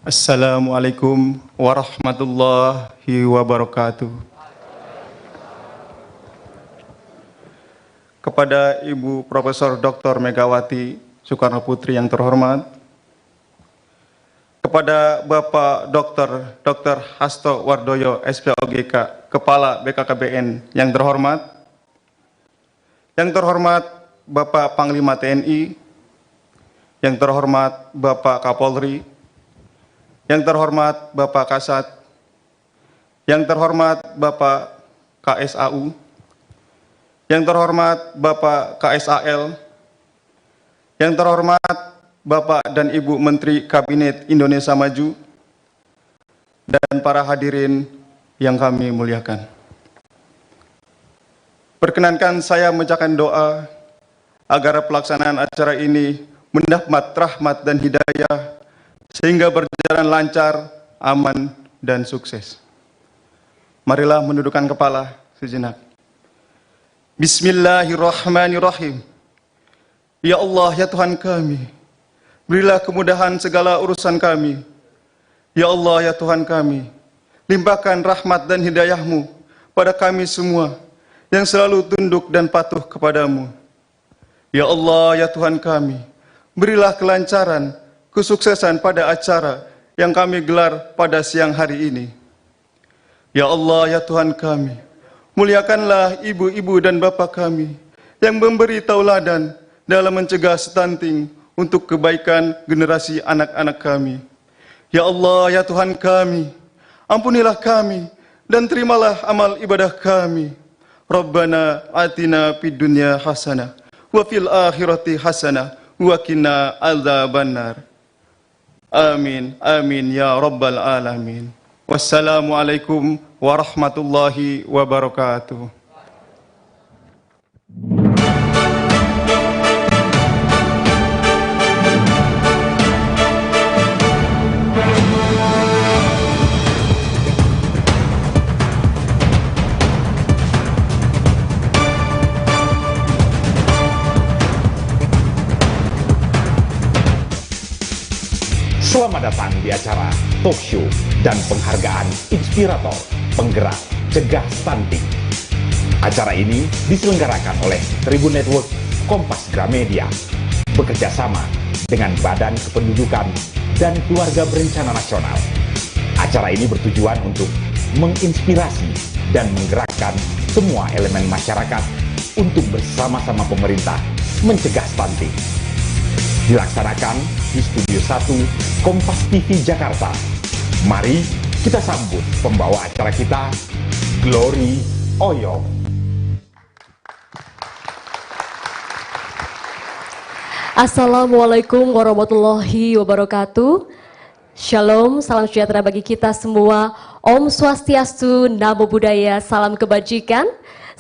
Assalamualaikum warahmatullahi wabarakatuh. Kepada Ibu Profesor Dr. Megawati Soekarno Putri yang terhormat, kepada Bapak Dr. Hasto Wardoyo, SPOGK, Kepala BKKBN yang terhormat Bapak Panglima TNI, yang terhormat Bapak Kapolri, yang terhormat Bapak Kasat, yang terhormat Bapak KSAU, yang terhormat Bapak KSAL, yang terhormat Bapak dan Ibu Menteri Kabinet Indonesia Maju, dan para hadirin yang kami muliakan. Perkenankan saya mengucapkan doa agar pelaksanaan acara ini mendapat rahmat dan hidayah sehingga berjalan lancar, aman, dan sukses. Marilah menundukkan kepala sejenak. Bismillahirrahmanirrahim. Ya Allah, ya Tuhan kami, berilah kemudahan segala urusan kami. Ya Allah, ya Tuhan kami, limpahkan rahmat dan hidayah-Mu pada kami semua yang selalu tunduk dan patuh kepadamu. Ya Allah, ya Tuhan kami, berilah kelancaran, kesuksesan pada acara yang kami gelar pada siang hari ini. Ya Allah, ya Tuhan kami, muliakanlah ibu-ibu dan bapak kami yang memberi tauladan dalam mencegah stunting untuk kebaikan generasi anak-anak kami. Ya Allah, ya Tuhan kami, ampunilah kami dan terimalah amal ibadah kami. Rabbana atina fid dunya hasanah wa fil akhirati hasanah wa qina adzabannar. Amin, amin ya rabbal alamin. Wassalamualaikum warahmatullahi wabarakatuh. Selamat datang di acara talk show dan penghargaan inspirator penggerak cegah stunting. Acara ini diselenggarakan oleh Tribun Network Kompas Gramedia bekerja sama dengan Badan Kependudukan dan Keluarga Berencana Nasional. Acara ini bertujuan untuk menginspirasi dan menggerakkan semua elemen masyarakat untuk bersama-sama pemerintah mencegah stunting. Dilaksanakan di Studio 1 Kompas TV Jakarta. Mari kita sambut pembawa acara kita, Glory Oyong. Assalamualaikum warahmatullahi wabarakatuh. Shalom, salam sejahtera bagi kita semua. Om Swastiastu, Namo Buddhaya, salam kebajikan.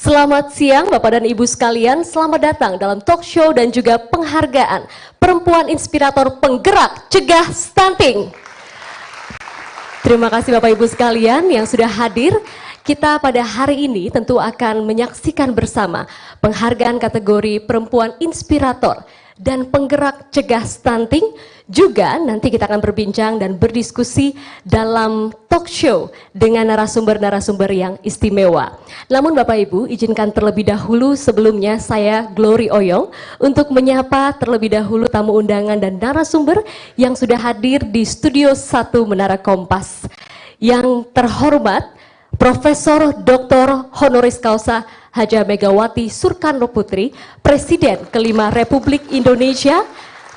Selamat siang Bapak dan Ibu sekalian, selamat datang dalam talk show dan juga penghargaan Perempuan Inspirator Penggerak Cegah Stunting. Terima kasih Bapak Ibu sekalian yang sudah hadir. Kita pada hari ini tentu akan menyaksikan bersama penghargaan kategori Perempuan Inspirator dan Penggerak Cegah Stunting. Juga nanti kita akan berbincang dan berdiskusi dalam talk show dengan narasumber-narasumber yang istimewa. Namun Bapak Ibu, izinkan terlebih dahulu sebelumnya saya Glory Oyong untuk menyapa terlebih dahulu tamu undangan dan narasumber yang sudah hadir di Studio 1 Menara Kompas. Yang terhormat Profesor Dr. Honoris Causa Haja Megawati Soekarno Putri, Presiden kelima Republik Indonesia,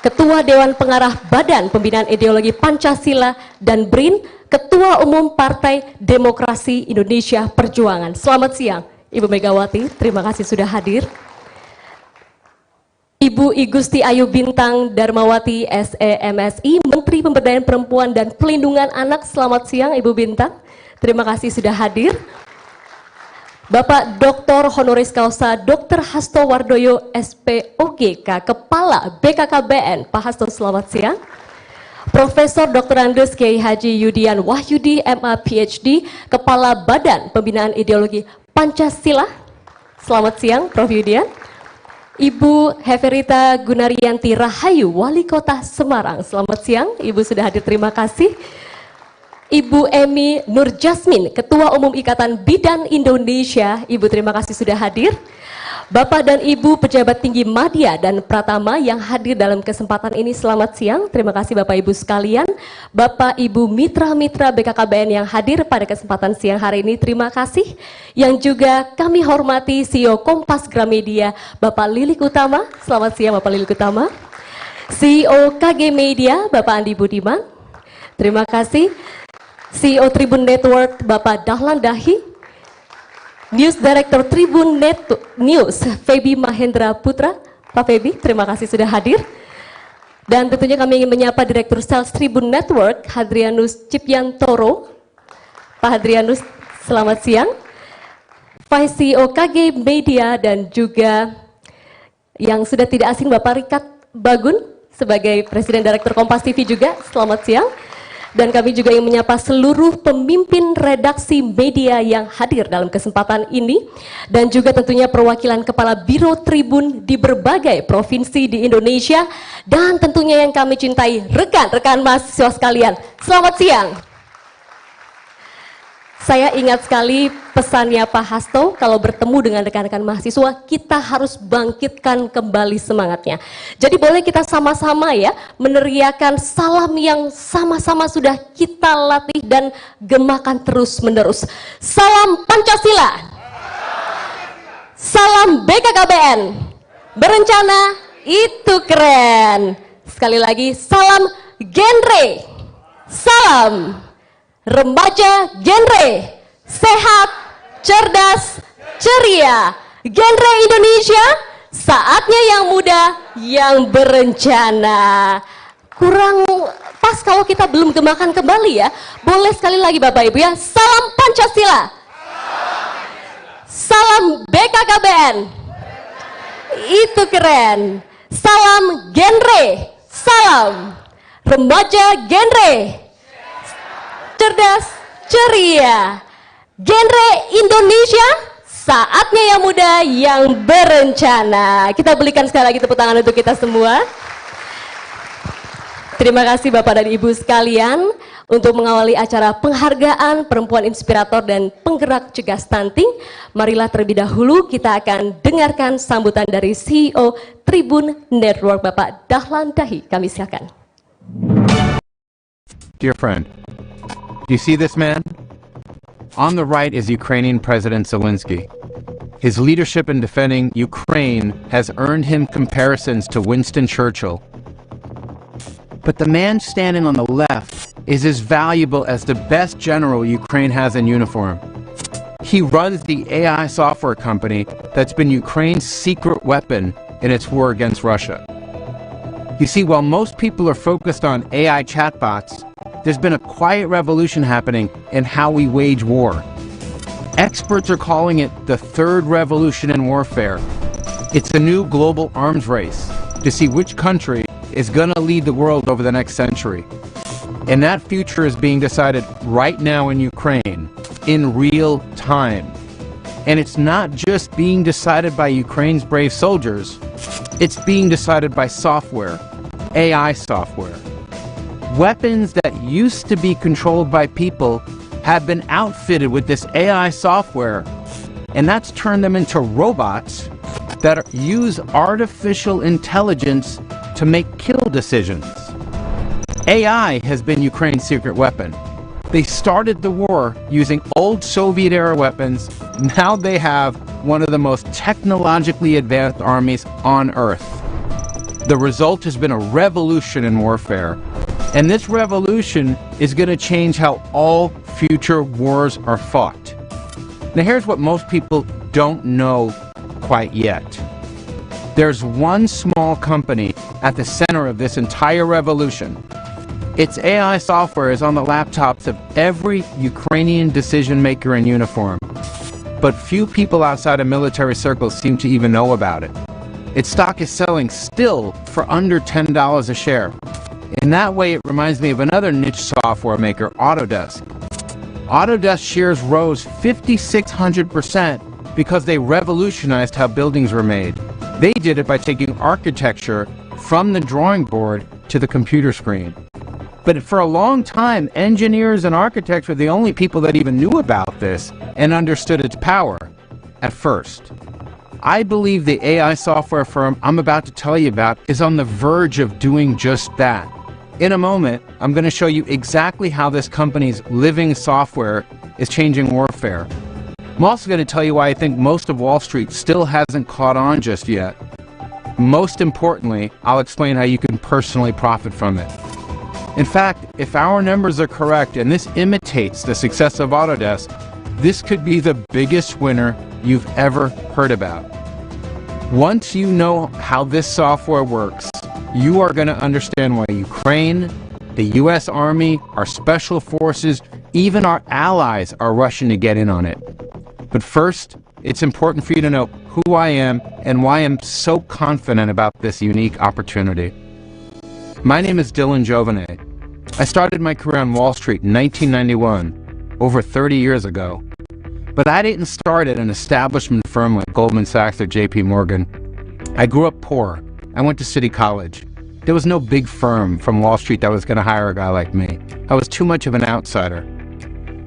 Ketua Dewan Pengarah Badan Pembinaan Ideologi Pancasila dan BRIN, Ketua Umum Partai Demokrasi Indonesia Perjuangan. Selamat siang Ibu Megawati, terima kasih sudah hadir. Ibu Igusti Ayu Bintang Darmawati SEMSI, Menteri Pemberdayaan Perempuan dan Pelindungan Anak. Selamat siang Ibu Bintang, terima kasih sudah hadir. Bapak Dr. Honoris Causa Dr. Hasto Wardoyo SPOGK, Kepala BKKBN. Pak Hasto, selamat siang. Profesor Dr. Andes Kiai Haji Yudian Wahyudi MA PhD, Kepala Badan Pembinaan Ideologi Pancasila. Selamat siang Prof. Yudian. Ibu Heverita Gunaryanti Rahayu, Wali Kota Semarang. Selamat siang, Ibu sudah hadir, terima kasih. Ibu Emi Nur Jasmin, Ketua Umum Ikatan Bidan Indonesia. Ibu terima kasih sudah hadir. Bapak dan Ibu pejabat tinggi Madya dan Pratama yang hadir dalam kesempatan ini, selamat siang. Terima kasih Bapak Ibu sekalian. Bapak Ibu mitra-mitra BKKBN yang hadir pada kesempatan siang hari ini, terima kasih. Yang juga kami hormati CEO Kompas Gramedia, Bapak Lilik Utama. Selamat siang Bapak Lilik Utama. CEO KG Media, Bapak Andi Budiman. Terima kasih. CEO Tribun Network, Bapak Dahlan Dahi. News Director Tribun News, Feby Mahendra Putra. Pak Feby, terima kasih sudah hadir. Dan tentunya kami ingin menyapa Direktur Sales Tribun Network, Hadrianus Cipyantoro. Pak Hadrianus, selamat siang. Vice CEO KG Media dan juga yang sudah tidak asing Bapak Rikat Bagun sebagai Presiden Direktur Kompas TV juga, selamat siang. Dan kami juga ingin menyapa seluruh pemimpin redaksi media yang hadir dalam kesempatan ini. Dan juga tentunya perwakilan Kepala Biro Tribun di berbagai provinsi di Indonesia. Dan tentunya yang kami cintai, rekan-rekan mahasiswa sekalian. Selamat siang. Saya ingat sekali pesannya Pak Hasto, kalau bertemu dengan rekan-rekan mahasiswa, kita harus bangkitkan kembali semangatnya. Jadi boleh kita sama-sama ya, meneriakan salam yang sama-sama sudah kita latih dan gemakan terus-menerus. Salam Pancasila. Salam BKKBN. Berencana itu keren. Sekali lagi, salam genre. Salam remaja genre, sehat, cerdas, ceria. Genre Indonesia, saatnya yang muda, yang berencana. Kurang pas kalau kita belum gemakan kembali ya. Boleh sekali lagi Bapak Ibu ya. Salam Pancasila. Salam BKKBN. Itu keren. Salam genre. Salam remaja genre, cerdas, ceria. Genre Indonesia, saatnya yang muda, yang berencana. Kita berikan sekali lagi tepuk tangan untuk kita semua. Terima kasih Bapak dan Ibu sekalian untuk mengawali acara penghargaan perempuan inspirator dan penggerak cegah stunting. Marilah terlebih dahulu kita akan dengarkan sambutan dari CEO Tribun Network, Bapak Dahlan Dahi. Kami silakan. Dear friend, do you see this man? On the right is Ukrainian President Zelensky. His leadership in defending Ukraine has earned him comparisons to Winston Churchill. But the man standing on the left is as valuable as the best general Ukraine has in uniform. He runs the AI software company that's been Ukraine's secret weapon in its war against Russia. You see, while most people are focused on AI chatbots, there's been a quiet revolution happening in how we wage war. Experts are calling it the third revolution in warfare. It's a new global arms race to see which country is going to lead the world over the next century. And that future is being decided right now in Ukraine, in real time. And it's not just being decided by Ukraine's brave soldiers, it's being decided by software, AI software. Weapons that used to be controlled by people have been outfitted with this AI software, and that's turned them into robots that use artificial intelligence to make kill decisions. AI has been Ukraine's secret weapon. They started the war using old Soviet-era weapons. Now they have one of the most technologically advanced armies on Earth. The result has been a revolution in warfare. And this revolution is going to change how all future wars are fought. Now here's what most people don't know quite yet. There's one small company at the center of this entire revolution. Its AI software is on the laptops of every Ukrainian decision maker in uniform. But few people outside of military circles seem to even know about it. Its stock is selling still for under $10 a share. In that way, it reminds me of another niche software maker, Autodesk. Autodesk shares rose 5,600% because they revolutionized how buildings were made. They did it by taking architecture from the drawing board to the computer screen. But for a long time, engineers and architects were the only people that even knew about this and understood its power at first. I believe the AI software firm I'm about to tell you about is on the verge of doing just that. In a moment, I'm going to show you exactly how this company's living software is changing warfare. I'm also going to tell you why I think most of Wall Street still hasn't caught on just yet. Most importantly, I'll explain how you can personally profit from it. In fact, if our numbers are correct and this imitates the success of Autodesk, this could be the biggest winner you've ever heard about. Once you know how this software works, you are going to understand why Ukraine, the US Army, our special forces, even our allies are rushing to get in on it. But first, it's important for you to know who I am and why I'm so confident about this unique opportunity. My name is Dylan Jovanet. I started my career on Wall Street in 1991, over 30 years ago. But I didn't start at an establishment firm like Goldman Sachs or JP Morgan. I grew up poor. I went to City College. There was no big firm from Wall Street that was going to hire a guy like me. I was too much of an outsider.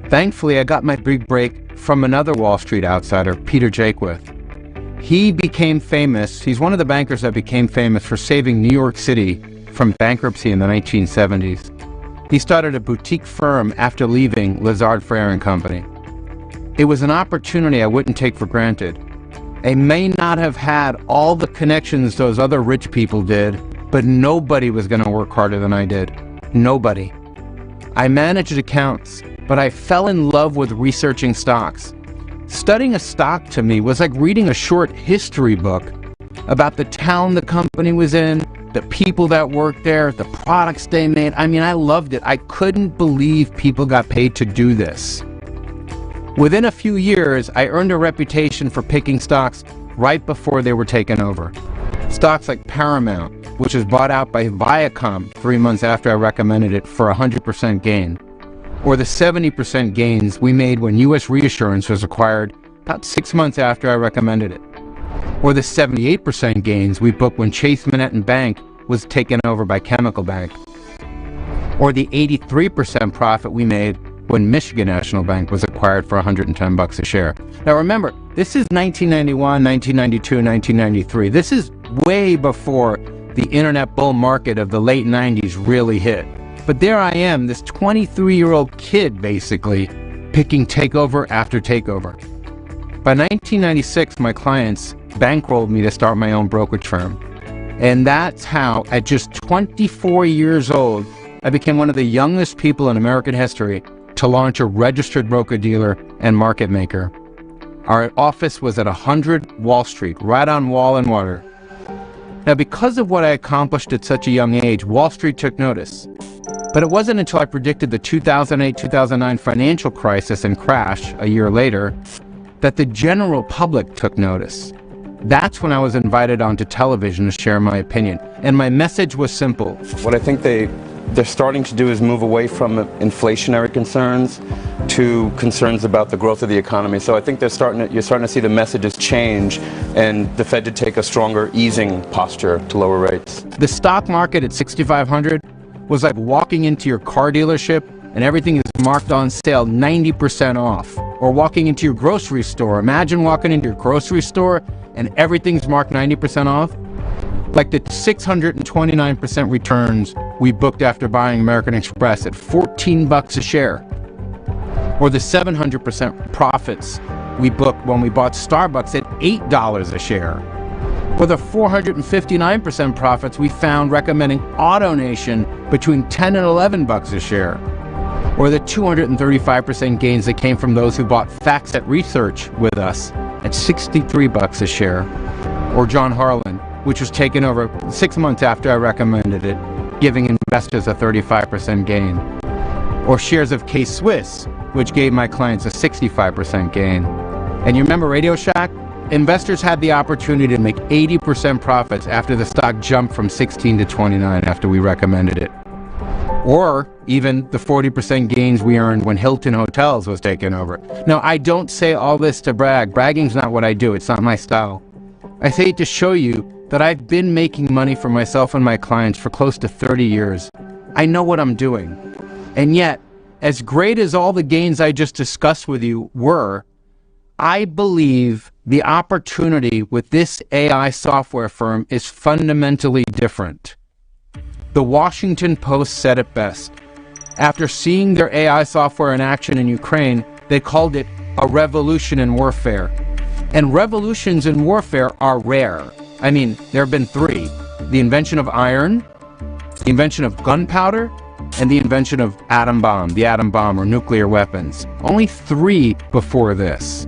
Thankfully, I got my big break from another Wall Street outsider, Peter Jaquith. He became famous. He's one of the bankers that became famous for saving New York City from bankruptcy in the 1970s. He started a boutique firm after leaving Lazard Frères & Company. It was an opportunity I wouldn't take for granted. I may not have had all the connections those other rich people did, but nobody was going to work harder than I did. Nobody. I managed accounts, but I fell in love with researching stocks. Studying a stock to me was like reading a short history book about the town the company was in, the people that worked there, the products they made. I mean, I loved it. I couldn't believe people got paid to do this. Within a few years, I earned a reputation for picking stocks right before they were taken over. Stocks like Paramount, which was bought out by Viacom 3 months after I recommended it for a 100% gain. Or the 70% gains we made when US Reassurance was acquired about 6 months after I recommended it. Or the 78% gains we booked when Chase Manhattan Bank was taken over by Chemical Bank. Or the 83% profit we made when Michigan National Bank was acquired for $110 a share. Now remember, this is 1991, 1992, 1993. This is way before the internet bull market of the late 90s really hit. But there I am, this 23-year-old kid, basically, picking takeover after takeover. By 1996, my clients bankrolled me to start my own brokerage firm. And that's how, at just 24 years old, I became one of the youngest people in American history to launch a registered broker-dealer and market maker. Our office was at 100 Wall Street, right on Wall and Water. Now, because of what I accomplished at such a young age, Wall Street took notice. But it wasn't until I predicted the 2008-2009 financial crisis and crash a year later that the general public took notice. That's when I was invited onto television to share my opinion. And my message was simple. What I think they're starting to do is move away from inflationary concerns to concerns about the growth of the economy. So I think you're starting to see the messages change and the Fed to take a stronger easing posture to lower rates. The stock market at 6,500 was like walking into your car dealership and everything is marked on sale 90% off. Or walking into your grocery store. Imagine walking into your grocery store and everything's marked 90% off. Like the 629% returns we booked after buying American Express at $14 a share. Or the 700% profits we booked when we bought Starbucks at $8 a share. Or the 459% profits we found recommending AutoNation between $10 and $11 a share. Or the 235% gains that came from those who bought FactSet Research with us at $63 a share. Or John Harlan, which was taken over 6 months after I recommended it, giving investors a 35% gain. Or shares of K-Swiss, which gave my clients a 65% gain. And you remember Radio Shack? Investors had the opportunity to make 80% profits after the stock jumped from 16 to 29 after we recommended it. Or even the 40% gains we earned when Hilton Hotels was taken over. Now, I don't say all this to brag. Bragging's not what I do. It's not my style. I say it to show you that I've been making money for myself and my clients for close to 30 years. I know what I'm doing. And yet, as great as all the gains I just discussed with you were, I believe the opportunity with this AI software firm is fundamentally different. The Washington Post said it best. After seeing their AI software in action in Ukraine, they called it a revolution in warfare. And revolutions in warfare are rare. I mean, there have been 3. The invention of iron, the invention of gunpowder, and the invention of the atom bomb or nuclear weapons. Only 3 before this.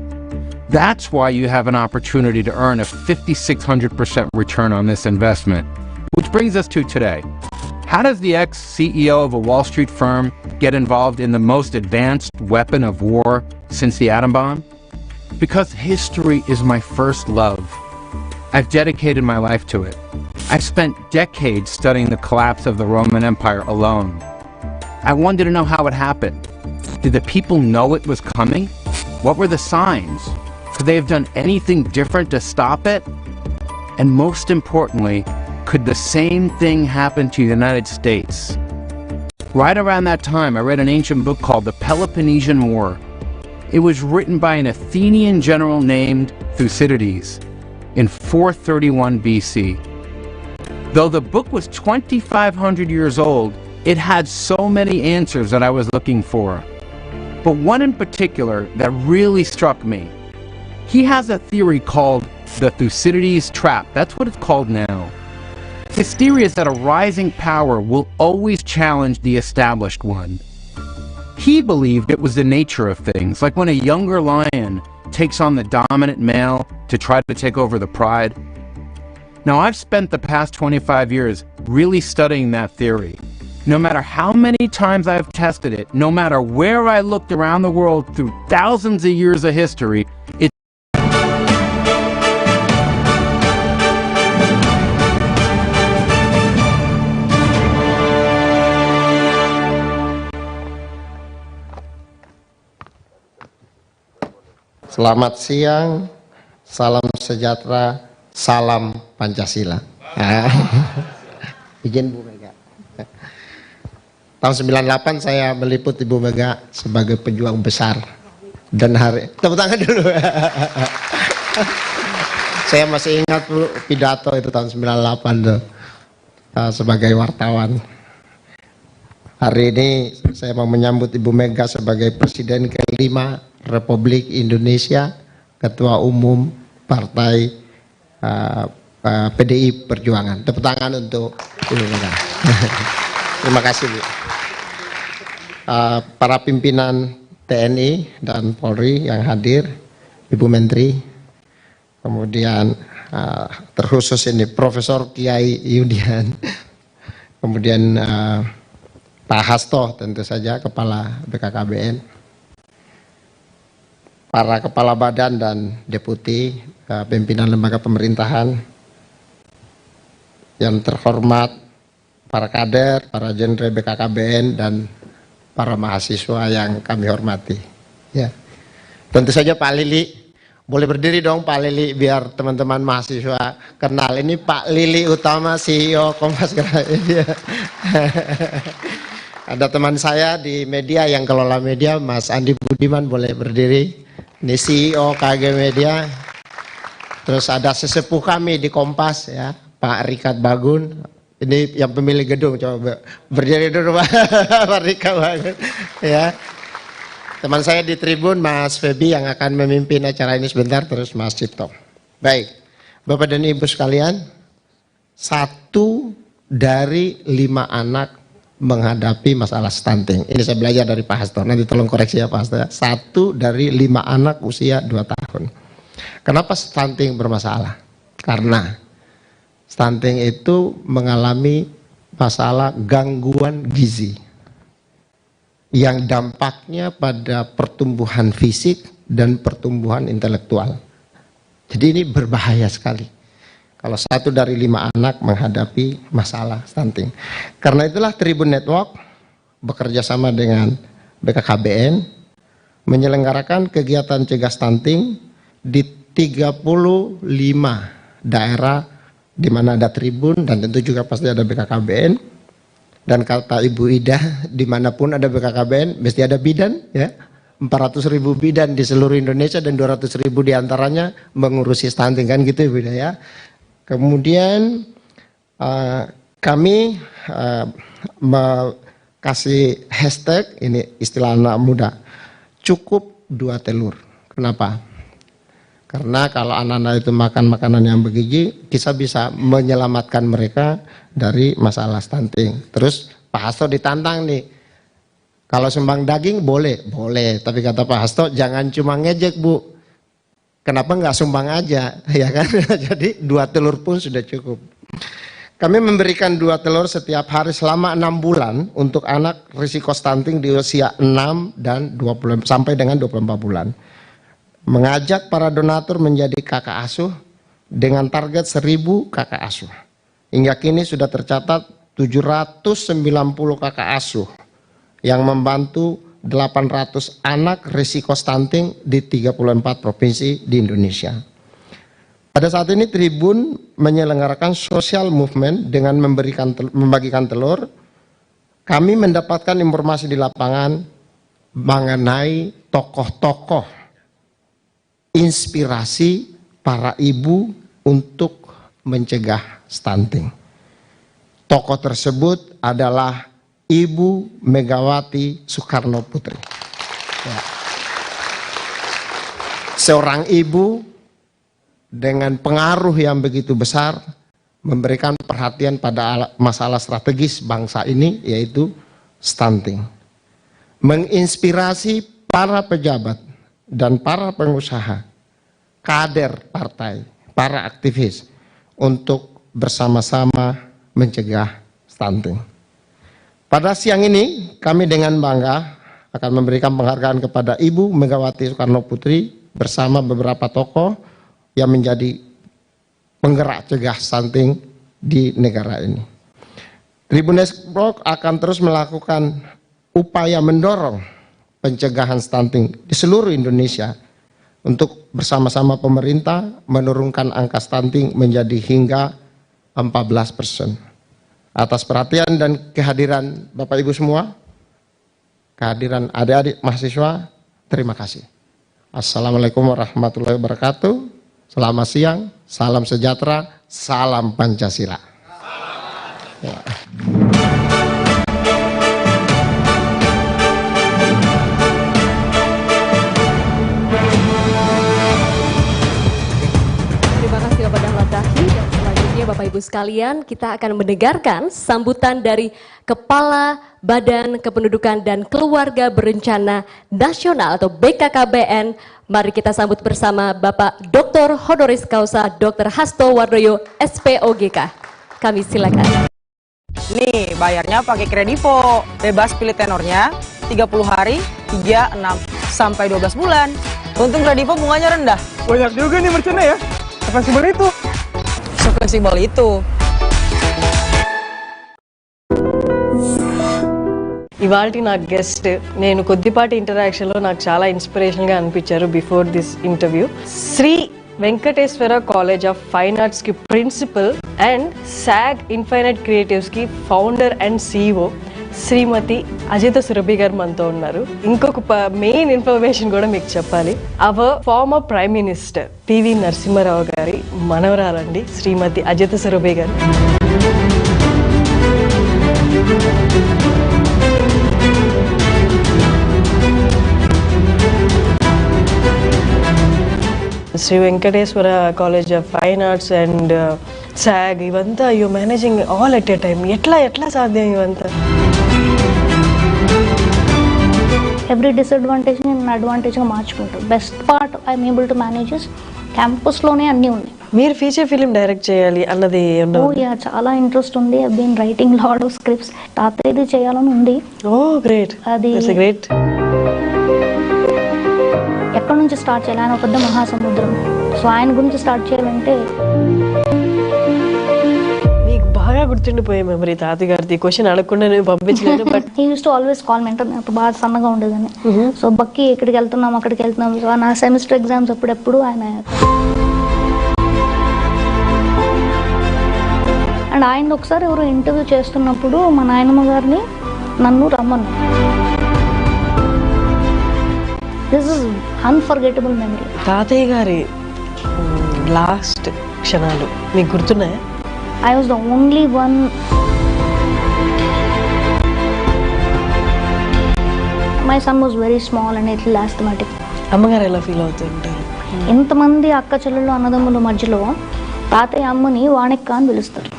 That's why you have an opportunity to earn a 5,600% return on this investment. Which brings us to today. How does the ex-CEO of a Wall Street firm get involved in the most advanced weapon of war since the atom bomb? Because history is my first love. I've dedicated my life to it. I've spent decades studying the collapse of the Roman Empire alone. I wanted to know how it happened. Did the people know it was coming? What were the signs? Could they have done anything different to stop it? And most importantly, could the same thing happen to the United States? Right around that time, I read an ancient book called The Peloponnesian War. It was written by an Athenian general named Thucydides in 431 BC. Though the book was 2,500 years old, it had so many answers that I was looking for. But one in particular that really struck me. He has a theory called the Thucydides trap. That's what it's called now. His theory is that a rising power will always challenge the established one. He believed it was the nature of things, like when a younger lion takes on the dominant male to try to take over the pride. Now, I've spent the past 25 years really studying that theory. No matter how many times I've tested it, no matter where I looked around the world through thousands of years of history, it's Selamat siang, salam sejahtera, salam Pancasila. Izin Bu Mega. Tahun 98 saya meliput Ibu Mega sebagai pejuang besar. Dan tepuk tangan dulu. Saya masih ingat dulu pidato itu tahun 98 tuh, sebagai wartawan. Hari ini saya mau menyambut Ibu Mega sebagai Presiden ke-5 Republik Indonesia, Ketua Umum Partai PDI Perjuangan. Tepuk tangan untuk Ibu Mega. Terima kasih, Bu. Para pimpinan TNI dan Polri yang hadir, Ibu Menteri, kemudian terkhusus ini Profesor Kiai Yudian, kemudian Pak Hasto tentu saja Kepala BKKBN, para kepala badan dan deputi, pimpinan lembaga pemerintahan yang terhormat, para kader, para jenderal BKKBN dan para mahasiswa yang kami hormati. Ya, tentu saja Pak Lili, boleh berdiri dong Pak Lili biar teman-teman mahasiswa kenal. Ini Pak Lili Utama, CEO Kompas Gramedia. Ada teman saya di media yang kelola media, Mas Andi Budiman, boleh berdiri. Ini CEO KG Media. Terus ada sesepuh kami di Kompas ya, Pak Rikat Bagun. Ini yang pemilik gedung, coba berdiri dulu Pak Rikat Bagun. Ya. Teman saya di tribun, Mas Febi yang akan memimpin acara ini sebentar, terus Mas Cipto. Baik, Bapak dan Ibu sekalian, 1 dari 5 anak menghadapi masalah stunting. Ini saya belajar dari Pak Hasto, nanti tolong koreksi ya Pak Hasto. 1 dari 5 anak usia 2 tahun. Kenapa stunting bermasalah? Karena stunting itu mengalami masalah gangguan gizi yang dampaknya pada pertumbuhan fisik dan pertumbuhan intelektual. Jadi ini berbahaya sekali kalau 1 dari 5 anak menghadapi masalah stunting. Karena itulah Tribun Network bekerja sama dengan BKKBN menyelenggarakan kegiatan cegah stunting di 35 daerah di mana ada tribun dan tentu juga pasti ada BKKBN. Dan kata Ibu Ida, dimanapun ada BKKBN mesti ada bidan, ya. 400.000 bidan di seluruh Indonesia dan 200.000 diantaranya mengurusi stunting, kan gitu Ibu Ida, ya. Kemudian kami kasih hashtag, ini istilah anak muda, cukup 2 telur. Kenapa? Karena kalau anak-anak itu makan makanan yang bergizi, kita bisa menyelamatkan mereka dari masalah stunting. Terus Pak Hasto ditantang nih, kalau sumbang daging boleh, tapi kata Pak Hasto jangan cuma ngejek Bu, kenapa nggak sumbang aja, ya kan? Jadi 2 telur pun sudah cukup. Kami memberikan 2 telur setiap hari selama 6 bulan untuk anak risiko stunting di usia 6 dan 20 sampai dengan 24 bulan. Mengajak para donatur menjadi kakak asuh dengan target 1.000 kakak asuh. Hingga kini sudah tercatat 790 kakak asuh yang membantu 800 anak risiko stunting di 34 provinsi di Indonesia. Pada saat ini Tribun menyelenggarakan social movement dengan membagikan telur. Kami mendapatkan informasi di lapangan mengenai tokoh-tokoh inspirasi para ibu untuk mencegah stunting. Tokoh tersebut adalah Ibu Megawati Soekarno Putri. Ya. Seorang ibu dengan pengaruh yang begitu besar memberikan perhatian pada masalah strategis bangsa ini, yaitu stunting. Menginspirasi para pejabat dan para pengusaha, kader partai, para aktivis untuk bersama-sama mencegah stunting. Pada siang ini kami dengan bangga akan memberikan penghargaan kepada Ibu Megawati Soekarno Putri bersama beberapa tokoh yang menjadi penggerak cegah stunting di negara ini. Tribun Network akan terus melakukan upaya mendorong pencegahan stunting di seluruh Indonesia untuk bersama-sama pemerintah menurunkan angka stunting menjadi hingga 14%. Atas perhatian dan kehadiran Bapak Ibu semua, kehadiran adik-adik mahasiswa, terima kasih. Assalamualaikum warahmatullahi wabarakatuh. Selamat siang, salam sejahtera, salam Pancasila. Ya. Terima kasih Bapak Dahlan Dahi. Dan selanjutnya Bapak Ibu sekalian, kita akan mendengarkan sambutan dari Kepala Badan Kependudukan dan Keluarga Berencana Nasional atau BKKBN. Mari kita sambut bersama Bapak Dr. Honoris Causa Dr. Hasto Wardoyo, SPOGK. Kami silakan. Nih, bayarnya pakai Kredivo. Bebas pilih tenornya, 30 hari, 3, 6, sampai 12 bulan. Untung Kredivo bunganya rendah. Banyak juga nih merchantnya ya. Fleksibel itu. Fleksibel itu. ఇవాల్టి నా గెస్ట్ నేను కొద్దిపాటి ఇంటరాక్షన్లో నాకు చాలా ఇన్స్పిరేషన్గా అనిపించారు before this interview. Shri Venkateswara college of fine ఆర్ట్స్కి ప్రిన్సిపల్ అండ్ సాగ్ ఇన్ఫైనైట్ క్రియేటివ్స్కి founder and CEO Shrimati Ajitha Surabhi garu మనతో ఉన్నారు. ఇంకొక మెయిన్ ఇన్ఫర్మేషన్ కూడా మీకు చెప్పాలి. Our former prime minister PV Narasimha Rao గారి మనవరాలండి Shrimati Ajitha Surabhi garu. Shri Venkateswara college of fine arts and SAG ఇవంతా you managing all at a time. ఎట్లా సాధ్యం ఇవంతా? ఎవ్రీ డిసడ్వాంటేజ్ని నేను అడ్వాంటేజ్గా మార్చుకుంటాను. Best part I'm able to manage క్యాంపస్లోనే అన్నీ ఉన్నాయి. మీరు ఫీచర్ ఫిలిం డైరెక్ట్ చేయాలి అన్నది చాలా ఇంట్రెస్ట్ ఉంది. I been writing lot of scripts. తాతయ్యది చేయాలని ఉంది. ఓ గ్రేట్, అది గ్రేట్. ఎక్కడి నుంచి స్టార్ట్ చేయాలి? ఆయన ఒక పెద్ద మహాసముద్రం. సో ఆయన గురించి స్టార్ట్ చేయాలంటే మీకు బాగా గుర్తుండిపోయే మెమరీ తాతగారిది. క్వశ్చన్ అడగకుండా నేను పంపించలేదు. But he use to always call mentor. నాకు బాగా సన్నగా ఉండేదని. సో బక్కి ఇక్కడికి వెళ్తున్నాం అక్కడికి వెళ్తున్నాం. సో నా సెమిస్టర్ ఎగ్జామ్స్ అప్పుడెప్పుడు ఆయన అండ్ ఆయన ఒకసారి ఎవరు ఇంటర్వ్యూ చేస్తున్నప్పుడు మా నాయనమ్మ గారిని నన్ను రమ్మన్నారు. This is unforgettable memory. తాతయ్య గారి లాస్ట్ క్షణాలు మీకు గుర్తున్నాయా? I was the only one. My son was very small and ఇట్లా ఆస్థమాటిక్. అమ్మగారు ఎలా ఫీల్ అవుతుంటారు? ఎంతమంది అక్క చెల్లెళ్ళు అన్నదమ్ముల మధ్యలో తాతయ్య అమ్మని వాణెక్క అని పిలుస్తారు.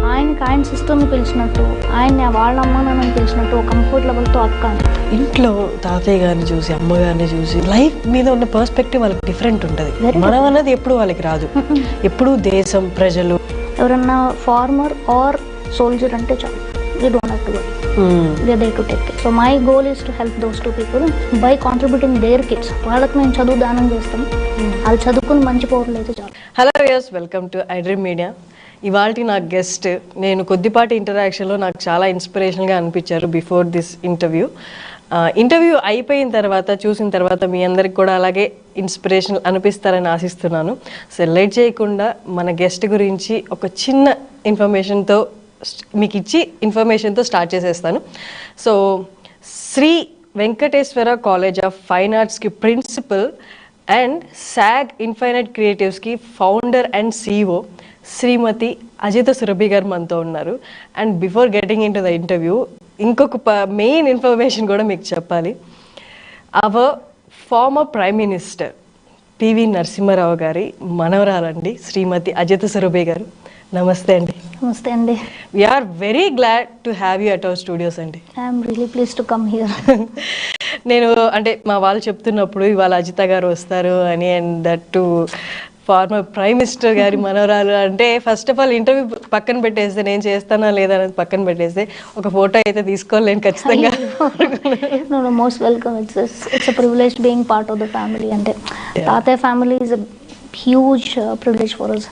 ఆయనకి ఆయన సిస్టర్ని పిలిచినట్టు, ఆయన వాళ్ళ అమ్మ నాన్నని పిలిచినట్టు కంఫర్ట్ లెవెల్తో అక్క అని. ఇంట్లో తాతయ్య గారిని చూసి అమ్మగారిని చూసి లైఫ్ మీద ఉన్న పర్స్పెక్టివ్ వాళ్ళకి డిఫరెంట్ ఉంటుంది. మనం అన్నది ఎప్పుడు వాళ్ళకి రాదు. ఎప్పుడు దేశం, ప్రజలు, ఎవరన్నా ఫార్మర్ ఆర్ సోల్జర్ అంటే చాలు. We don't have to worry. We are there to take care. So my goal is to help those two people by contributing their kids. వాళ్ళకి మేము చదువు దానం చేస్తాం, వాళ్ళు చదువుకుని మంచి పౌరులు అయితే చాలు. Hello viewers, welcome to iDream media. ఇవాళ నా గెస్ట్ నేను కొద్దిపాటి ఇంటరాక్షన్లో నాకు చాలా ఇన్స్పిరేషన్గా అనిపించారు బిఫోర్ దిస్ ఇంటర్వ్యూ. ఇంటర్వ్యూ అయిపోయిన తర్వాత చూసిన తర్వాత మీ అందరికి కూడా అలాగే ఇన్స్పిరేషన్ అనిపిస్తారని ఆశిస్తున్నాను. సో లేట్ చేయకుండా మన గెస్ట్ గురించి ఒక చిన్న ఇన్ఫర్మేషన్తో మీకు ఇచ్చి ఇన్ఫర్మేషన్తో స్టార్ట్ చేసేస్తాను. So Shri Venkateswara college of fine ఆర్ట్స్కి ప్రిన్సిపల్ అండ్ సాగ్ ఇన్ఫైనైట్ క్రియేటివ్స్కి founder and CEO Shrimati Ajitha Surabhi garu మనతో ఉన్నారు. And before getting into the interview ఇంకొక మెయిన్ ఇన్ఫర్మేషన్ కూడా మీకు చెప్పాలి. Our former prime minister PV Narasimha Rao గారి మనవరాలండి శ్రీమతి అజిత సురభి గారు. నమస్తే అండి. నమస్తే అండి. We're very glad to have you at our studios అండి. I'm really pleased to come here. నేను అంటే మా వాళ్ళు చెప్తున్నప్పుడు ఇవాళ అజిత గారు వస్తారు అని, and that to farmer prime minister గారి మనవరాలు అంటే ఫస్ట్ ఆఫ్ ఆల్ ఇంటర్వ్యూ పక్కన పెట్టేస్తే, నేను చేస్తానా లేదా అనేది పక్కన పెట్టేస్తే ఒక ఫోటో అయితే తీసుకోలేను ఖచ్చితంగా. No, most welcome. It's a privilege being part of the family. అంటే తాతయ్య family is a huge privilege for us.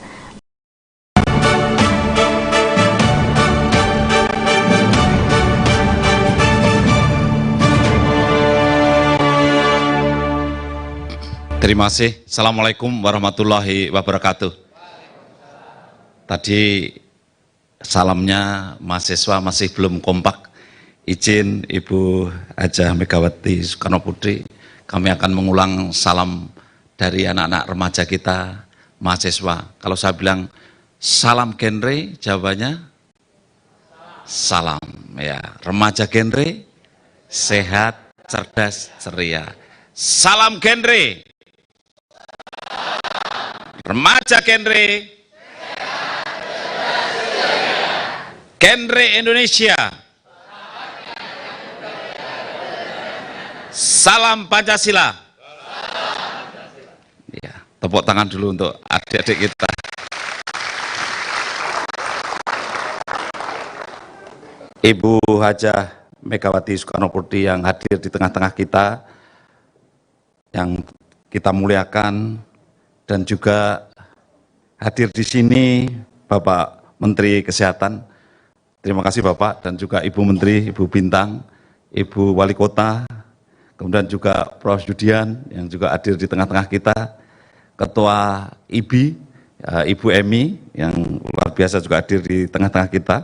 Terima kasih. Assalamualaikum warahmatullahi wabarakatuh. Tadi salamnya mahasiswa masih belum kompak. Izin Ibu Hajah Megawati Soekarno Putri, kami akan mengulang salam dari anak-anak remaja kita, mahasiswa. Kalau saya bilang salam genre, jawabannya salam. Ya, remaja genre, sehat, cerdas, ceria. Salam genre. Remaja genre, genre Indonesia, salam Pancasila. Ya, tepuk tangan dulu untuk adik-adik kita. Ibu Hajah Megawati Soekarno Putri yang hadir di tengah-tengah kita, yang kita muliakan, dan juga hadir di sini Bapak Menteri Kesehatan. Terima kasih Bapak, dan juga Ibu Menteri, Ibu Bintang, Ibu Wali Kota, kemudian juga Prof. Yudian yang juga hadir di tengah-tengah kita, Ketua IBI, Ibu Emi yang luar biasa juga hadir di tengah-tengah kita,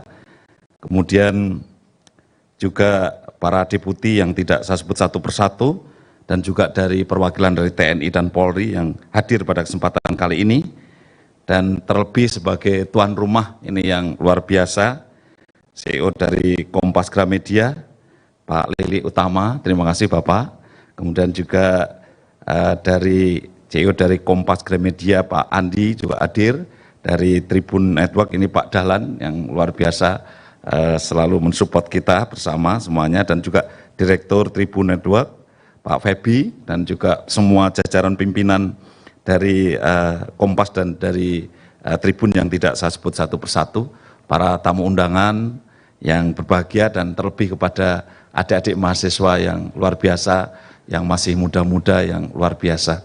kemudian juga para deputi yang tidak saya sebut satu persatu, dan juga dari perwakilan dari TNI dan Polri yang hadir pada kesempatan kali ini, dan terlebih sebagai tuan rumah ini yang luar biasa, CEO dari Kompas Gramedia, Pak Lili Utama, terima kasih Bapak. Kemudian juga dari CEO dari Kompas Gramedia, Pak Andi juga hadir, dari Tribun Network ini Pak Dahlan yang luar biasa selalu mensupport kita bersama semuanya, dan juga Direktur Tribun Network, Pak Febi, dan juga semua jajaran pimpinan dari Kompas dan dari Tribun yang tidak saya sebut satu persatu, para tamu undangan yang berbahagia, dan terlebih kepada adik-adik mahasiswa yang luar biasa, yang masih muda-muda, yang luar biasa.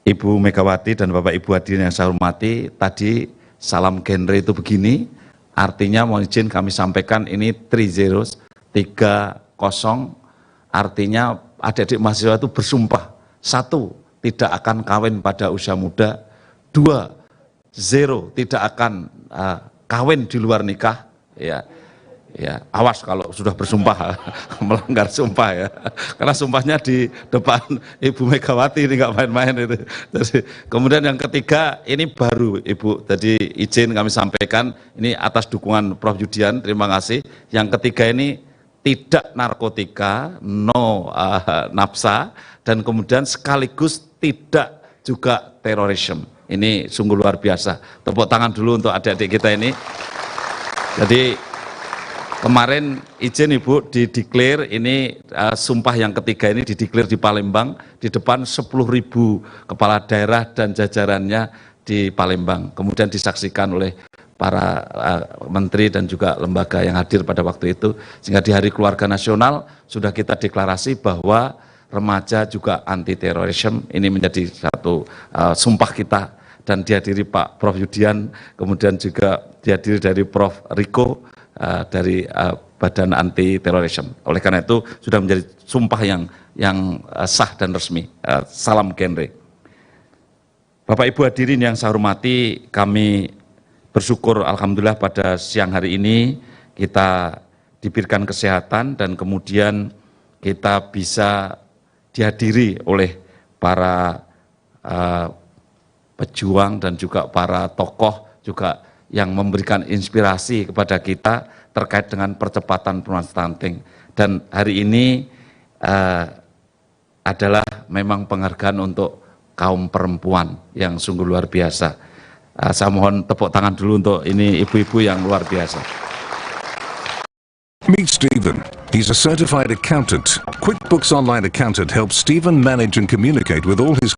Ibu Megawati dan Bapak Ibu hadirin yang saya hormati, tadi salam genre itu begini, artinya mohon izin kami sampaikan ini 30, artinya adik-adik mahasiswa itu bersumpah, satu, tidak akan kawin pada usia muda. 2, zero, tidak akan kawin di luar nikah. Ya, awas kalau sudah bersumpah melanggar sumpah ya, karena sumpahnya di depan Ibu Megawati ini nggak main-main itu. Jadi, kemudian yang ketiga ini baru Ibu, jadi izin kami sampaikan ini atas dukungan Prof. Yudian, terima kasih. Yang ketiga ini tidak narkotika, no nafsa, dan kemudian sekaligus tidak juga terorisme. Ini sungguh luar biasa. Tepuk tangan dulu untuk adik-adik kita ini. Jadi kemarin izin Ibu dideklar ini sumpah yang ketiga ini dideklar di Palembang di depan 10.000 kepala daerah dan jajarannya di Palembang. Kemudian disaksikan oleh para menteri dan juga lembaga yang hadir pada waktu itu. Sehingga di Hari Keluarga Nasional sudah kita deklarasi bahwa remaja juga anti terorisme. Ini menjadi satu sumpah kita, dan dihadiri Pak Prof. Yudian, kemudian juga dihadiri dari Prof. Riko dari Badan Anti Terorisme. Oleh karena itu sudah menjadi sumpah yang sah dan resmi. Salam genre. Bapak Ibu hadirin yang saya hormati, kami bersyukur alhamdulillah pada siang hari ini kita diberikan kesehatan dan kemudian kita bisa dihadiri oleh para pejuang dan juga para tokoh juga yang memberikan inspirasi kepada kita terkait dengan percepatan penurunan stunting. Dan hari ini adalah memang penghargaan untuk kaum perempuan yang sungguh luar biasa. Saya mohon tepuk tangan dulu untuk ini ibu-ibu yang luar biasa. Meet Stephen. He's a certified accountant. QuickBooks Online Accountant helps Stephen manage and communicate with all his.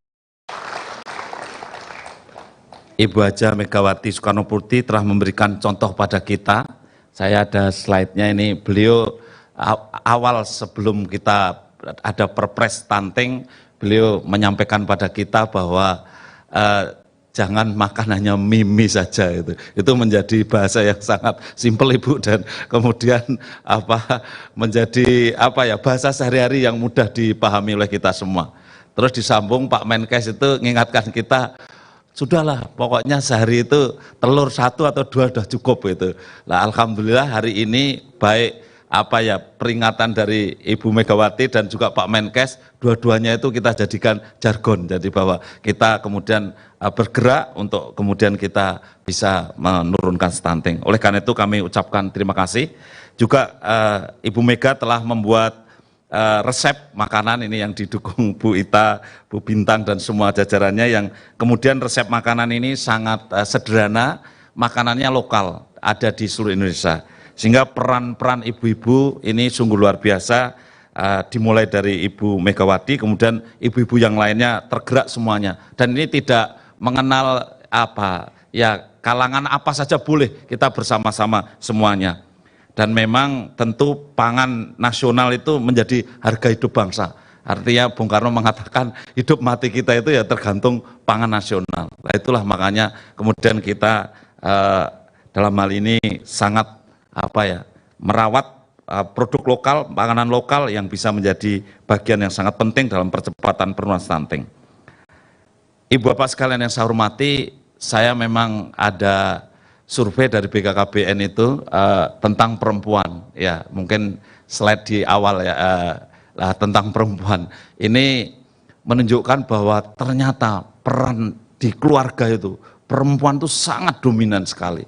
Ibu Haja Megawati Soekarnoputri telah memberikan contoh pada kita. Saya ada slide-nya ini. Beliau awal sebelum kita ada perpres stunting, beliau menyampaikan pada kita bahwa jangan makan hanya mie saja. Itu menjadi bahasa yang sangat simpel Ibu, dan kemudian menjadi bahasa sehari-hari yang mudah dipahami oleh kita semua. Terus disambung Pak Menkes itu mengingatkan kita, sudahlah, pokoknya sehari itu telur 1 atau 2 sudah cukup itu. Nah, alhamdulillah hari ini baik peringatan dari Ibu Megawati dan juga Pak Menkes, dua-duanya itu kita jadikan jargon. Jadi bahwa kita kemudian bergerak untuk kemudian kita bisa menurunkan stunting. Oleh karena itu kami ucapkan terima kasih. Juga Ibu Mega telah membuat resep makanan ini yang didukung Bu Ita, Bu Bintang dan semua jajarannya, yang kemudian resep makanan ini sangat sederhana, makanannya lokal, ada di seluruh Indonesia. Sehingga peran-peran ibu-ibu ini sungguh luar biasa, dimulai dari Ibu Megawati, kemudian ibu-ibu yang lainnya tergerak semuanya. Dan ini tidak mengenal kalangan apa saja boleh, kita bersama-sama semuanya. Dan memang tentu pangan nasional itu menjadi harga hidup bangsa. Artinya Bung Karno mengatakan hidup mati kita itu ya tergantung pangan nasional. Nah, itulah makanya kemudian kita dalam hal ini sangat merawat produk lokal, panganan lokal yang bisa menjadi bagian yang sangat penting dalam percepatan penurunan stunting. Ibu bapak sekalian yang saya hormati, saya memang ada survei dari BKKBN itu tentang perempuan, ya mungkin slide di awal tentang perempuan. Ini menunjukkan bahwa ternyata peran di keluarga itu perempuan itu sangat dominan sekali.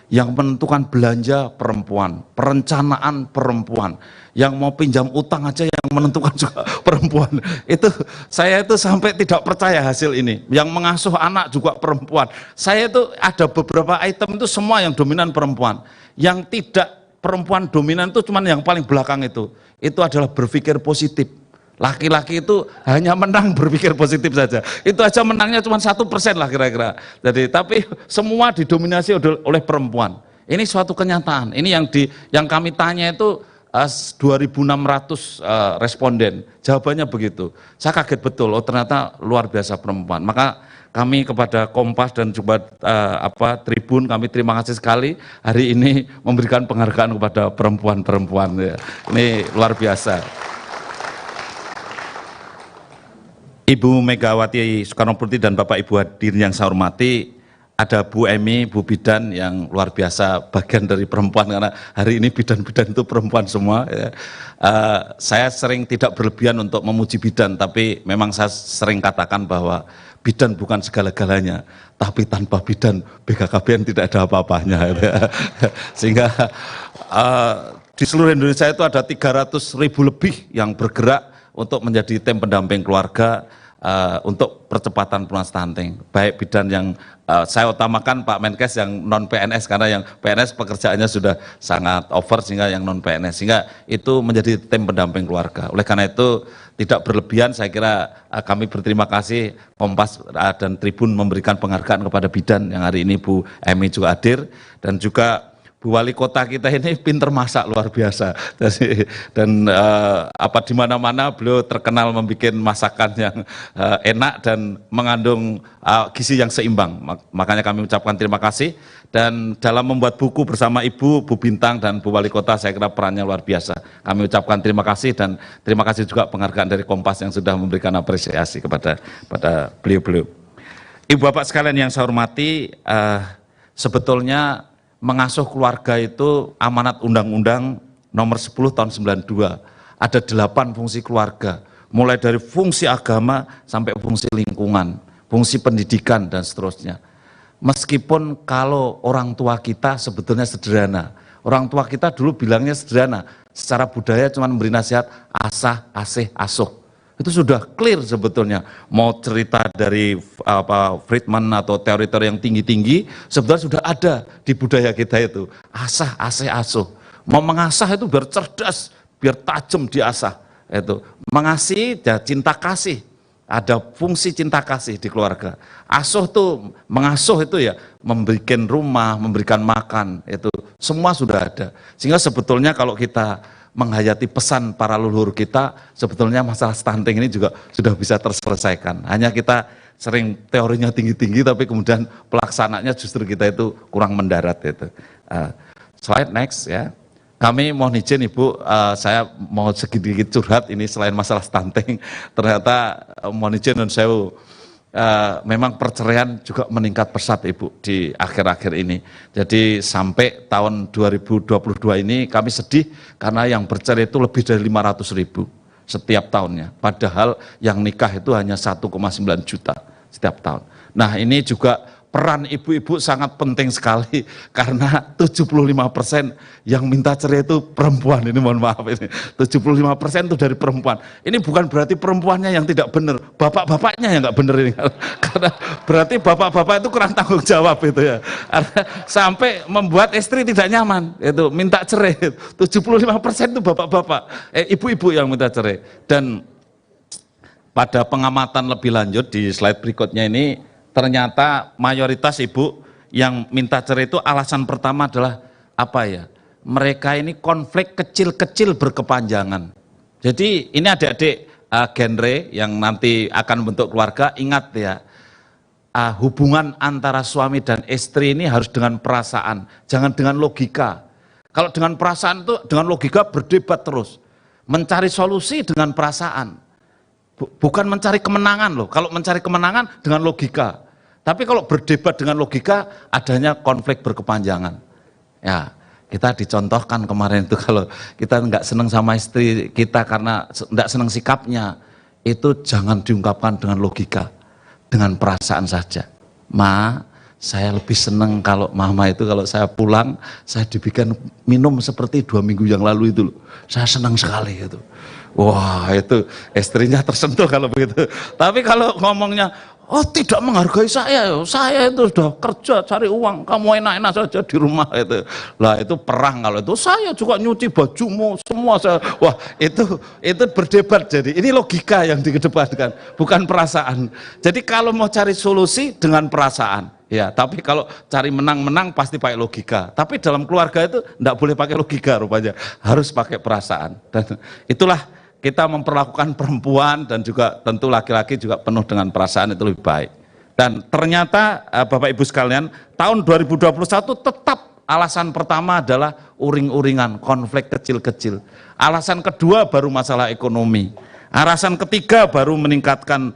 Yang menentukan belanja perempuan, perencanaan perempuan, yang mau pinjam utang aja yang menentukan juga perempuan. Itu saya itu sampai tidak percaya hasil ini. Yang mengasuh anak juga perempuan. Saya itu ada beberapa item itu semua yang dominan perempuan. Yang tidak perempuan dominan itu cuma yang paling belakang itu. Itu adalah berpikir positif. Laki-laki itu hanya menang berpikir positif saja. Itu aja menangnya cuma 1% lah kira-kira. Jadi tapi semua didominasi oleh perempuan. Ini suatu kenyataan. Ini yang kami tanya itu 2.600 responden. Jawabannya begitu. Saya kaget betul. Oh ternyata luar biasa perempuan. Maka kami kepada Kompas dan juga Tribun, kami terima kasih sekali hari ini memberikan penghargaan kepada perempuan-perempuan. Ini luar biasa. Ibu Megawati Soekarnoputri dan Bapak Ibu hadirin yang saya hormati, ada Bu Emi, Bu Bidan yang luar biasa, bagian dari perempuan, karena hari ini bidan-bidan itu perempuan semua. Ya. Saya sering tidak berlebihan untuk memuji bidan, tapi memang saya sering katakan bahwa bidan bukan segala-galanya, tapi tanpa bidan BKKBN tidak ada apa-apanya. Ya. Sehingga di seluruh Indonesia itu ada 300.000 lebih yang bergerak untuk menjadi tim pendamping keluarga untuk percepatan pelunasan stunting. Baik bidan yang saya utamakan Pak Menkes yang non PNS, karena yang PNS pekerjaannya sudah sangat over, sehingga yang non PNS, sehingga itu menjadi tim pendamping keluarga. Oleh karena itu tidak berlebihan, saya kira kami berterima kasih Kompas dan Tribun memberikan penghargaan kepada bidan yang hari ini Bu Emi juga hadir, dan juga Bu Wali Kota kita ini pinter masak luar biasa, dan di mana-mana beliau terkenal membuat masakan yang enak dan mengandung gizi yang seimbang. Makanya kami ucapkan terima kasih, dan dalam membuat buku bersama Ibu, Bu Bintang dan Bu Wali Kota, saya kira perannya luar biasa. Kami ucapkan terima kasih, dan terima kasih juga penghargaan dari Kompas yang sudah memberikan apresiasi kepada beliau-beliau. Ibu Bapak sekalian yang saya hormati, sebetulnya mengasuh keluarga itu amanat Undang-Undang nomor 10 tahun 92. Ada 8 fungsi keluarga, mulai dari fungsi agama sampai fungsi lingkungan, fungsi pendidikan, dan seterusnya. Meskipun kalau orang tua kita sebetulnya sederhana, orang tua kita dulu bilangnya sederhana, secara budaya cuma memberi nasihat asah, asih, asuh. Itu sudah clear sebetulnya. Mau cerita dari Friedman atau teori-teori yang tinggi-tinggi, sebetulnya sudah ada di budaya kita itu. Asah, asih, asuh. Mau mengasah itu biar cerdas, biar tajam diasah. Itu mengasihi, ya cinta kasih. Ada fungsi cinta kasih di keluarga. Asuh tuh, mengasuh itu ya memberikan rumah, memberikan makan, itu semua sudah ada. Sehingga sebetulnya kalau kita menghayati pesan para leluhur kita, sebetulnya masalah stunting ini juga sudah bisa terselesaikan. Hanya kita sering teorinya tinggi-tinggi, tapi kemudian pelaksanaannya justru kita itu kurang mendarat itu. Slide next ya. Kami mohon izin Ibu, saya mau sedikit curhat ini selain masalah stunting. Ternyata mohon izin dan saya memang perceraian juga meningkat pesat Ibu di akhir-akhir ini. Jadi sampai tahun 2022 ini kami sedih karena yang bercerai itu lebih dari 500.000 setiap tahunnya. Padahal yang nikah itu hanya 1,9 juta setiap tahun. Nah ini juga peran ibu-ibu sangat penting sekali, karena 75% yang minta cerai itu perempuan. Ini mohon maaf, ini 75% itu dari perempuan. Ini bukan berarti perempuannya yang tidak benar, bapak-bapaknya yang nggak benar ini. Karena berarti bapak-bapak itu kurang tanggung jawab itu ya. Sampai membuat istri tidak nyaman, itu minta cerai. 75% itu bapak-bapak, ibu-ibu yang minta cerai. Dan pada pengamatan lebih lanjut di slide berikutnya ini, ternyata mayoritas ibu yang minta cerai itu alasan pertama adalah apa ya? Mereka ini konflik kecil-kecil berkepanjangan. Jadi ini adik-adik genre yang nanti akan membentuk keluarga, ingat ya, hubungan antara suami dan istri ini harus dengan perasaan, jangan dengan logika. Kalau dengan perasaan itu dengan logika berdebat terus, mencari solusi dengan perasaan, bukan mencari kemenangan loh. Kalau mencari kemenangan dengan logika. Tapi kalau berdebat dengan logika, adanya konflik berkepanjangan. Ya, kita dicontohkan kemarin itu kalau kita nggak senang sama istri kita karena nggak senang sikapnya, itu jangan diungkapkan dengan logika, dengan perasaan saja. Ma, saya lebih senang kalau mama itu kalau saya pulang, saya dibikin minum seperti 2 minggu yang lalu itu loh. Saya senang sekali itu. Wah, itu istrinya tersentuh kalau begitu. Tapi kalau ngomongnya, oh tidak menghargai saya itu sudah kerja cari uang, kamu enak-enak saja di rumah itu. Lah itu perang kalau itu, saya juga nyuci bajumu semua saya. Wah itu berdebat. Jadi ini logika yang dikedepankan, bukan perasaan. Jadi kalau mau cari solusi dengan perasaan, ya. Tapi kalau cari menang-menang pasti pakai logika. Tapi dalam keluarga itu tidak boleh pakai logika rupanya, harus pakai perasaan. Dan itulah kita memperlakukan perempuan dan juga tentu laki-laki juga penuh dengan perasaan, itu lebih baik. Dan ternyata Bapak Ibu sekalian, tahun 2021 tetap alasan pertama adalah uring-uringan, konflik kecil-kecil. Alasan kedua baru masalah ekonomi. Alasan ketiga baru meningkatkan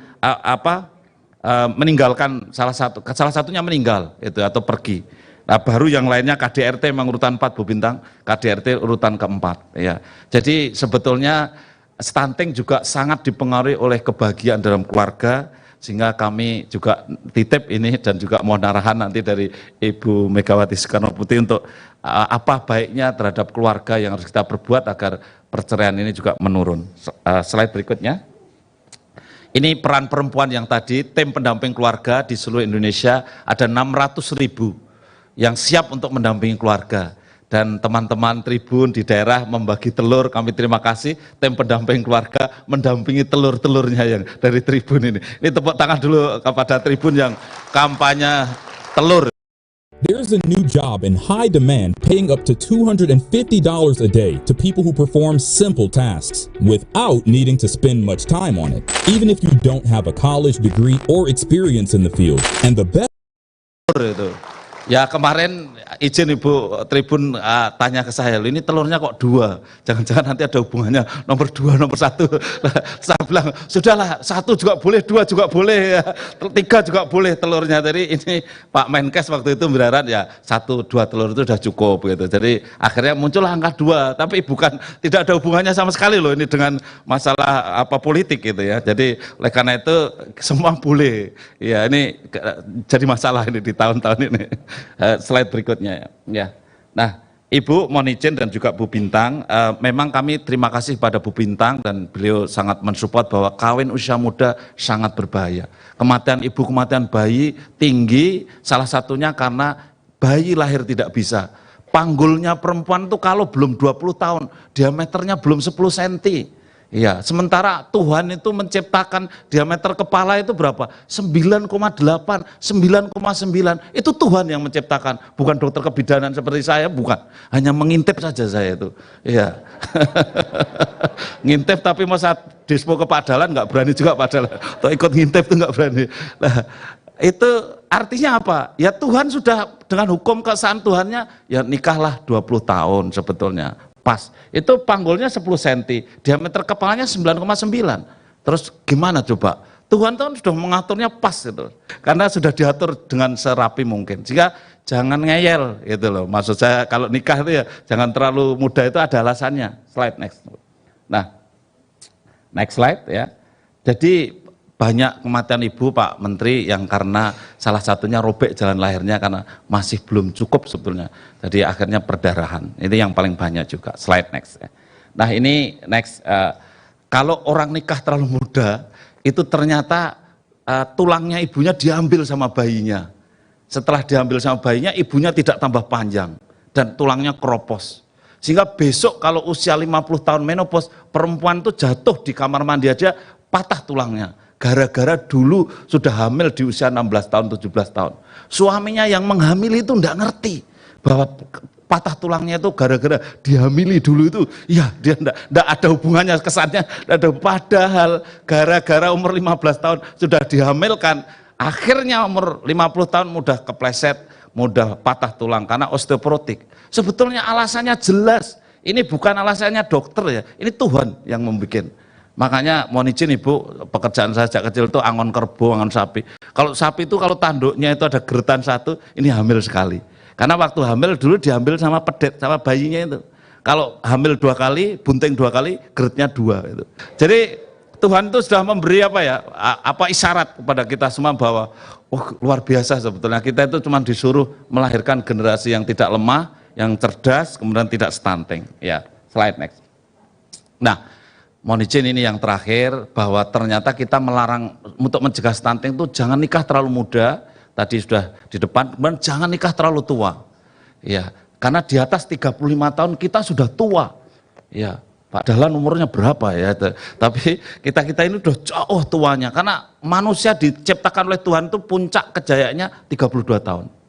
meninggalkan salah satunya meninggal itu atau pergi. Nah, baru yang lainnya KDRT memang urutan 4 Bu Bintang, KDRT urutan keempat ya. Jadi sebetulnya stunting juga sangat dipengaruhi oleh kebahagiaan dalam keluarga, sehingga kami juga titip ini dan juga mohon arahan nanti dari Ibu Megawati Soekarno Putri untuk apa baiknya terhadap keluarga yang harus kita perbuat agar perceraian ini juga menurun. Slide berikutnya. Ini peran perempuan yang tadi, tim pendamping keluarga di seluruh Indonesia ada 600.000 yang siap untuk mendampingi keluarga. Dan teman-teman Tribun di daerah membagi telur, kami terima kasih tim pendamping keluarga mendampingi telur-telurnya yang dari Tribun ini. Ini tepuk tangan dulu kepada Tribun yang kampanye telur. There's a new job in high demand paying up to $250 a day to people who perform simple tasks without needing to spend much time on it, even if you don't have a college degree or experience in the field. And the best Ya kemarin izin Ibu Tribun tanya ke saya, ini telurnya kok 2, jangan-jangan nanti ada hubungannya nomor 2, nomor 1. Saya bilang, sudahlah 1 juga boleh, 2 juga boleh, ya. 3 juga boleh telurnya. Jadi ini Pak Menkes waktu itu berharap ya 1, 2 telur itu sudah cukup gitu. Jadi akhirnya muncul angka 2, tapi tidak ada hubungannya sama sekali loh ini dengan masalah politik gitu ya. Jadi oleh karena itu semua boleh. Ya ini jadi masalah ini di tahun-tahun ini. Slide berikutnya ya. Nah, Ibu mohon izin dan juga Bu Bintang, memang kami terima kasih pada Bu Bintang dan beliau sangat mensupport bahwa kawin usia muda sangat berbahaya. Kematian ibu, kematian bayi tinggi, salah satunya karena bayi lahir tidak bisa. Panggulnya perempuan itu kalau belum 20 tahun, diameternya belum 10 cm. Iya, sementara Tuhan itu menciptakan diameter kepala itu berapa? 9,8, 9,9. Itu Tuhan yang menciptakan, bukan dokter kebidanan seperti saya, bukan. Hanya mengintip saja saya itu. Iya. Ngintip tapi masa dispo ke Pak Dahlan nggak berani juga Pak Dahlan. Atau ikut ngintip itu nggak berani. Nah, itu artinya apa? Ya Tuhan sudah dengan hukum keesaan Tuhannya, ya nikahlah 20 tahun sebetulnya. Pas, itu panggulnya 10 cm, diameter kepalanya 9,9. Terus gimana coba? Tuhan tuh sudah mengaturnya pas itu, karena sudah diatur dengan serapi mungkin. Sehingga jangan ngeyel gitu loh. Maksud saya kalau nikah itu ya jangan terlalu muda, itu ada alasannya. Slide next. Nah, next slide ya. Jadi banyak kematian ibu Pak Menteri yang karena salah satunya robek jalan lahirnya karena masih belum cukup sebetulnya. Jadi akhirnya perdarahan. Ini yang paling banyak juga. Slide next. Nah ini next. Kalau orang nikah terlalu muda, itu ternyata tulangnya ibunya diambil sama bayinya. Setelah diambil sama bayinya, ibunya tidak tambah panjang dan tulangnya keropos. Sehingga besok kalau usia 50 tahun menopause, perempuan itu jatuh di kamar mandi aja patah tulangnya. Gara-gara dulu sudah hamil di usia 16 tahun, 17 tahun. Suaminya yang menghamili itu enggak ngerti bahwa patah tulangnya itu gara-gara dihamili dulu itu. Ya, dia enggak ada hubungannya, kesannya ada. Padahal gara-gara umur 15 tahun sudah dihamilkan, akhirnya umur 50 tahun mudah kepleset, mudah patah tulang karena osteoporotik. Sebetulnya alasannya jelas. Ini bukan alasannya dokter ya, ini Tuhan yang membuat. Makanya mohon izin Ibu, pekerjaan saya sejak kecil itu angon kerbau, angon sapi. Kalau sapi itu kalau tanduknya itu ada geretan 1, ini hamil sekali. Karena waktu hamil dulu diambil sama pedet, sama bayinya itu. Kalau hamil 2 kali, bunting 2 kali, geretnya 2 itu. Jadi Tuhan itu sudah memberi isyarat kepada kita semua bahwa luar biasa sebetulnya kita itu cuma disuruh melahirkan generasi yang tidak lemah, yang cerdas, kemudian tidak stunting. Ya, slide next. Nah, mohon izin ini yang terakhir, bahwa ternyata kita melarang untuk mencegah stunting itu jangan nikah terlalu muda, tadi sudah di depan, kemudian jangan nikah terlalu tua. Ya, karena di atas 35 tahun kita sudah tua. Ya, Pak Dahlan umurnya berapa ya? Tapi kita ini udah jauh tuanya, karena manusia diciptakan oleh Tuhan itu puncak kejayaannya 32 tahun.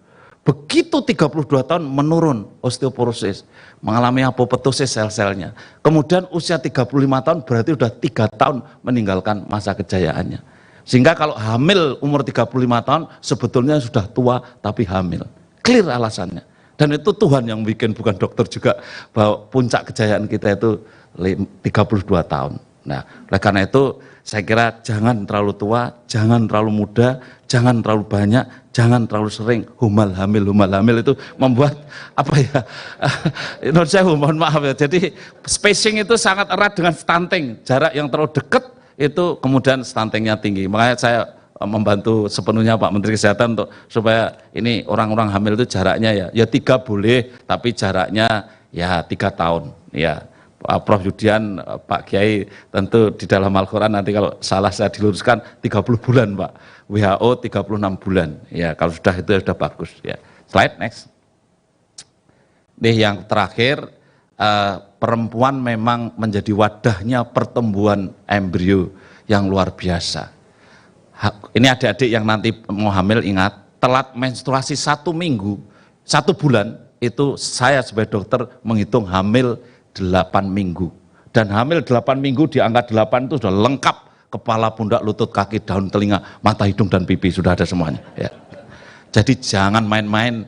Begitu 32 tahun menurun osteoporosis, mengalami apoptosis sel-selnya. Kemudian usia 35 tahun berarti udah 3 tahun meninggalkan masa kejayaannya. Sehingga kalau hamil umur 35 tahun sebetulnya sudah tua tapi hamil. Clear alasannya. Dan itu Tuhan yang bikin, bukan dokter juga, bahwa puncak kejayaan kita itu 32 tahun. Nah, oleh karena itu saya kira jangan terlalu tua, jangan terlalu muda, jangan terlalu banyak, jangan terlalu sering humal hamil itu membuat apa ya? Menurut saya mohon maaf ya. Jadi spacing itu sangat erat dengan stunting. Jarak yang terlalu dekat itu kemudian stuntingnya tinggi. Makanya saya membantu sepenuhnya Pak Menteri Kesehatan untuk supaya ini orang-orang hamil itu jaraknya ya 3 boleh, tapi jaraknya ya 3 tahun ya. Prof Yudian, Pak Kiai tentu di dalam Al-Quran nanti kalau salah saya diluruskan 30 bulan Pak, WHO 36 bulan ya, kalau sudah itu ya sudah bagus ya. Slide next. Nih yang terakhir, perempuan memang menjadi wadahnya pertumbuhan embrio yang luar biasa. Ini adik-adik yang nanti mau hamil ingat, telat menstruasi 1 minggu, 1 bulan itu saya sebagai dokter menghitung hamil 8 minggu, dan hamil 8 minggu di angka 8 itu sudah lengkap, kepala, pundak, lutut, kaki, daun, telinga, mata, hidung, dan pipi sudah ada semuanya ya. Jadi jangan main-main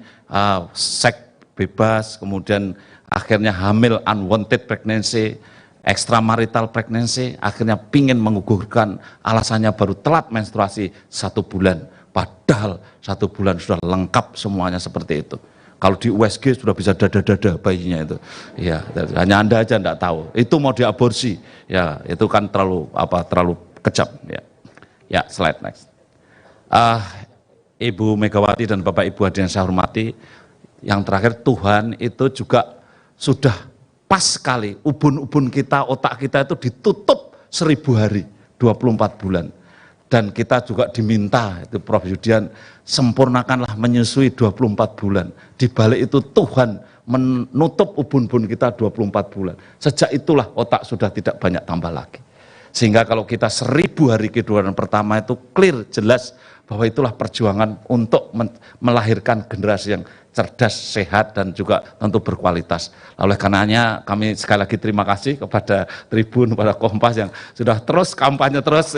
seks bebas, kemudian akhirnya hamil unwanted pregnancy, extramarital pregnancy, akhirnya pingin menggugurkan, alasannya baru telat menstruasi 1 bulan, padahal 1 bulan sudah lengkap semuanya seperti itu. Kalau di USG sudah bisa dada-dada bayinya itu, ya hanya Anda aja enggak tahu. Itu mau diaborsi, ya itu kan terlalu kejam, ya. Ya slide next. Ibu Megawati dan Bapak Ibu hadirin saya hormati, yang terakhir Tuhan itu juga sudah pas sekali ubun-ubun kita, otak kita itu ditutup 1000 hari, 24 bulan. Dan kita juga diminta, itu Prof Yudian, sempurnakanlah menyusui 24 bulan. Di balik itu Tuhan menutup ubun-ubun kita 24 bulan. Sejak itulah otak sudah tidak banyak tambah lagi. Sehingga kalau kita 1000 hari kehidupan pertama itu clear, jelas bahwa itulah perjuangan untuk melahirkan generasi yang cerdas, sehat, dan juga tentu berkualitas. Oleh karenanya kami sekali lagi terima kasih kepada Tribun, kepada Kompas yang sudah terus kampanye terus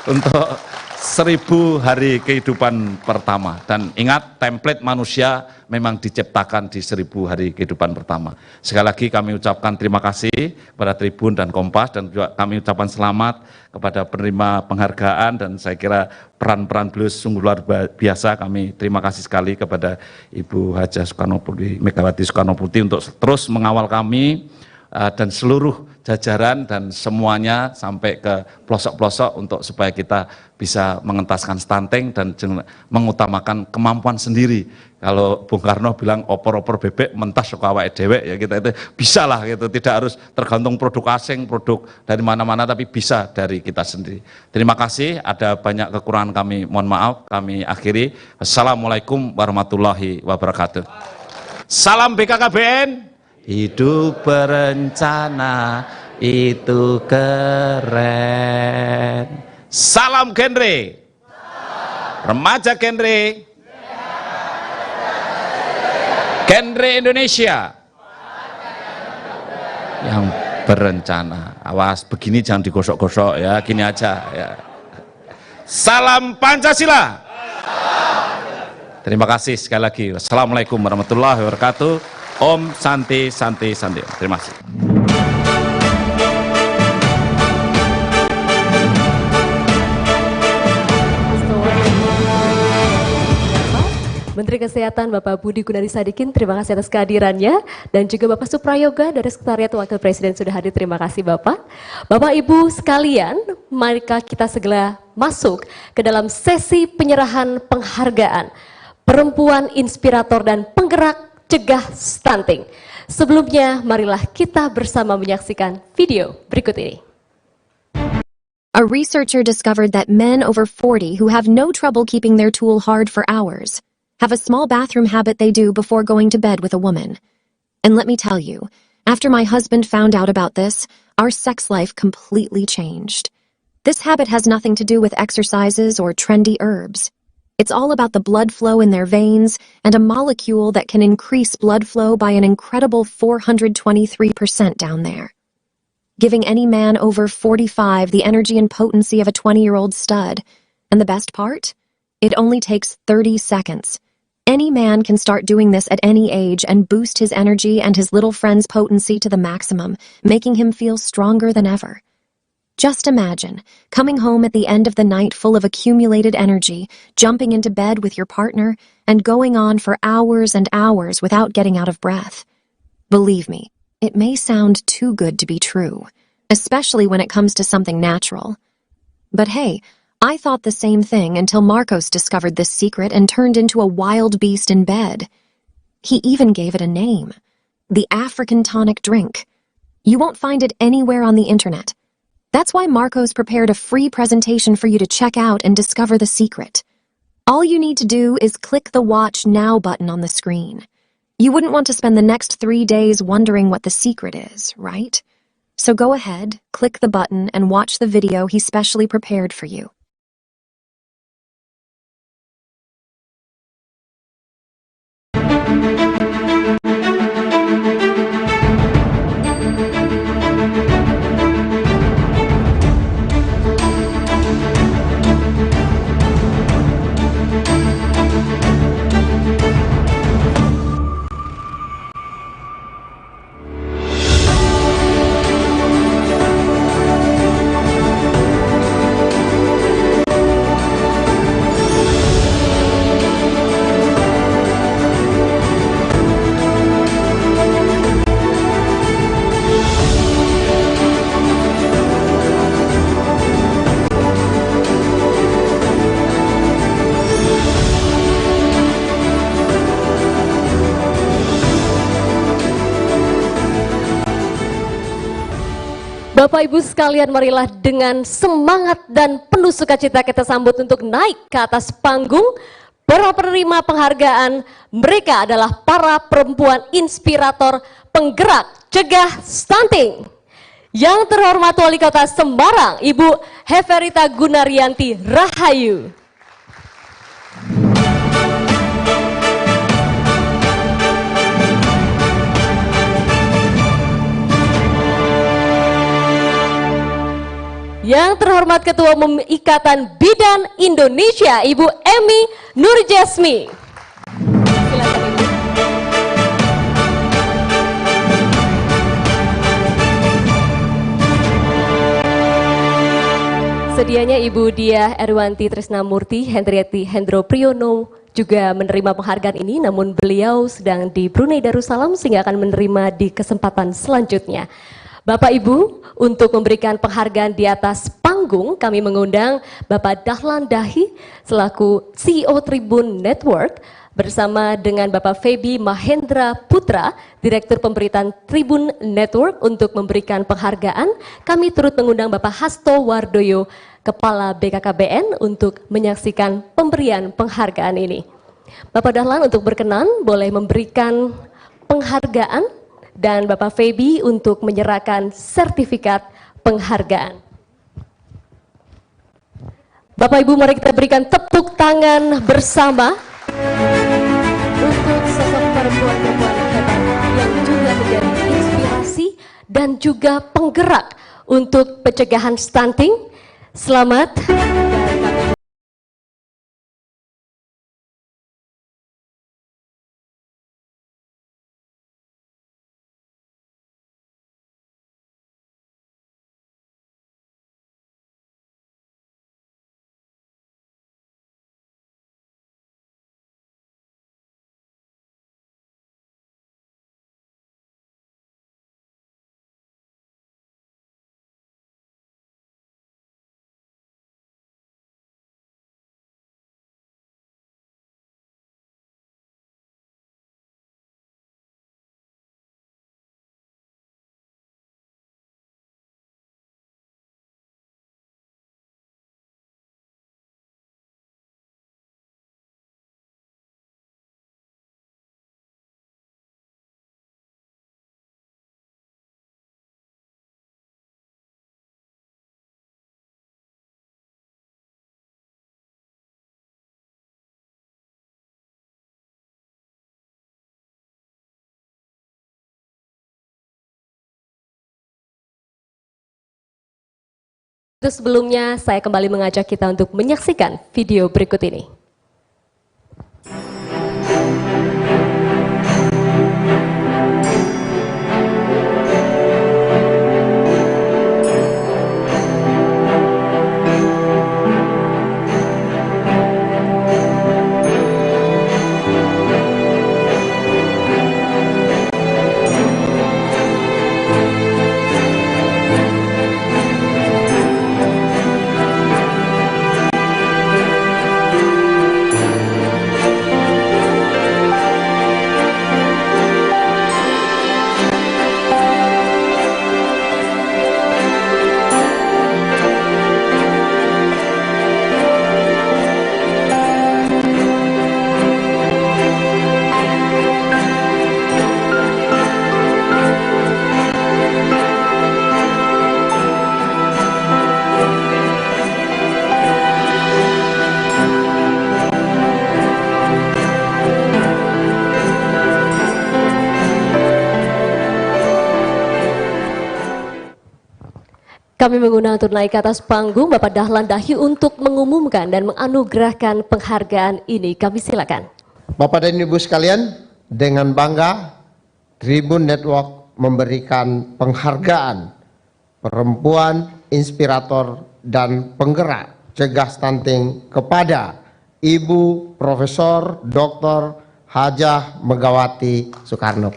untuk 1000 hari kehidupan pertama. Dan ingat, template manusia memang diciptakan di 1000 hari kehidupan pertama. Sekali lagi kami ucapkan terima kasih kepada Tribun dan Kompas, dan juga kami ucapkan selamat kepada penerima penghargaan, dan saya kira peran-peran beliau sungguh luar biasa. Kami terima kasih sekali kepada Ibu Hajah Soekarnoputri, Megawati Soekarnoputri untuk terus mengawal kami dan seluruh jajaran dan semuanya sampai ke pelosok-pelosok untuk supaya kita bisa mengentaskan stunting dan mengutamakan kemampuan sendiri. Kalau Bung Karno bilang opor-opor bebek mentas suka awake dewek, ya kita itu bisa lah gitu, tidak harus tergantung produk asing, produk dari mana-mana, tapi bisa dari kita sendiri. Terima kasih, ada banyak kekurangan kami, mohon maaf, kami akhiri. Assalamualaikum warahmatullahi wabarakatuh. Salam BKKBN. Hidup berencana itu keren. Salam genre. Remaja genre. Genre Indonesia. Yang berencana. Awas, begini jangan digosok-gosok ya, gini aja ya. Salam Pancasila. Terima kasih sekali lagi. Wassalamualaikum warahmatullahi wabarakatuh. Om Santi Santi Santi. Terima kasih. Menteri Kesehatan Bapak Budi Gunadi Sadikin, terima kasih atas kehadirannya, dan juga Bapak Suprayoga dari Sekretariat Wakil Presiden sudah hadir. Terima kasih Bapak. Bapak Ibu sekalian, mari kita segera masuk ke dalam sesi penyerahan penghargaan Perempuan Inspirator dan Penggerak Cegah Stunting. Sebelumnya, marilah kita bersama menyaksikan video berikut ini. A researcher discovered that men over 40 who have no trouble keeping their tool hard for hours have a small bathroom habit they do before going to bed with a woman. And let me tell you, after my husband found out about this, our sex life completely changed. This habit has nothing to do with exercises or trendy herbs. It's all about the blood flow in their veins and a molecule that can increase blood flow by an incredible 423% down there, giving any man over 45 the energy and potency of a 20-year-old stud. And the best part? It only takes 30 seconds. Any man can start doing this at any age and boost his energy and his little friend's potency to the maximum, making him feel stronger than ever. Just imagine coming home at the end of the night full of accumulated energy, jumping into bed with your partner, and going on for hours and hours without getting out of breath. Believe me, it may sound too good to be true, especially when it comes to something natural. But hey, I thought the same thing until Marcos discovered this secret and turned into a wild beast in bed. He even gave it a name, the African tonic drink. You won't find it anywhere on the internet. That's why Marcos prepared a free presentation for you to check out and discover the secret. All you need to do is click the Watch Now button on the screen. You wouldn't want to spend the next 3 days wondering what the secret is, right? So go ahead, click the button, and watch the video he specially prepared for you. Bapak Ibu sekalian, marilah dengan semangat dan penuh sukacita kita sambut untuk naik ke atas panggung para penerima penghargaan. Mereka adalah para perempuan inspirator penggerak cegah stunting. Yang terhormat Wali Kota Semarang, Ibu Heverita Gunaryanti Rahayu. Yang terhormat Ketua Umum Ikatan Bidan Indonesia, Ibu Emi Nurjasmi. Silakan Ibu. Sedianya Ibu Diah Erwanti Trisnamurti Hendriati Hendro Priyono juga menerima penghargaan ini, namun beliau sedang di Brunei Darussalam sehingga akan menerima di kesempatan selanjutnya. Bapak Ibu, untuk memberikan penghargaan di atas panggung, kami mengundang Bapak Dahlan Dahi selaku CEO Tribun Network bersama dengan Bapak Feby Mahendra Putra, Direktur Pemberitaan Tribun Network untuk memberikan penghargaan. Kami turut mengundang Bapak Hasto Wardoyo, Kepala BKKBN untuk menyaksikan pemberian penghargaan ini. Bapak Dahlan untuk berkenan boleh memberikan penghargaan dan Bapak Feby untuk menyerahkan sertifikat penghargaan. Bapak Ibu, mari kita berikan tepuk tangan bersama untuk sosok perempuan-perempuan hebat yang juga menjadi inspirasi dan juga penggerak untuk pencegahan stunting. Selamat. Sebelumnya saya kembali mengajak kita untuk menyaksikan video berikut ini. Kami mengundang untuk naik ke atas panggung Bapak Dahlan Dahyu untuk mengumumkan dan menganugerahkan penghargaan ini. Kami silakan. Bapak dan Ibu sekalian, dengan bangga Tribun Network memberikan penghargaan perempuan inspirator dan penggerak cegah stunting kepada Ibu Profesor Dr. Hajah Megawati Soekarno.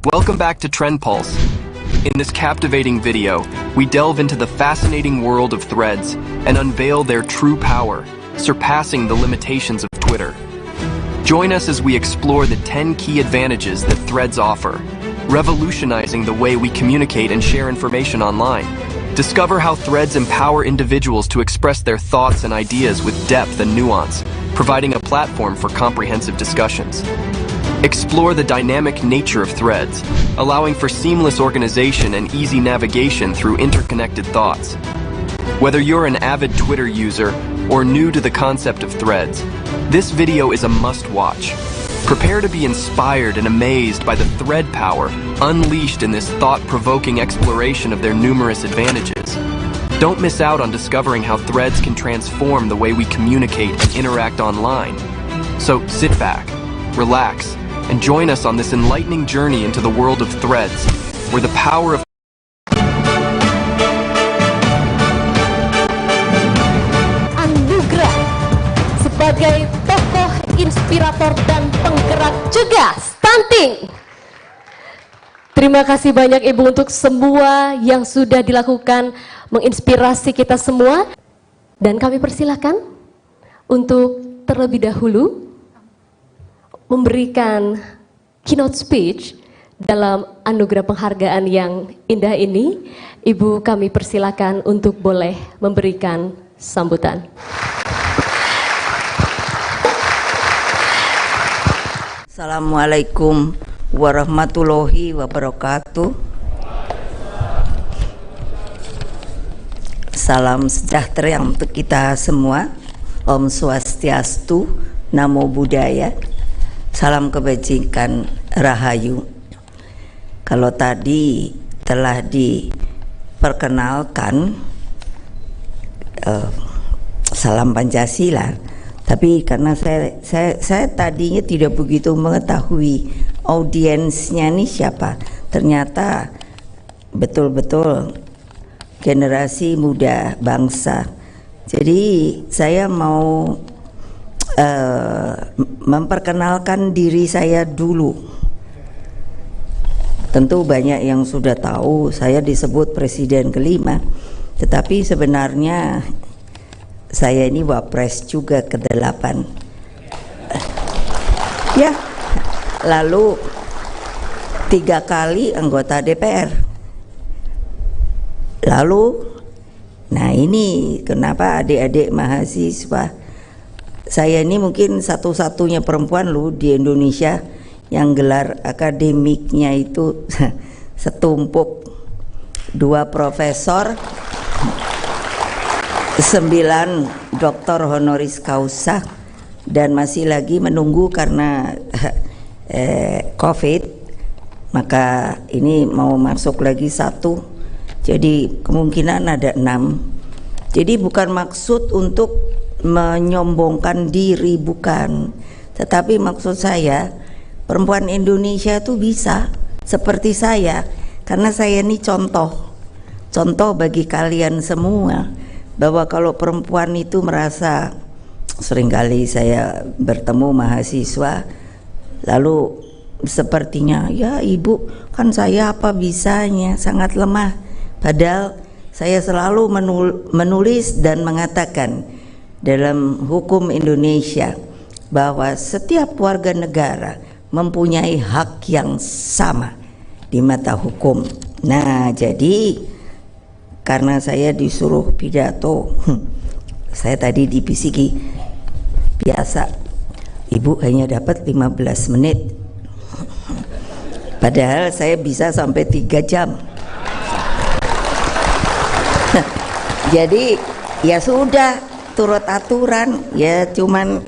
Welcome back to Trend Pulse. In this captivating video, we delve into the fascinating world of threads and unveil their true power, surpassing the limitations of Twitter. Join us as we explore the 10 key advantages that threads offer, revolutionizing the way we communicate and share information online. Discover how threads empower individuals to express their thoughts and ideas with depth and nuance, providing a platform for comprehensive discussions. Explore the dynamic nature of threads, allowing for seamless organization and easy navigation through interconnected thoughts. Whether you're an avid Twitter user or new to the concept of threads, this video is a must-watch. Prepare to be inspired and amazed by the thread power unleashed in this thought-provoking exploration of their numerous advantages. Don't miss out on discovering how threads can transform the way we communicate and interact online. So sit back, relax, and join us on this enlightening journey into the world of threads, where the power of Anugerah sebagai tokoh inspirator dan penggerak cegah stunting. Terima kasih banyak Ibu untuk semua yang sudah dilakukan menginspirasi kita semua, dan kami persilakan untuk terlebih dahulu memberikan keynote speech dalam anugerah penghargaan yang indah ini. Ibu kami persilakan untuk boleh memberikan sambutan. Assalamualaikum warahmatullahi wabarakatuh. Salam sejahtera untuk kita semua. Om Swastiastu, Namo Buddhaya. Salam kebajikan, Rahayu. Kalau tadi telah diperkenalkan salam Pancasila, tapi karena saya tadinya tidak begitu mengetahui audiensnya ini siapa. Ternyata betul-betul generasi muda bangsa. Jadi saya mau memperkenalkan diri saya dulu. Tentu banyak yang sudah tahu saya disebut presiden kelima, tetapi sebenarnya saya ini wapres juga ke-8. Ya, lalu 3 kali anggota DPR. Lalu, nah ini kenapa adik-adik mahasiswa, saya ini mungkin satu-satunya perempuan loh di Indonesia yang gelar akademiknya itu setumpuk, 2 profesor, 9 doktor honoris causa, dan masih lagi menunggu karena COVID, maka ini mau masuk lagi 1, jadi kemungkinan ada 6. Jadi bukan maksud untuk menyombongkan diri, bukan, tetapi maksud saya perempuan Indonesia itu bisa seperti saya, karena saya ini contoh bagi kalian semua, bahwa kalau perempuan itu merasa, seringkali saya bertemu mahasiswa lalu sepertinya, ya ibu kan saya apa bisanya, sangat lemah, padahal saya selalu menulis dan mengatakan dalam hukum Indonesia bahwa setiap warga negara mempunyai hak yang sama di mata hukum. Nah, jadi karena saya disuruh pidato, saya tadi dibisiki, biasa ibu hanya dapat 15 menit, padahal saya bisa sampai 3 jam. Jadi ya sudah, turut aturan, ya cuman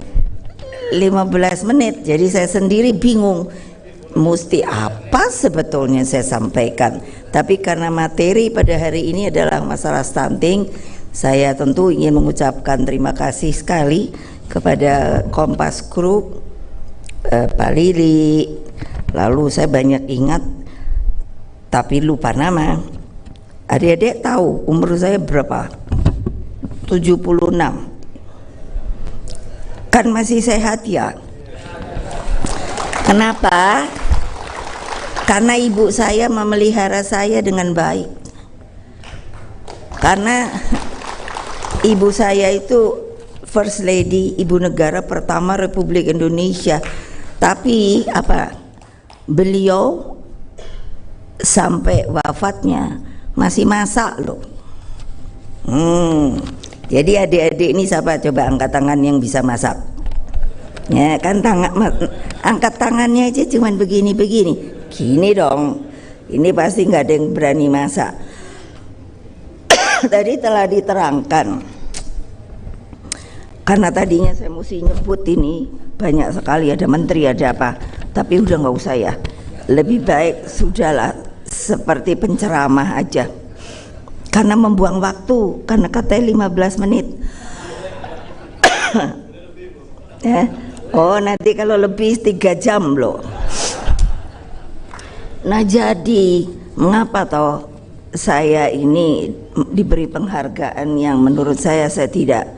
15 menit. Jadi saya sendiri bingung mesti apa pas sebetulnya saya sampaikan, tapi karena materi pada hari ini adalah masalah stunting, saya tentu ingin mengucapkan terima kasih sekali kepada Kompas Group, Pak Lili, lalu saya banyak ingat tapi lupa nama. Adik-adik tahu umur saya berapa? 76. Kan masih sehat ya? Kenapa? Karena ibu saya memelihara saya dengan baik. Karena ibu saya itu First Lady, ibu negara pertama Republik Indonesia. Tapi apa? Beliau sampai wafatnya masih masak loh. Jadi adik-adik ini siapa coba angkat tangan yang bisa masak? Ya kan, angkat tangannya aja cuman begini-begini. Gini dong, ini pasti nggak ada yang berani masak. Tadi telah diterangkan, karena tadinya saya mesti nyebut ini banyak sekali, ada menteri ada apa, tapi udah nggak usah ya, lebih baik sudahlah seperti penceramah aja, karena membuang waktu, karena katanya 15 menit. Ya. Oh nanti kalau lebih 3 jam loh. Nah jadi mengapa toh saya ini diberi penghargaan yang menurut saya tidak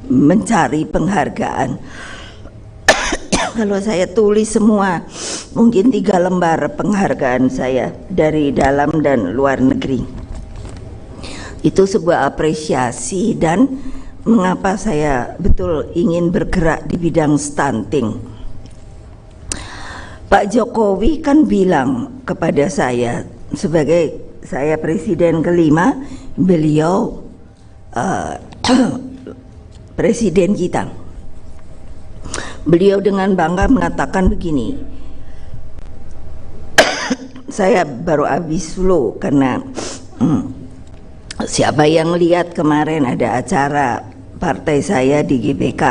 mencari penghargaan. Kalau saya tulis semua mungkin 3 lembar penghargaan saya dari dalam dan luar negeri. Itu sebuah apresiasi dan mengapa saya betul ingin bergerak di bidang stunting. Pak Jokowi kan bilang kepada saya, sebagai saya presiden kelima, beliau presiden kita. Beliau dengan bangga mengatakan begini, saya baru habis flu karena siapa yang lihat kemarin ada acara partai saya di GBK,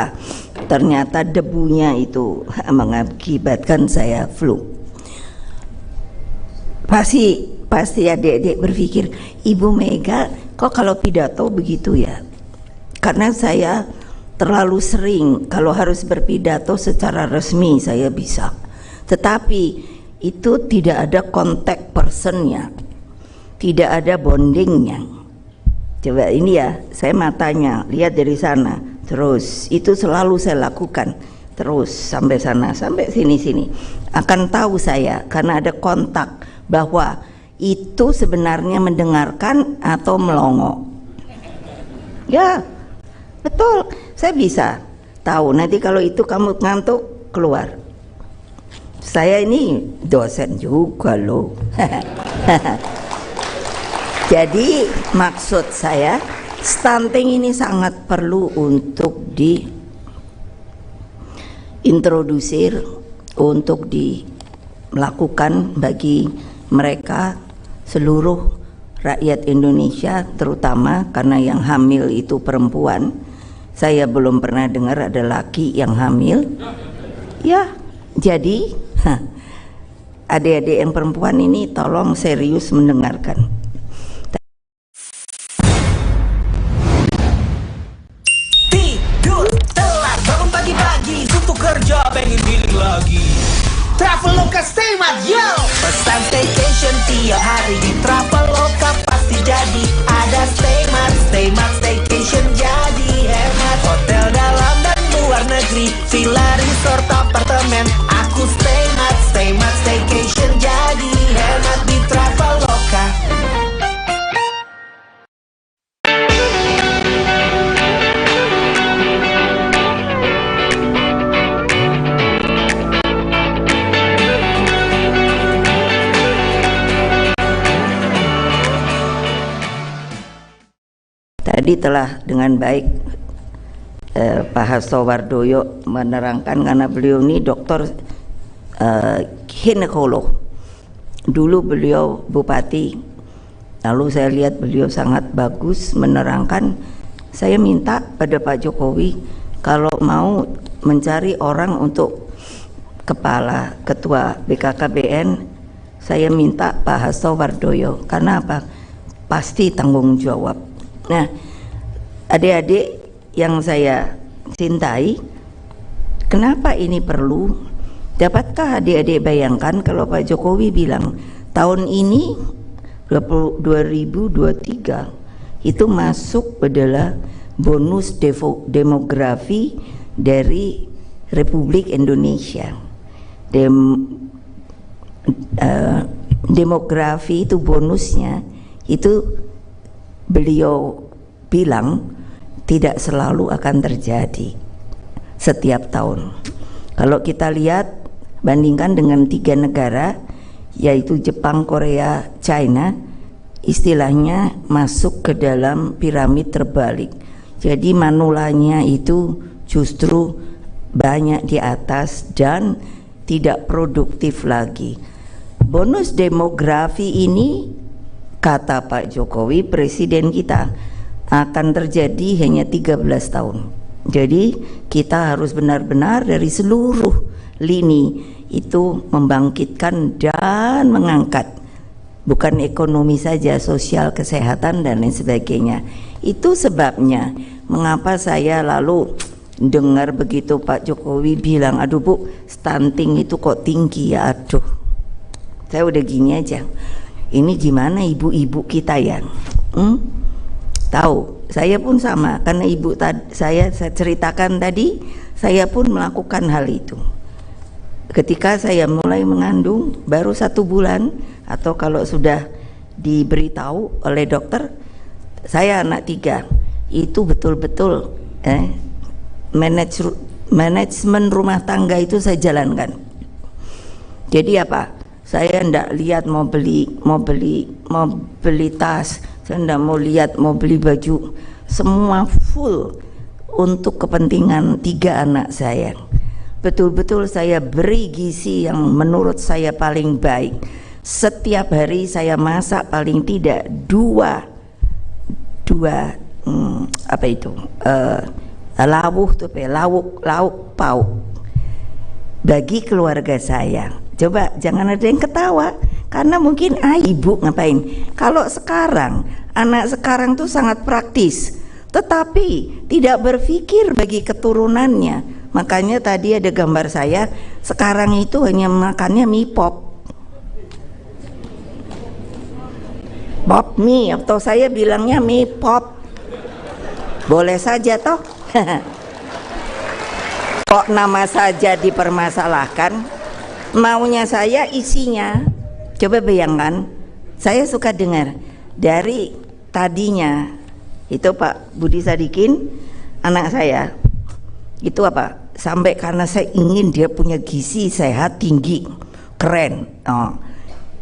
ternyata debunya itu mengakibatkan saya flu. Pasti adik-adik berpikir, Ibu Mega kok kalau pidato begitu ya? Karena saya terlalu sering kalau harus berpidato secara resmi saya bisa, tetapi itu tidak ada kontak personnya, tidak ada bondingnya. Coba ini ya, saya matanya lihat dari sana, terus itu selalu saya lakukan, terus sampai sana, sampai sini akan tahu saya karena ada kontak bahwa itu sebenarnya mendengarkan atau melongo. Ya betul, saya bisa tahu nanti kalau itu kamu ngantuk keluar. Saya ini dosen juga loh. Jadi maksud saya stunting ini sangat perlu untuk diintrodusir, untuk dilakukan bagi mereka seluruh rakyat Indonesia, terutama karena yang hamil itu perempuan. Saya belum pernah dengar ada laki yang hamil. Ya, jadi adik-adik yang perempuan ini tolong serius mendengarkan. Traveloka stay mat yo. Pesan staycation tiap hari di Traveloka pasti jadi. Ada stay mat staycation jadi hemat. Hotel dalam dan luar negeri, villa, resort, apartemen. Aku stay mat staycation jadi hemat di Traveloka. Tadi telah dengan baik Pak Hasto Wardoyo menerangkan, karena beliau ini dokter ginekolog. Dulu beliau bupati, lalu saya lihat beliau sangat bagus menerangkan. Saya minta pada Pak Jokowi kalau mau mencari orang untuk Ketua BKKBN, saya minta Pak Hasto Wardoyo. Karena apa? Pasti tanggung jawab. Nah, adik-adik yang saya cintai, kenapa ini perlu? Dapatkah adik-adik bayangkan kalau Pak Jokowi bilang tahun ini 2023 itu masuk adalah bonus demografi dari Republik Indonesia. Demografi itu bonusnya itu beliau bilang tidak selalu akan terjadi setiap tahun. Kalau kita lihat bandingkan dengan 3 negara yaitu Jepang, Korea, China, istilahnya masuk ke dalam piramid terbalik. Jadi manulanya itu justru banyak di atas dan tidak produktif lagi. Bonus demografi ini, kata Pak Jokowi, presiden kita, akan terjadi hanya 13 tahun. Jadi kita harus benar-benar dari seluruh lini itu membangkitkan dan mengangkat, bukan ekonomi saja, sosial, kesehatan dan lain sebagainya. Itu sebabnya mengapa saya lalu dengar begitu Pak Jokowi bilang, aduh Bu, stunting itu kok tinggi ya. Aduh, saya udah gini aja, ini gimana ibu-ibu kita ya, tahu, saya pun sama, karena ibu saya ceritakan tadi, saya pun melakukan hal itu. Ketika saya mulai mengandung baru 1 bulan, atau kalau sudah diberitahu oleh dokter saya anak 3, itu betul-betul manajemen rumah tangga itu saya jalankan. Jadi apa? Saya ndak lihat mau beli tas, saya ndak mau lihat mau beli baju, semua full untuk kepentingan 3 anak saya. Betul-betul saya beri gizi yang menurut saya paling baik. Setiap hari saya masak paling tidak dua lauk pauk bagi keluarga saya. Coba jangan ada yang ketawa, karena mungkin ibu ngapain. Kalau sekarang anak sekarang tuh sangat praktis, tetapi tidak berpikir bagi keturunannya. Makanya tadi ada gambar saya sekarang itu hanya makannya mie pop mie, atau saya bilangnya mie pop, boleh saja toh. Kok nama saja dipermasalahkan, maunya saya isinya. Coba bayangkan, saya suka dengar dari tadinya itu Pak Budi Sadikin, anak saya itu apa, sampai karena saya ingin dia punya gizi sehat tinggi keren,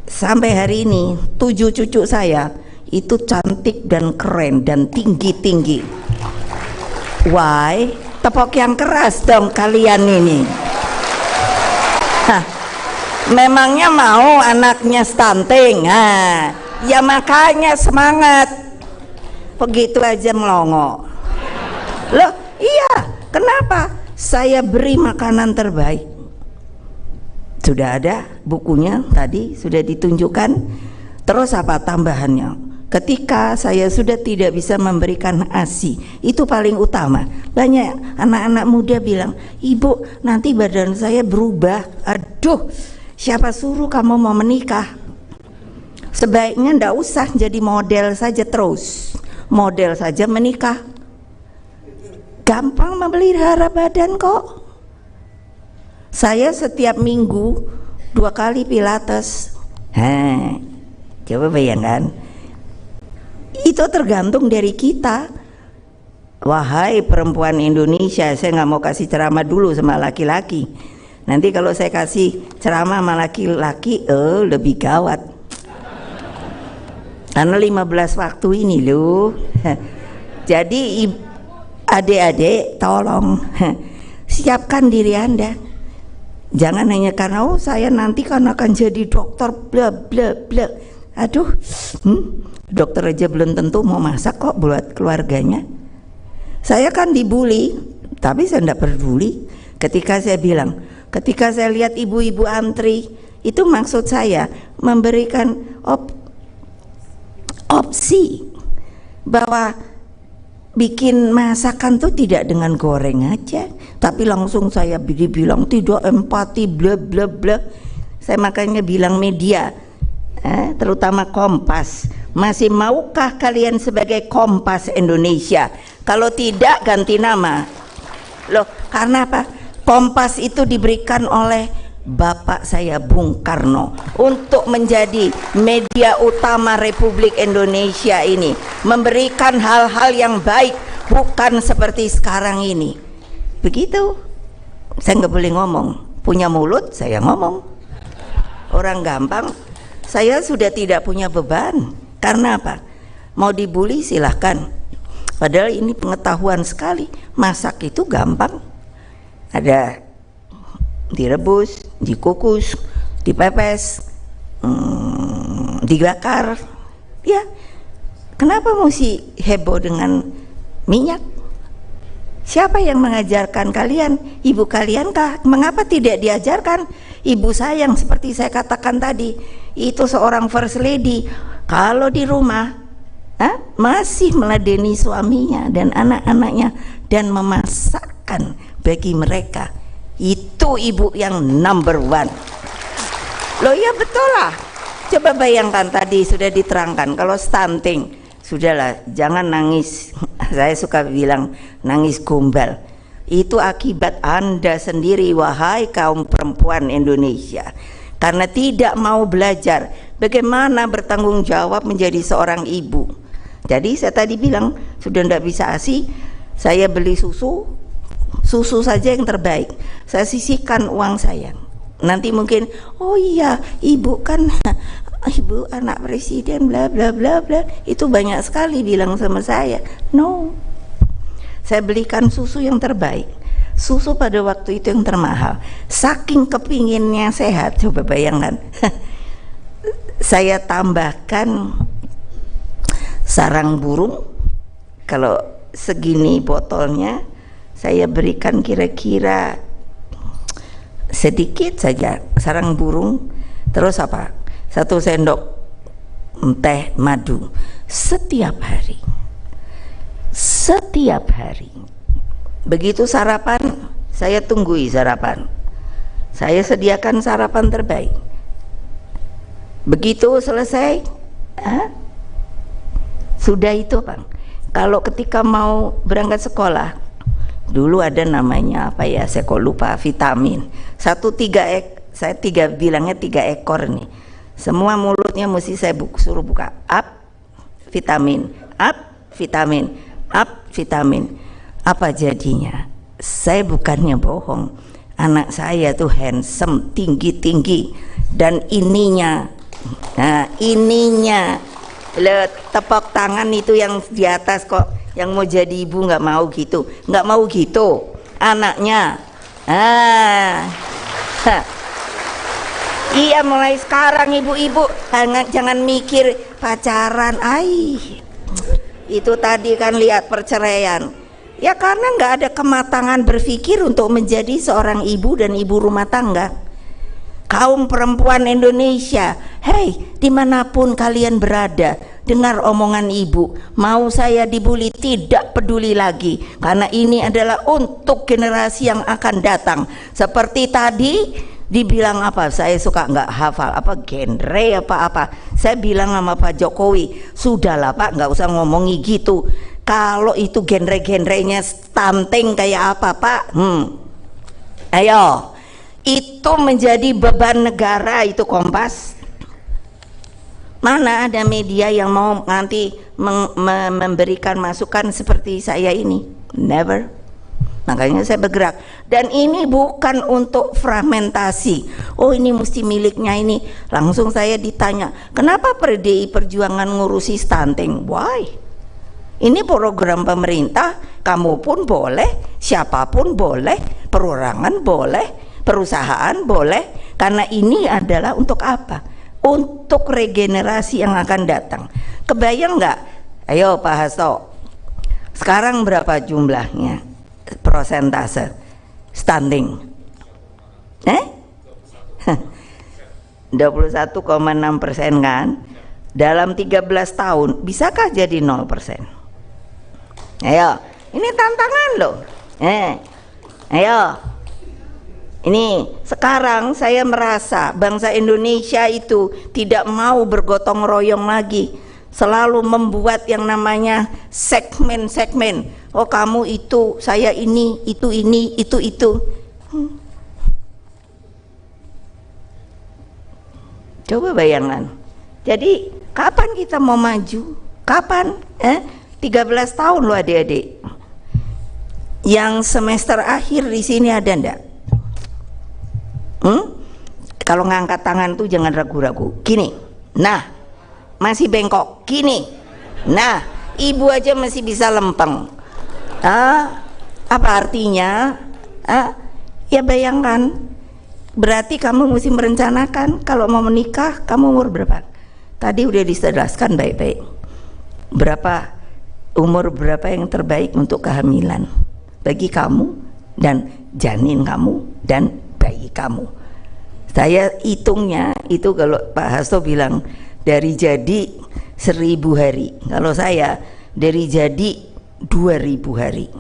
sampai hari ini 7 cucu saya itu cantik dan keren dan tinggi-tinggi. Why? Tepok yang keras dong kalian ini. Memangnya mau anaknya stunting? Ya makanya semangat. Begitu aja melongo. Loh, iya. Kenapa? Saya beri makanan terbaik. Sudah ada bukunya tadi, sudah ditunjukkan. Terus apa tambahannya? Ketika saya sudah tidak bisa memberikan ASI, itu paling utama. Banyak anak-anak muda bilang, Ibu, nanti badan saya berubah. Aduh, siapa suruh kamu mau menikah? Sebaiknya ndak usah jadi model saja terus. Model saja menikah. Gampang memelihara badan kok. Saya setiap minggu 2 kali pilates. Coba bayangkan. Itu tergantung dari kita. Wahai perempuan Indonesia, saya nggak mau kasih ceramah dulu sama laki-laki. Nanti kalau saya kasih ceramah sama laki-laki, lebih gawat. Karena 15 waktu ini loh. Jadi adik-adik tolong siapkan diri Anda. Jangan hanya karena saya nanti kan akan jadi dokter bla bla bla. Aduh, dokter aja belum tentu mau masak kok buat keluarganya. Saya kan dibully, tapi saya tidak peduli. Ketika saya bilang, Ketika saya lihat ibu-ibu antri, itu maksud saya memberikan opsi bahwa bikin masakan tuh tidak dengan goreng aja, tapi langsung saya dibilang tidak empati, bla bla bla. Saya makanya bilang media, terutama Kompas, masih maukah kalian sebagai Kompas Indonesia? Kalau tidak, ganti nama. Loh, karena apa? Kompas itu diberikan oleh Bapak saya Bung Karno untuk menjadi media utama Republik Indonesia ini, memberikan hal-hal yang baik, bukan seperti sekarang ini. Begitu. Saya nggak boleh ngomong, punya mulut saya ngomong. Orang gampang, saya sudah tidak punya beban. Karena apa? Mau dibully silahkan, padahal ini pengetahuan sekali. Masak itu gampang, ada direbus, dikukus, dipepes, dibakar. Ya, kenapa mesti heboh dengan minyak? Siapa yang mengajarkan kalian? Ibu kalian kah? Mengapa tidak diajarkan? Ibu saya yang seperti saya katakan tadi, itu seorang first lady, kalau di rumah masih meladeni suaminya dan anak-anaknya dan memasakkan bagi mereka. Itu ibu yang number one. Loh ya betul lah. Coba bayangkan, tadi sudah diterangkan, kalau stunting, sudahlah jangan nangis. Saya suka bilang nangis gombal. Itu akibat Anda sendiri, wahai kaum perempuan Indonesia, karena tidak mau belajar bagaimana bertanggung jawab menjadi seorang ibu. Jadi saya tadi bilang sudah tidak bisa ASI, saya beli susu saja yang terbaik, saya sisihkan uang saya. Nanti mungkin, oh iya ibu kan ibu anak presiden bla bla bla bla, itu banyak sekali bilang sama saya. No, saya belikan susu yang terbaik. Susu pada waktu itu yang termahal, saking kepinginnya sehat. Coba bayangkan. Saya tambahkan sarang burung, kalau segini botolnya saya berikan kira-kira sedikit saja sarang burung, terus apa, 1 sendok teh madu setiap hari. Begitu sarapan, saya tunggui sarapan, saya sediakan sarapan terbaik. Begitu selesai, sudah itu Bang, kalau ketika mau berangkat sekolah, dulu ada namanya apa ya, saya kok lupa, vitamin. Saya bilangnya 3 ekor nih. Semua mulutnya mesti saya suruh buka. Up, vitamin. Up, vitamin. Up, vitamin. Apa jadinya? Saya bukannya bohong. Anak saya tuh handsome, tinggi-tinggi. Dan ininya, tepuk tangan itu yang di atas kok, yang mau jadi ibu nggak mau gitu anaknya. Iya, mulai sekarang ibu-ibu jangan mikir pacaran. Itu tadi kan lihat perceraian ya, karena nggak ada kematangan berpikir untuk menjadi seorang ibu dan ibu rumah tangga. Kaum perempuan Indonesia, hei, dimanapun kalian berada, dengar omongan ibu. Mau saya dibully, tidak peduli lagi, karena ini adalah untuk generasi yang akan datang. Seperti tadi dibilang apa, saya suka nggak hafal apa genre apa-apa. Saya bilang sama Pak Jokowi, sudahlah Pak, nggak usah ngomongi gitu. Kalau itu genre-genrenya stunting kayak apa Pak, ayo, itu menjadi beban negara. Itu Kompas. Mana ada media yang mau nanti memberikan masukan seperti saya ini? Never. Makanya saya bergerak. Dan ini bukan untuk fragmentasi. Oh ini mesti miliknya ini. Langsung saya ditanya, kenapa PDI Perjuangan ngurusi stunting? Why? Ini program pemerintah, kamu pun boleh, siapapun boleh, perorangan boleh, perusahaan boleh, karena ini adalah untuk apa? Untuk regenerasi yang akan datang. Kebayang nggak? Ayo Pak Hasto, sekarang berapa jumlahnya persentase stunting? 21,6% kan? Dalam 13 tahun bisakah jadi 0%? Ayo, ini tantangan loh. Ayo. Ini sekarang saya merasa bangsa Indonesia itu tidak mau bergotong royong lagi, selalu membuat yang namanya segmen-segmen. Oh kamu itu, saya ini, itu. Coba bayangkan. Jadi kapan kita mau maju? Kapan? 13 tahun loh adik-adik. Yang semester akhir di sini ada ndak? Kalau ngangkat tangan tuh jangan ragu-ragu. Gini. Nah, masih bengkok. Gini. Nah, ibu aja masih bisa lempeng. Apa artinya? Ya bayangkan. Berarti kamu mesti merencanakan kalau mau menikah, kamu umur berapa? Tadi udah dijelaskan baik-baik. Umur berapa yang terbaik untuk kehamilan bagi kamu dan janin kamu dan bayi kamu. Saya hitungnya itu kalau Pak Hasto bilang dari jadi 1000 hari. Kalau saya dari jadi 2000 hari.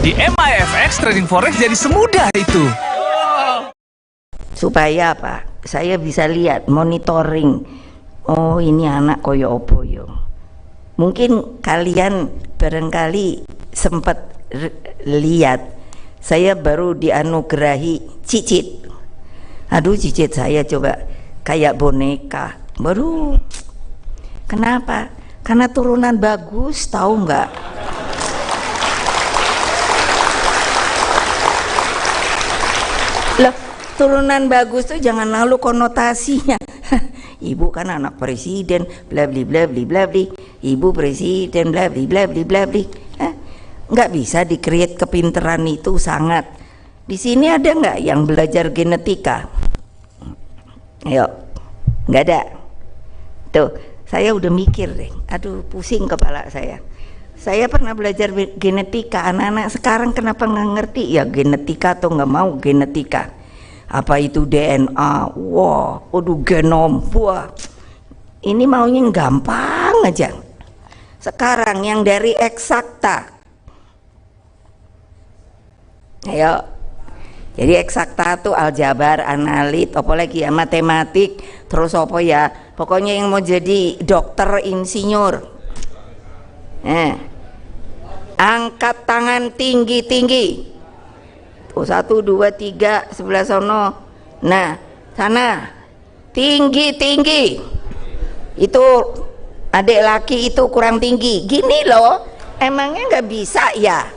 Di MIFX trading forex jadi semudah itu. Supaya apa? Saya bisa lihat monitoring. Oh ini anak koyo opo yo. Mungkin kalian barangkali sempat lihat. Saya baru dianugerahi cicit. Aduh cicit saya coba kayak boneka. Baru. Kenapa? Karena turunan bagus, tahu nggak? Loh, turunan bagus tuh jangan lalu konotasinya. Ibu kan anak presiden, bla bla bla bla bla bla. Ibu presiden, bla bla bla bla bla bla. Nggak bisa di-create kepinteran itu sangat. Di sini ada nggak yang belajar genetika? Ayo, nggak ada. Tuh, saya udah mikir deh. Aduh, pusing kepala saya. Saya pernah belajar genetika, anak-anak sekarang kenapa nggak ngerti ya genetika atau nggak mau genetika? Apa itu DNA? Wah, waduh genom, wah. Ini maunya gampang aja. Sekarang yang dari eksakta, ayo. Jadi eksakta tuh aljabar, analit, apalagi ya matematik, terus apa ya? Pokoknya yang mau jadi dokter, insinyur. Angkat tangan tinggi-tinggi. 1, 2, 3 sebelah sono. Nah, sana tinggi-tinggi. Itu adik laki itu kurang tinggi. Gini loh, emangnya nggak bisa ya?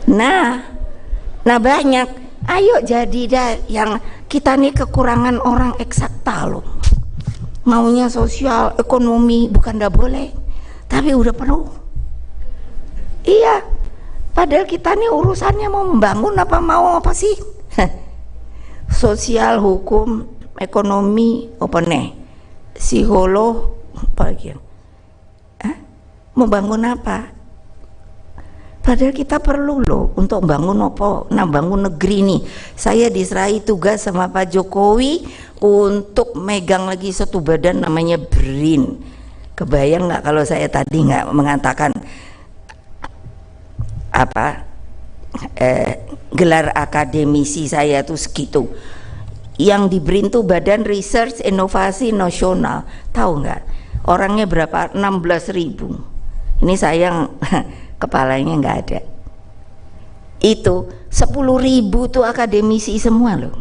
Nah banyak. Ayo jadi dah yang kita nih kekurangan orang eksakta loh. Maunya sosial, ekonomi bukan nggak boleh, tapi udah penuh. Iya, padahal kita nih urusannya mau membangun apa mau apa sih? Sosial, hukum, ekonomi, apa nih? Psikolog, apa lagi? Mau bangun apa? Padahal kita perlu loh untuk bangun apa? Nah bangun negeri nih. Saya diserahi tugas sama Pak Jokowi untuk megang lagi satu badan namanya BRIN. Kebayang nggak kalau saya tadi nggak mengatakan apa gelar akademisi saya tuh segitu. Yang di BRIN tuh Badan Research Inovasi Nasional. Tahu nggak? Orangnya berapa? 16.000. Ini sayang kepalanya nggak ada. Itu 10.000 tuh akademisi semua loh.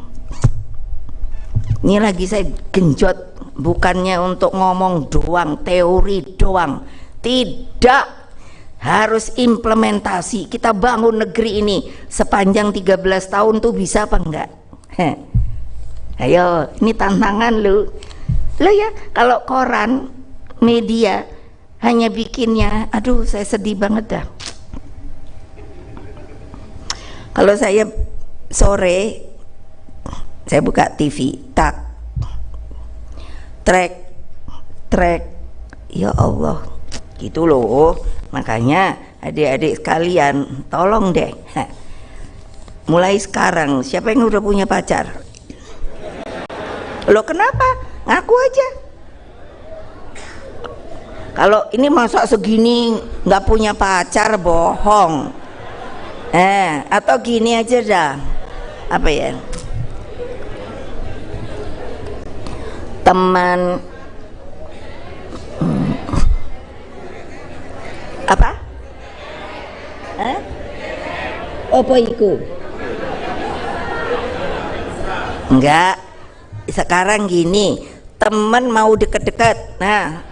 Ini lagi saya genjot, bukannya untuk ngomong doang, teori doang. Tidak. Harus implementasi. Kita bangun negeri ini sepanjang 13 tahun tuh bisa apa enggak? Ayo, ini tantangan lu. Lo ya, kalau koran, media hanya bikinnya, aduh saya sedih banget dah. Kalau saya sore Saya buka TV, tak, trek, ya Allah, gitu loh. Makanya adik-adik sekalian, tolong deh, mulai sekarang siapa yang udah punya pacar? Loh kenapa? Ngaku aja. Kalau ini masa segini nggak punya pacar, bohong. Atau gini aja dah, apa ya? Teman apa? Apa itu? Enggak. Sekarang gini, teman mau deket-deket. Nah,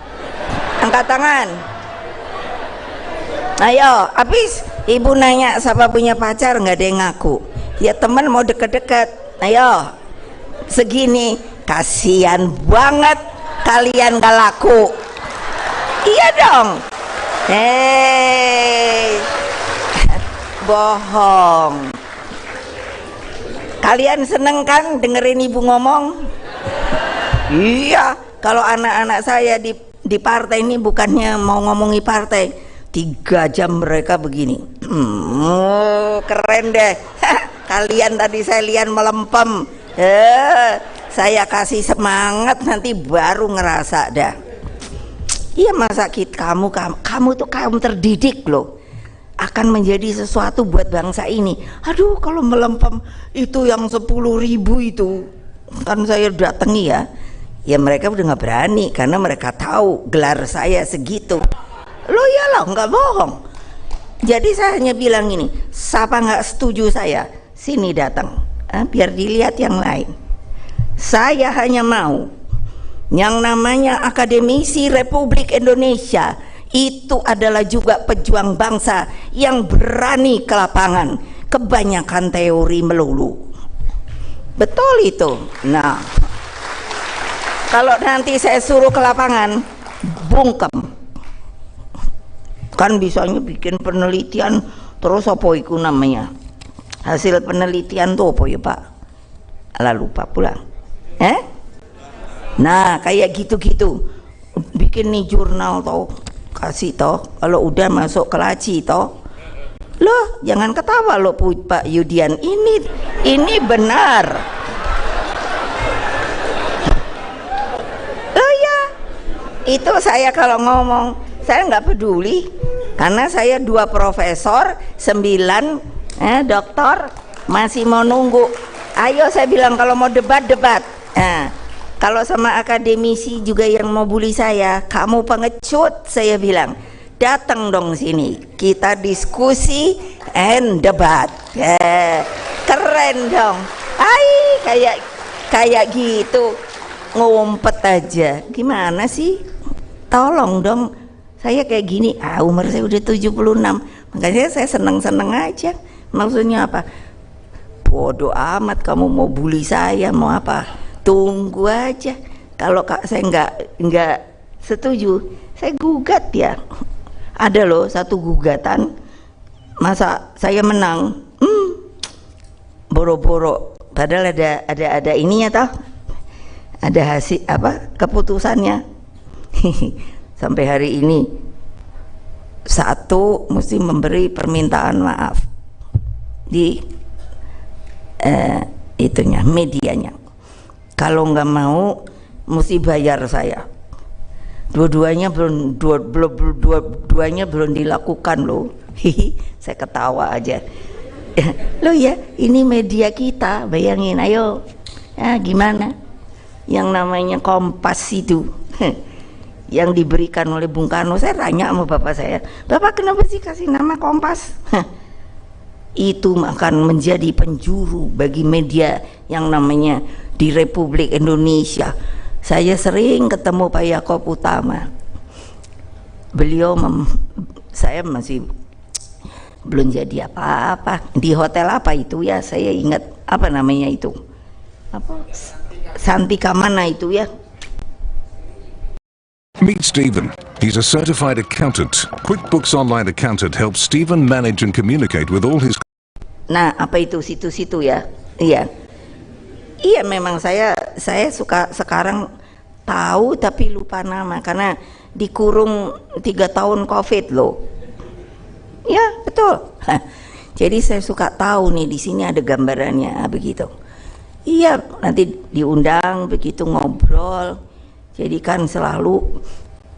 angkat tangan. Ayo, habis ibu nanya siapa punya pacar, nggak ada yang ngaku. Ya teman mau deket-deket. Ayo, segini, kasihan banget kalian gak laku. Iya dong. Bohong. Kalian seneng kan dengerin ibu ngomong? Iya, kalau anak-anak saya di partai ini bukannya mau ngomongi partai, 3 jam mereka begini. Keren deh. Kalian tadi saya lihat melempem. Saya kasih semangat, nanti baru ngerasa dah. Iya, masa kamu tuh kaum terdidik loh, akan menjadi sesuatu buat bangsa ini. Aduh, kalau melempem itu yang 10.000 itu kan saya datangi ya mereka udah nggak berani karena mereka tahu gelar saya segitu. Lo ya loh, nggak bohong. Jadi saya hanya bilang ini, siapa nggak setuju saya, sini datang, biar dilihat yang lain. Saya hanya mau yang namanya akademisi Republik Indonesia itu adalah juga pejuang bangsa yang berani ke lapangan. Kebanyakan teori melulu. Betul itu. Nah, kalau nanti saya suruh ke lapangan, bungkem. Kan bisanya bikin penelitian, terus apa itu namanya? Hasil penelitian tuh apa ya Pak? Alah lupa pulang. Nah, kayak gitu-gitu. Bikin nih jurnal toh, kasih toh. Kalau udah masuk ke laci toh. Loh, jangan ketawa loh Pak Yudian. Ini benar. Oh ya, itu saya kalau ngomong, saya nggak peduli. Karena saya 2 profesor, 9 doktor, masih mau nunggu. Ayo saya bilang kalau mau debat. Kalau sama akademisi juga yang mau bully saya, kamu pengecut, saya bilang, datang dong sini, kita diskusi and debat. Keren dong. Kayak gitu, ngumpet aja. Gimana sih? Tolong dong, saya kayak gini, umur saya udah 76, makanya saya seneng-seneng aja. Maksudnya apa? Bodoh amat kamu mau bully saya, mau apa? Tunggu aja. Kalau saya nggak setuju, saya gugat ya. Ada loh satu gugatan, masa saya menang, boro-boro. Padahal ada ininya toh, ada hasil keputusannya. Sampai hari ini satu mesti memberi permintaan maaf di itunya, medianya. Kalau nggak mau mesti bayar saya. Dua-duanya belum dilakukan loh. Saya ketawa aja. Loh ya, ini media kita, bayangin, ayo. Gimana? Yang namanya Kompas itu. Yang diberikan oleh Bung Karno. Saya tanya sama bapak saya, Bapak kenapa sih kasih nama Kompas? Itu akan menjadi penjuru bagi media yang namanya di Republik Indonesia. Saya sering ketemu Pak Yaakob Utama. Beliau saya masih belum jadi apa-apa. Di hotel apa itu ya, saya ingat apa namanya itu, Santika mana itu ya. Meet Stephen. He's a certified accountant. QuickBooks Online Accountant helps Stephen manage and communicate with all his... Nah, apa itu situ-situ ya? Iya. Iya, memang saya suka sekarang tahu tapi lupa nama karena dikurung 3 tahun COVID loh. Ya betul. Jadi saya suka tahu nih di sini ada gambarannya begitu. Iya, nanti diundang begitu ngobrol. Jadi kan selalu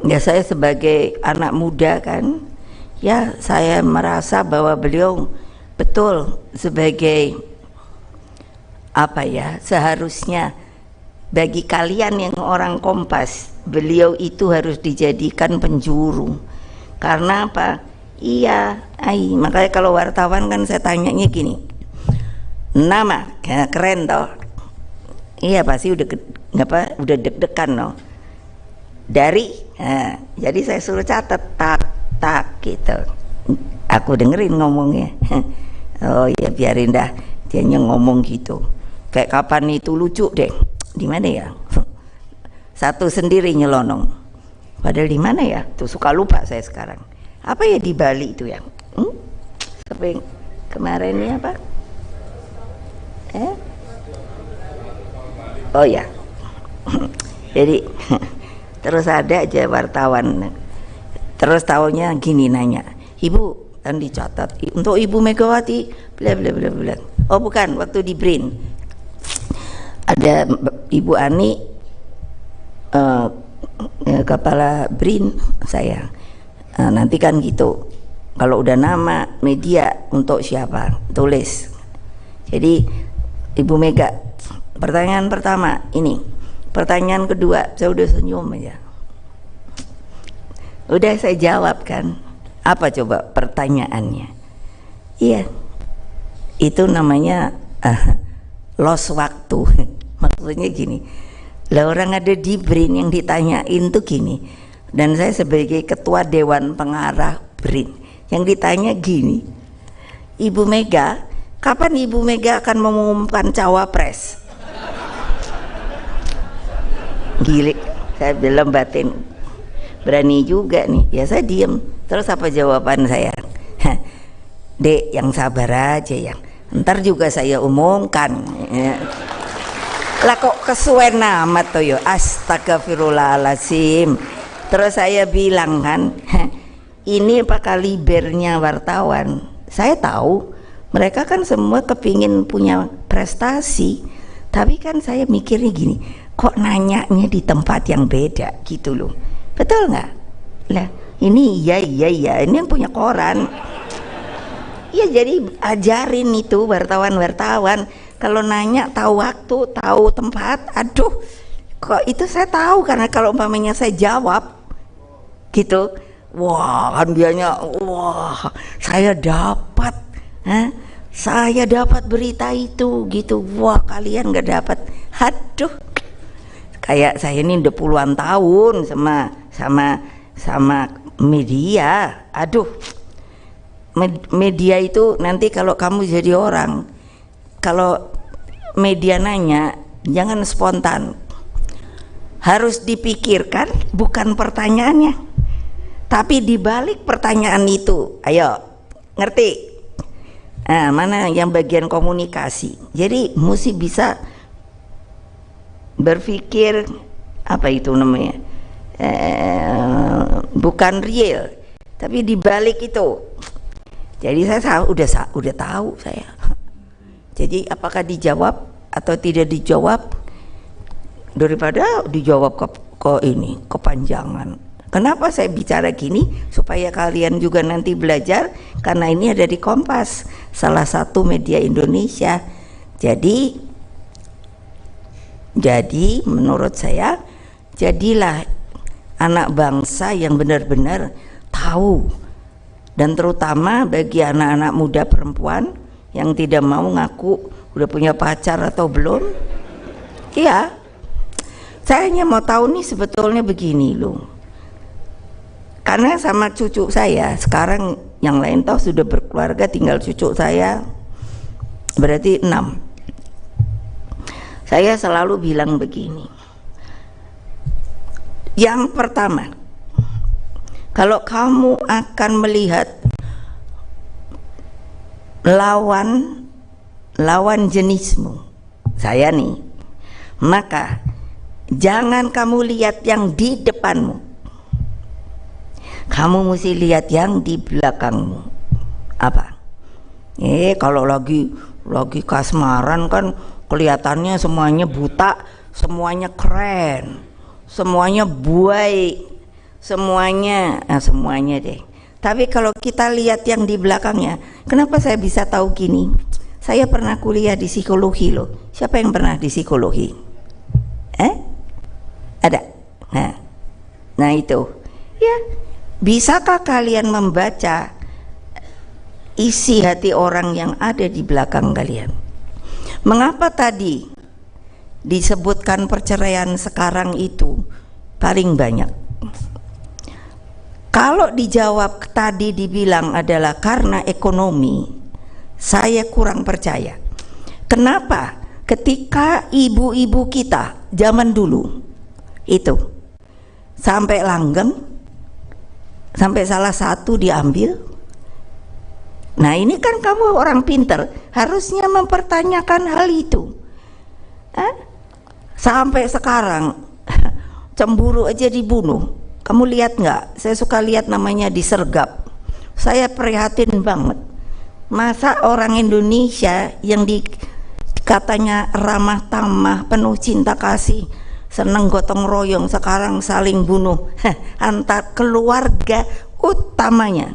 ya saya sebagai anak muda kan, ya saya merasa bahwa beliau betul sebagai apa ya, seharusnya bagi kalian yang orang Kompas, beliau itu harus dijadikan penjuru. Karena apa? Iya, makanya kalau wartawan kan saya tanyanya gini, nama ya, keren toh. Iya pasti udah udah deg-degan no. Dari, jadi saya suruh catat tak gitu. Aku dengerin ngomongnya. Oh ya biarin dah, dia ngomong gitu. Kayak kapan itu lucu deh. Di mana ya? Satu sendiri nyelonong. Padahal di mana ya? Tuh suka lupa saya sekarang. Apa ya di Bali itu ya? Sampai kemarin ini apa? Oh ya. Jadi terus ada aja wartawan. Terus taunya gini nanya, Ibu, kan dicatat untuk Ibu Megawati, bla bla bla bla. Oh bukan, waktu di BRIN ada Ibu Ani, kepala BRIN saya. Nanti kan gitu, kalau udah nama media untuk siapa tulis. Jadi Ibu Mega, pertanyaan pertama ini, pertanyaan kedua saya udah senyum aja. Udah saya jawab kan, apa coba pertanyaannya? Iya, itu namanya lost waktu. Maksudnya gini, lah orang ada di BRIN yang ditanyain tuh gini, dan saya sebagai ketua Dewan Pengarah BRIN yang ditanya gini, Ibu Mega, kapan Ibu Mega akan mengumumkan cawapres? Gili, saya bilang batin, berani juga nih. Ya saya diem. Terus apa jawaban saya? Dek, yang sabar aja ya, ntar juga saya umumkan. Lah kok kesuwen amat tuh yo, astagfirullahaladzim. Terus saya bilang kan, ini apa kalibernya wartawan. Saya tahu mereka kan semua kepingin punya prestasi, tapi kan saya mikirnya gini, kok nanyanya di tempat yang beda gitu loh, betul nggak? Lah ini iya ini yang punya koran. Iya, jadi ajarin itu wartawan kalau nanya tahu waktu, tahu tempat. Aduh, kok itu saya tahu karena kalau umpamanya saya jawab gitu, wah kan dianya, wah saya dapat, saya dapat berita itu gitu, wah kalian nggak dapat. Aduh, kayak saya ini udah puluhan tahun sama media. Aduh, media itu nanti kalau kamu jadi orang, kalau media nanya jangan spontan, harus dipikirkan, bukan pertanyaannya, tapi dibalik pertanyaan itu. Ayo, ngerti? Nah, mana yang bagian komunikasi? Jadi mesti bisa berpikir, apa itu namanya, bukan real, tapi dibalik itu. Jadi saya udah tahu saya. Jadi apakah dijawab atau tidak dijawab, daripada dijawab ke ini kepanjangan. Kenapa saya bicara gini? Supaya kalian juga nanti belajar, karena ini ada di Kompas, salah satu media Indonesia. Jadi menurut saya, jadilah anak bangsa yang benar-benar tahu. Dan terutama bagi anak-anak muda perempuan yang tidak mau ngaku udah punya pacar atau belum. Iya, saya hanya mau tahu nih sebetulnya begini loh. Karena sama cucu saya sekarang, yang lain tahu sudah berkeluarga, tinggal cucu saya, berarti 6. Saya selalu bilang begini, yang pertama, kalau kamu akan melihat lawan jenismu, saya nih Maka jangan kamu lihat yang di depanmu, kamu mesti lihat yang di belakangmu. Apa? Kalau lagi kasmaran kan kelihatannya semuanya buta, semuanya keren, semuanya baik, semuanya deh. Tapi kalau kita lihat yang di belakangnya, kenapa saya bisa tahu gini? Saya pernah kuliah di psikologi loh. Siapa yang pernah di psikologi? Ada? Nah itu. Ya, bisakah kalian membaca isi hati orang yang ada di belakang kalian? Mengapa tadi disebutkan perceraian sekarang itu paling banyak? Kalau dijawab tadi dibilang adalah karena ekonomi, saya kurang percaya. Kenapa? Ketika ibu-ibu kita zaman dulu itu sampai langgeng, sampai salah satu diambil. Nah ini kan kamu orang pinter, harusnya mempertanyakan hal itu. Sampai sekarang cemburu aja dibunuh. Kamu lihat nggak? Saya suka lihat namanya disergap. Saya prihatin banget. Masa orang Indonesia yang katanya ramah tamah, penuh cinta kasih, seneng gotong royong, sekarang saling bunuh antar keluarga utamanya.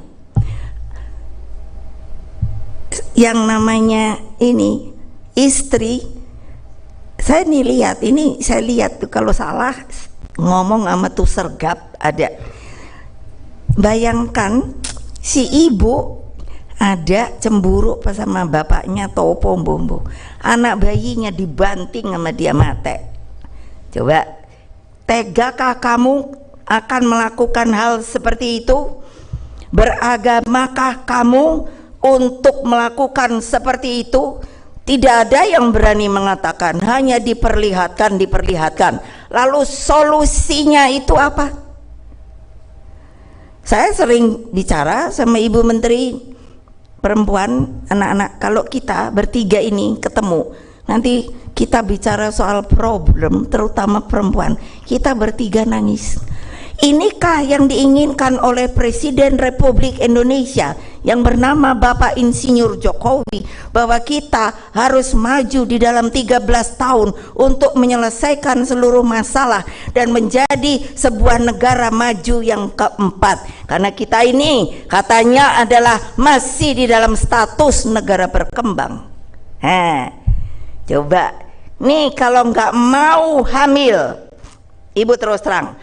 Yang namanya ini istri, saya lihat tuh kalau salah ngomong sama tuh sergap ada. Bayangkan si ibu ada cemburu pas sama bapaknya topo bombo, anak bayinya dibanting sama dia mati. Coba, tegakah kamu akan melakukan hal seperti itu? Beragamakah kamu untuk melakukan seperti itu? Tidak ada yang berani mengatakan, hanya diperlihatkan. Lalu solusinya itu apa? Saya sering bicara sama Ibu Menteri Perempuan, anak-anak, kalau kita bertiga ini ketemu, nanti kita bicara soal problem, terutama perempuan, kita bertiga nangis. Inikah yang diinginkan oleh Presiden Republik Indonesia yang bernama Bapak Insinyur Jokowi, bahwa kita harus maju di dalam 13 tahun untuk menyelesaikan seluruh masalah dan menjadi sebuah negara maju yang keempat? Karena kita ini katanya adalah masih di dalam status negara berkembang. Coba nih, kalau nggak mau hamil, Ibu terus terang,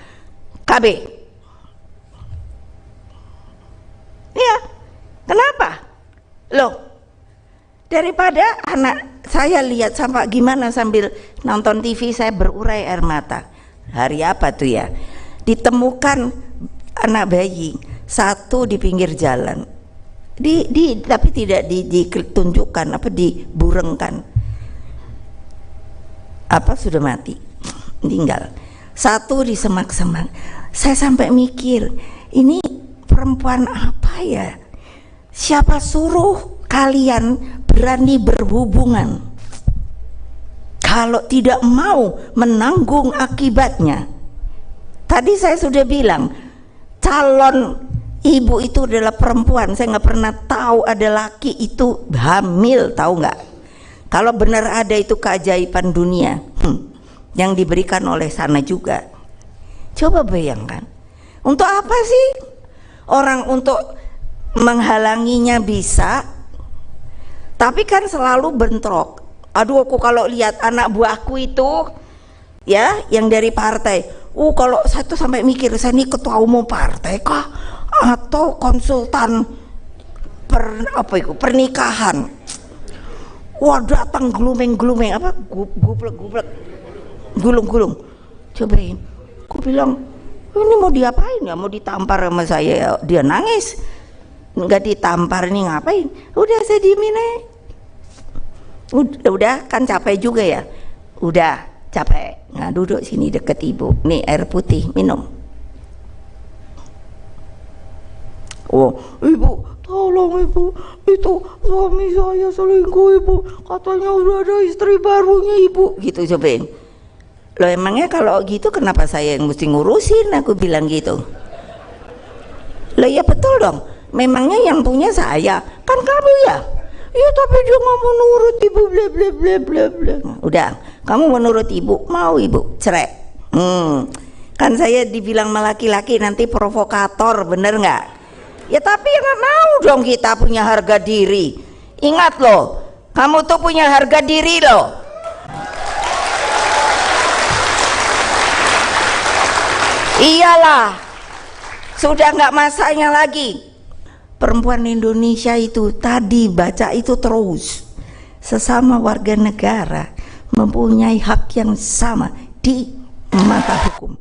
KB. Ya, kenapa? Loh, daripada anak saya lihat sampai gimana sambil nonton TV saya berurai air mata. Hari apa tuh ya? Ditemukan anak bayi satu di pinggir jalan. Tapi tidak ditunjukkan, diburengkan. Sudah mati, meninggal. Satu di semak-semak. Saya sampai mikir, ini perempuan apa ya? Siapa suruh kalian berani berhubungan kalau tidak mau menanggung akibatnya? Tadi saya sudah bilang, calon ibu itu adalah perempuan. Saya nggak pernah tahu ada laki itu hamil, tahu nggak? Kalau benar ada itu keajaiban dunia yang diberikan oleh sana juga. Coba bayangkan, untuk apa sih orang untuk menghalanginya bisa, tapi kan selalu bentrok. Aduh, aku kalau lihat anak buahku itu ya yang dari partai, kalau saya tuh sampai mikir, saya ini ketua umum partai kah atau konsultan pernikahan? Wah, datang glumeng-glumeng, gublek-gublek, gulung-gulung. Cobain, aku bilang, ini mau diapain ya? Mau ditampar sama saya? Dia nangis. Nggak ditampar, ini ngapain? Udah, saya diemin aja. Udah kan capek juga ya. Udah capek. Nah, duduk sini deket ibu. Nih air putih, minum. Oh, ibu, tolong ibu, itu suami saya selingkuh ibu, katanya udah ada istri barunya ibu, gitu. Cobain. Loh emangnya kalau gitu kenapa saya yang mesti ngurusin, aku bilang gitu. Loh ya betul dong, memangnya yang punya saya, kan kamu ya. Ya tapi dia nggak mau nurut ibu, bla bla bla bla bla. Udah, kamu menurut ibu, mau ibu cerai. Kan saya dibilang sama laki-laki nanti provokator, bener nggak? Ya tapi ya nggak mau dong, kita punya harga diri. Ingat loh, kamu tuh punya harga diri loh. Iyalah, sudah nggak masanya lagi. Perempuan Indonesia itu tadi baca itu terus, sesama warga negara mempunyai hak yang sama di mata hukum.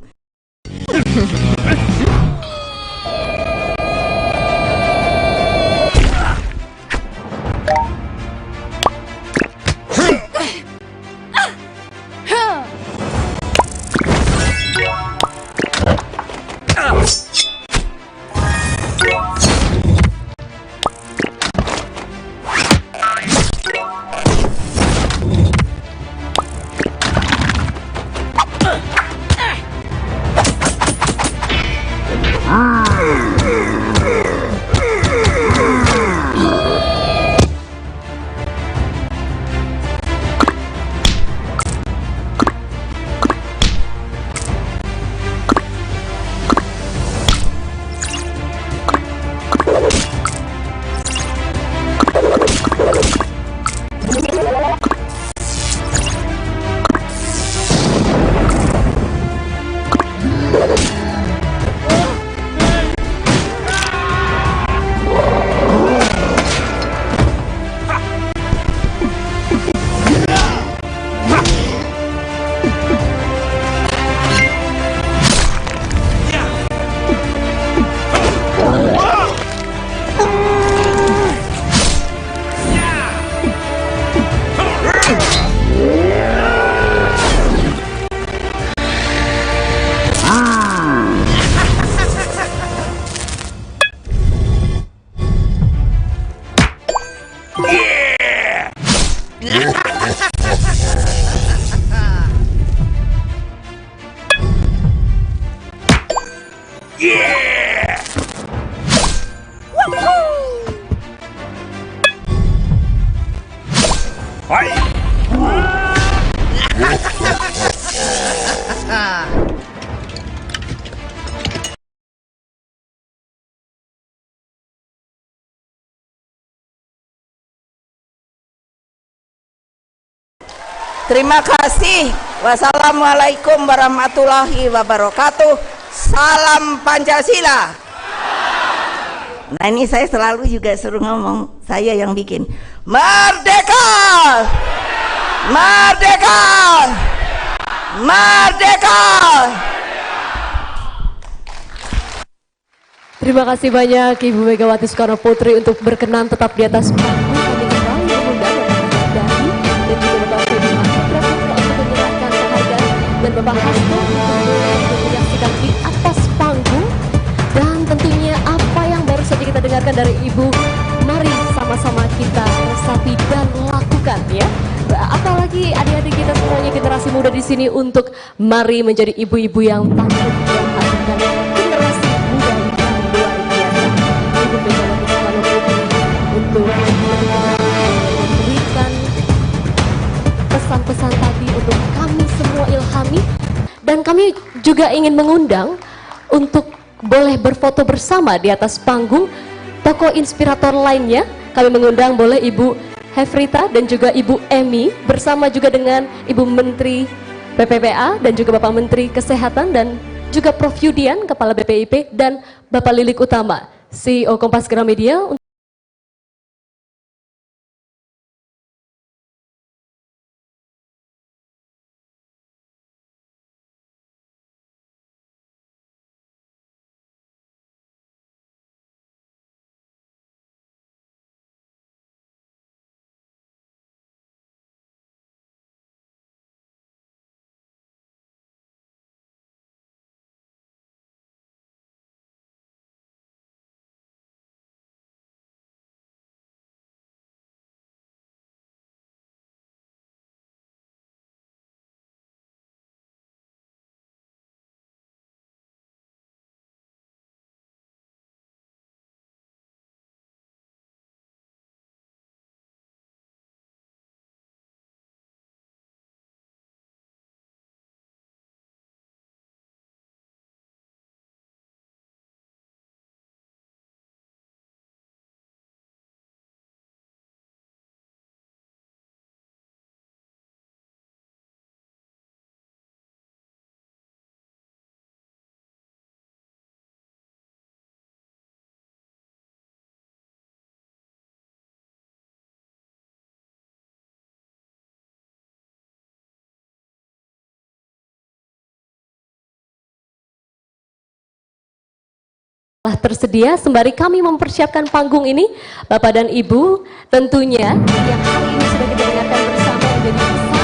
Terima kasih. Wassalamualaikum warahmatullahi wabarakatuh. Salam Pancasila. Nah ini saya selalu juga suruh ngomong, saya yang bikin. Merdeka! Merdeka! Merdeka! Terima kasih banyak Ibu Megawati Soekarno Putri untuk berkenan tetap di atas panggung. Kami kembali mengundang Bapak Dahi dan juga Bapak Firman Prasetyo untuk menyerahkan penghargaan dan Bapak Hasto untuk menyaksikan di atas panggung. Dan tentunya apa yang baru saja kita dengarkan dari Ibu, mari sama-sama kita resapi dan lakukan ya. Apalagi adik-adik kita semuanya generasi muda di sini untuk mari menjadi ibu-ibu yang tangguh dan menghasilkan generasi muda yang luar biasa. Ibu Megawati Soekarno Putri untuk memberikan pesan-pesan tadi untuk kami semua ilhami, dan kami juga ingin mengundang untuk boleh berfoto bersama di atas panggung tokoh inspirator lainnya. Kami mengundang boleh Ibu Hefrita dan juga Ibu Emi bersama juga dengan Ibu Menteri PPPA dan juga Bapak Menteri Kesehatan dan juga Prof Yudian Kepala BPIP dan Bapak Lilik Utama CEO Kompas Gramedia. telah tersedia. Sembari kami mempersiapkan panggung ini, Bapak dan Ibu, tentunya yang hari ini sudah kita dengarkan bersama menjadi pesan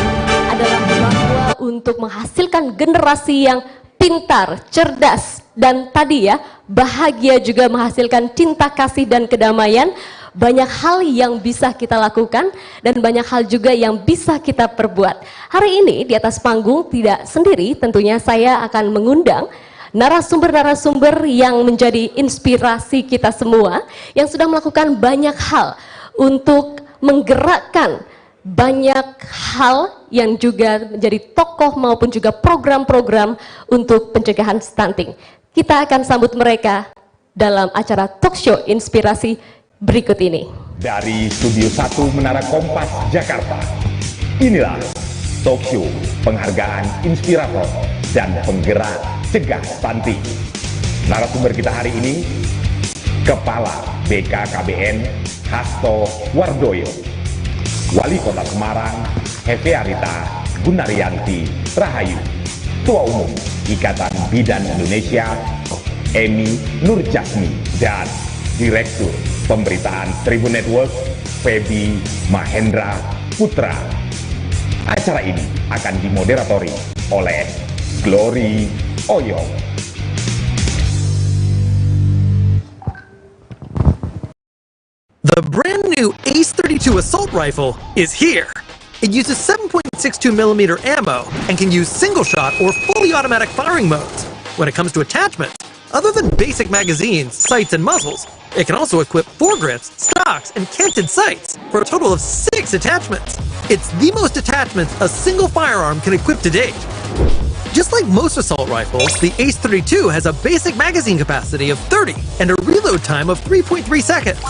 adalah bahwa untuk menghasilkan generasi yang pintar, cerdas, dan tadi ya, bahagia juga menghasilkan cinta kasih dan kedamaian. Banyak hal yang bisa kita lakukan dan banyak hal juga yang bisa kita perbuat. Hari ini di atas panggung tidak sendiri, tentunya saya akan mengundang narasumber-narasumber yang menjadi inspirasi kita semua, yang sudah melakukan banyak hal untuk menggerakkan banyak hal yang juga menjadi tokoh maupun juga program-program untuk pencegahan stunting. Kita akan sambut mereka dalam acara talk show inspirasi berikut ini. Dari Studio 1 Menara Kompas, Jakarta, inilah talk show penghargaan inspirator dan penggerak cegah stunting. Narasumber kita hari ini, Kepala BKKBN Hasto Wardoyo, Wali Kota Semarang Hefearita Gunaryanti Rahayu, Ketua Umum Ikatan Bidan Indonesia Emi Nurjasmi, dan Direktur Pemberitaan Tribun Network Feby Mahendra Putra. Acara ini akan dimoderatori oleh Glory Oyong. The brand new ACE-32 assault rifle is here. It uses 7.62mm ammo and can use single shot or fully automatic firing modes. When it comes to attachments, other than basic magazines, sights, and muzzles, it can also equip foregrips, stocks, and canted sights for a total of 6 attachments. It's the most attachments a single firearm can equip to date. Just like most assault rifles, the ACE-32 has a basic magazine capacity of 30 and a reload time of 3.3 seconds.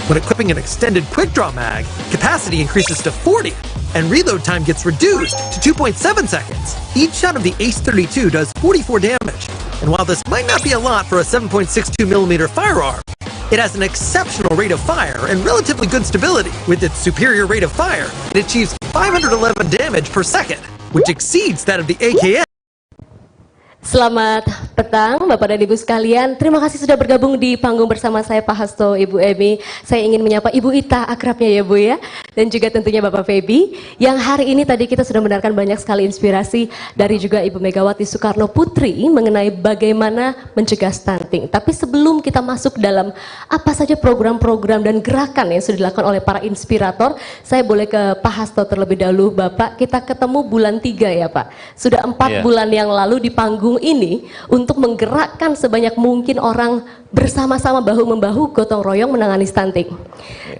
When equipping an extended quick-draw mag, capacity increases to 40, and reload time gets reduced to 2.7 seconds. Each shot of the ACE-32 does 44 damage, and while this might not be a lot for a 7.62mm firearm, it has an exceptional rate of fire and relatively good stability. With its superior rate of fire, it achieves 511 damage per second, which exceeds that of the AKM. Selamat petang Bapak dan Ibu sekalian. Terima kasih sudah bergabung di panggung bersama saya Pak Hasto, Ibu Emi. Saya ingin menyapa Ibu Ita, akrabnya ya Bu ya. Dan juga tentunya Bapak Feby. Yang hari ini tadi kita sudah mendengarkan banyak sekali inspirasi dari juga Ibu Megawati Soekarno Putri mengenai bagaimana mencegah stunting. Tapi sebelum kita masuk dalam apa saja program-program dan gerakan yang sudah dilakukan oleh para inspirator, saya boleh ke Pak Hasto terlebih dahulu. Bapak, kita ketemu bulan 3 ya Pak. Sudah 4 bulan yang lalu di panggung ini untuk menggerakkan sebanyak mungkin orang bersama-sama bahu-membahu gotong royong menangani stunting.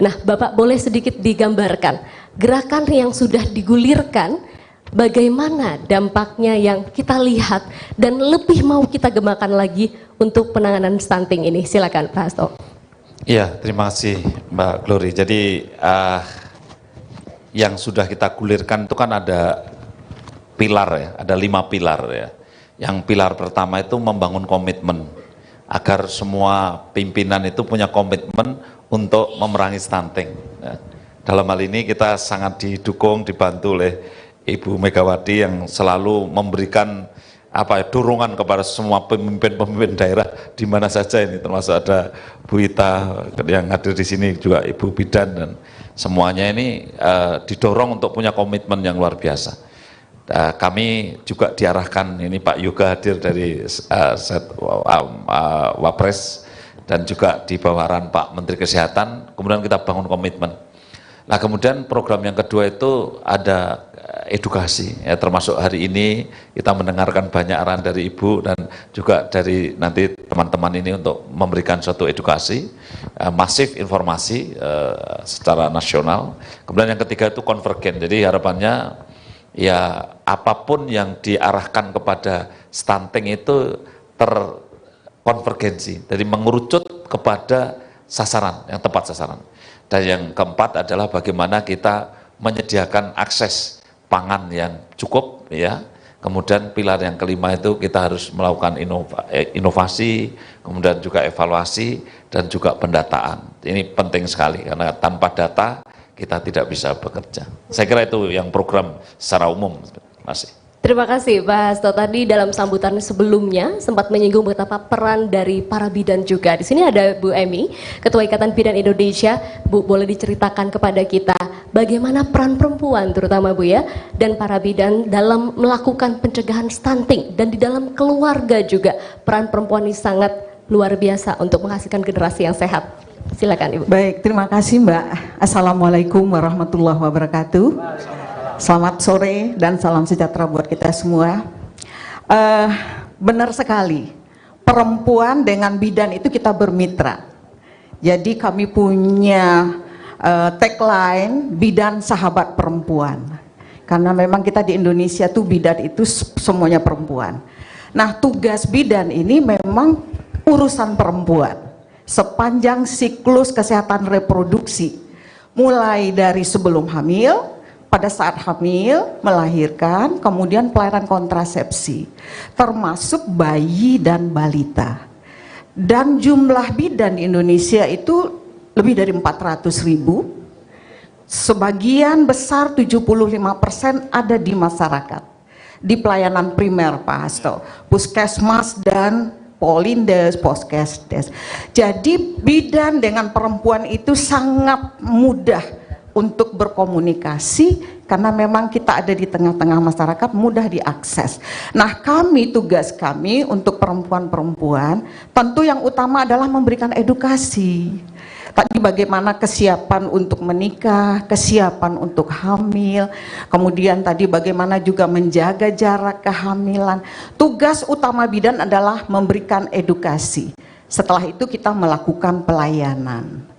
Nah, Bapak boleh sedikit digambarkan gerakan yang sudah digulirkan, bagaimana dampaknya yang kita lihat dan lebih mau kita gemakan lagi untuk penanganan stunting ini. Silakan Pak Hasto. Iya, terima kasih Mbak Glory. Jadi yang sudah kita gulirkan itu kan ada pilar ya, ada 5 pilar ya. Yang pilar pertama itu membangun komitmen agar semua pimpinan itu punya komitmen untuk memerangi stunting. Ya. Dalam hal ini kita sangat didukung, dibantu oleh Ibu Megawati yang selalu memberikan dorongan kepada semua pemimpin-pemimpin daerah di mana saja ini, termasuk ada Bu Ita yang hadir di sini, juga Ibu Bidan, dan semuanya ini didorong untuk punya komitmen yang luar biasa. Kami juga diarahkan, ini Pak Yoga hadir dari Wapres dan juga di bawahan Pak Menteri Kesehatan, kemudian kita bangun komitmen. Nah kemudian program yang kedua itu ada edukasi, ya, termasuk hari ini kita mendengarkan banyak arahan dari Ibu dan juga dari nanti teman-teman ini untuk memberikan suatu edukasi, masif informasi secara nasional. Kemudian yang ketiga itu konvergen, jadi harapannya ya apapun yang diarahkan kepada stunting itu terkonvergensi, jadi mengerucut kepada sasaran, yang tepat sasaran. Dan yang keempat adalah bagaimana kita menyediakan akses pangan yang cukup ya. Kemudian pilar yang kelima itu kita harus melakukan inovasi, kemudian juga evaluasi dan juga pendataan. Ini penting sekali karena tanpa data kita tidak bisa bekerja. Saya kira itu yang program secara umum masih. Terima kasih Pak Hasto. Tadi dalam sambutan sebelumnya sempat menyinggung betapa peran dari para bidan juga. Di sini ada Bu Emi, Ketua Ikatan Bidan Indonesia. Bu, boleh diceritakan kepada kita bagaimana peran perempuan terutama Bu ya, dan para bidan dalam melakukan pencegahan stunting, dan di dalam keluarga juga peran perempuan ini sangat luar biasa untuk menghasilkan generasi yang sehat. Silakan Ibu. Baik, terima kasih Mbak. Assalamualaikum warahmatullahi wabarakatuh. Selamat sore dan salam sejahtera buat kita semua. Benar sekali, perempuan dengan bidan itu kita bermitra. Jadi kami punya tagline bidan sahabat perempuan. Karena memang kita di Indonesia tuh bidan itu semuanya perempuan. Nah, tugas bidan ini memang urusan perempuan sepanjang siklus kesehatan reproduksi, mulai dari sebelum hamil, pada saat hamil, melahirkan, kemudian pelayanan kontrasepsi, termasuk bayi dan balita. Dan jumlah bidan di Indonesia itu lebih dari 400.000. Sebagian besar 75% ada di masyarakat, di pelayanan primer Pak Hasto, puskesmas dan polindes, poskesdes. Jadi bidan dengan perempuan itu sangat mudah untuk berkomunikasi karena memang kita ada di tengah-tengah masyarakat, mudah diakses. Nah, tugas kami untuk perempuan-perempuan tentu yang utama adalah memberikan edukasi. Tadi bagaimana kesiapan untuk menikah, kesiapan untuk hamil, kemudian tadi bagaimana juga menjaga jarak kehamilan. Tugas utama bidan adalah memberikan edukasi. Setelah itu kita melakukan pelayanan.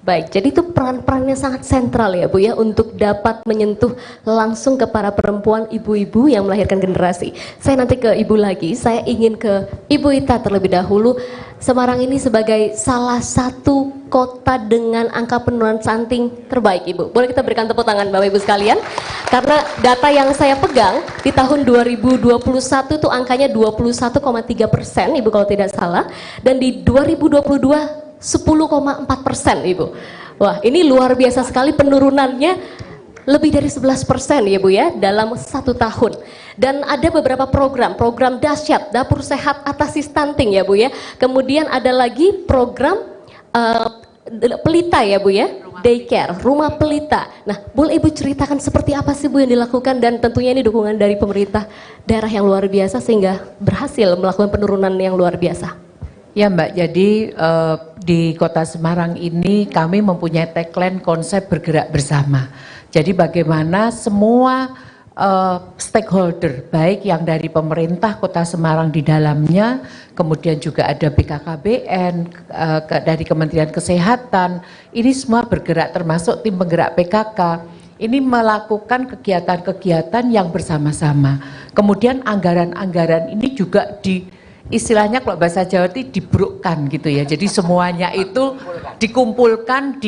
Baik, jadi itu peran-perannya sangat sentral ya Bu ya, untuk dapat menyentuh langsung ke para perempuan, ibu-ibu yang melahirkan generasi. Saya nanti ke Ibu lagi, saya ingin ke Ibu Ita terlebih dahulu. Semarang ini sebagai salah satu kota dengan angka penurunan stunting terbaik Ibu. Boleh kita berikan tepuk tangan Bapak Ibu sekalian? Karena data yang saya pegang di tahun 2021 itu angkanya 21,3% Ibu kalau tidak salah, dan di 2022 10,4% Ibu. Wah, ini luar biasa sekali penurunannya, lebih dari 11% ya Bu ya dalam 1 tahun. Dan ada beberapa program dahsyat dapur sehat atasi stunting ya Bu ya. Kemudian ada lagi program pelita ya Bu ya, daycare, rumah pelita. Nah, boleh Ibu ceritakan seperti apa sih Bu yang dilakukan, dan tentunya ini dukungan dari pemerintah daerah yang luar biasa sehingga berhasil melakukan penurunan yang luar biasa. Ya Mbak, jadi di Kota Semarang ini kami mempunyai tagline konsep bergerak bersama. Jadi bagaimana semua stakeholder, baik yang dari pemerintah Kota Semarang di dalamnya, kemudian juga ada BKKBN, dari Kementerian Kesehatan, ini semua bergerak, termasuk tim penggerak PKK. Ini melakukan kegiatan-kegiatan yang bersama-sama. Kemudian anggaran-anggaran ini juga istilahnya kalau bahasa Jawa itu dibrukkan gitu ya. Jadi semuanya itu dikumpulkan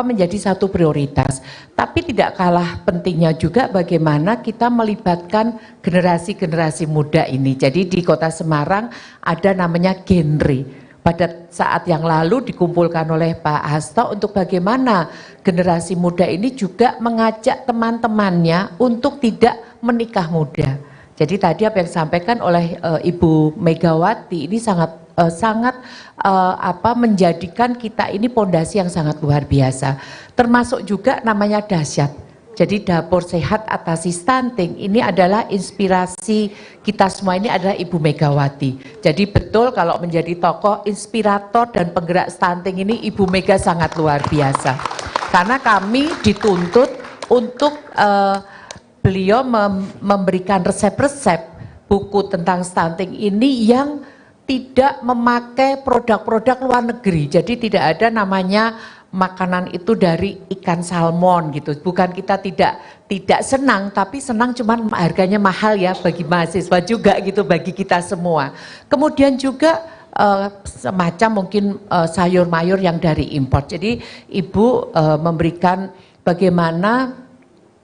menjadi satu prioritas. Tapi tidak kalah pentingnya juga bagaimana kita melibatkan generasi-generasi muda ini. Jadi di Kota Semarang ada namanya genre. Pada saat yang lalu dikumpulkan oleh Pak Hasto untuk bagaimana generasi muda ini juga mengajak teman-temannya untuk tidak menikah muda. Jadi tadi apa yang disampaikan oleh Ibu Megawati ini sangat menjadikan kita ini pondasi yang sangat luar biasa. Termasuk juga namanya dahsyat. Jadi dapur sehat atasi stunting ini adalah inspirasi kita semua, ini adalah Ibu Megawati. Jadi betul kalau menjadi tokoh inspirator dan penggerak stunting ini Ibu Mega sangat luar biasa. Karena kami dituntut untuk beliau memberikan resep-resep buku tentang stunting ini yang tidak memakai produk-produk luar negeri. Jadi tidak ada namanya makanan itu dari ikan salmon gitu. Bukan kita tidak senang, tapi senang cuman harganya mahal ya bagi mahasiswa juga gitu, bagi kita semua. Kemudian juga semacam mungkin sayur mayur yang dari impor. Jadi Ibu memberikan bagaimana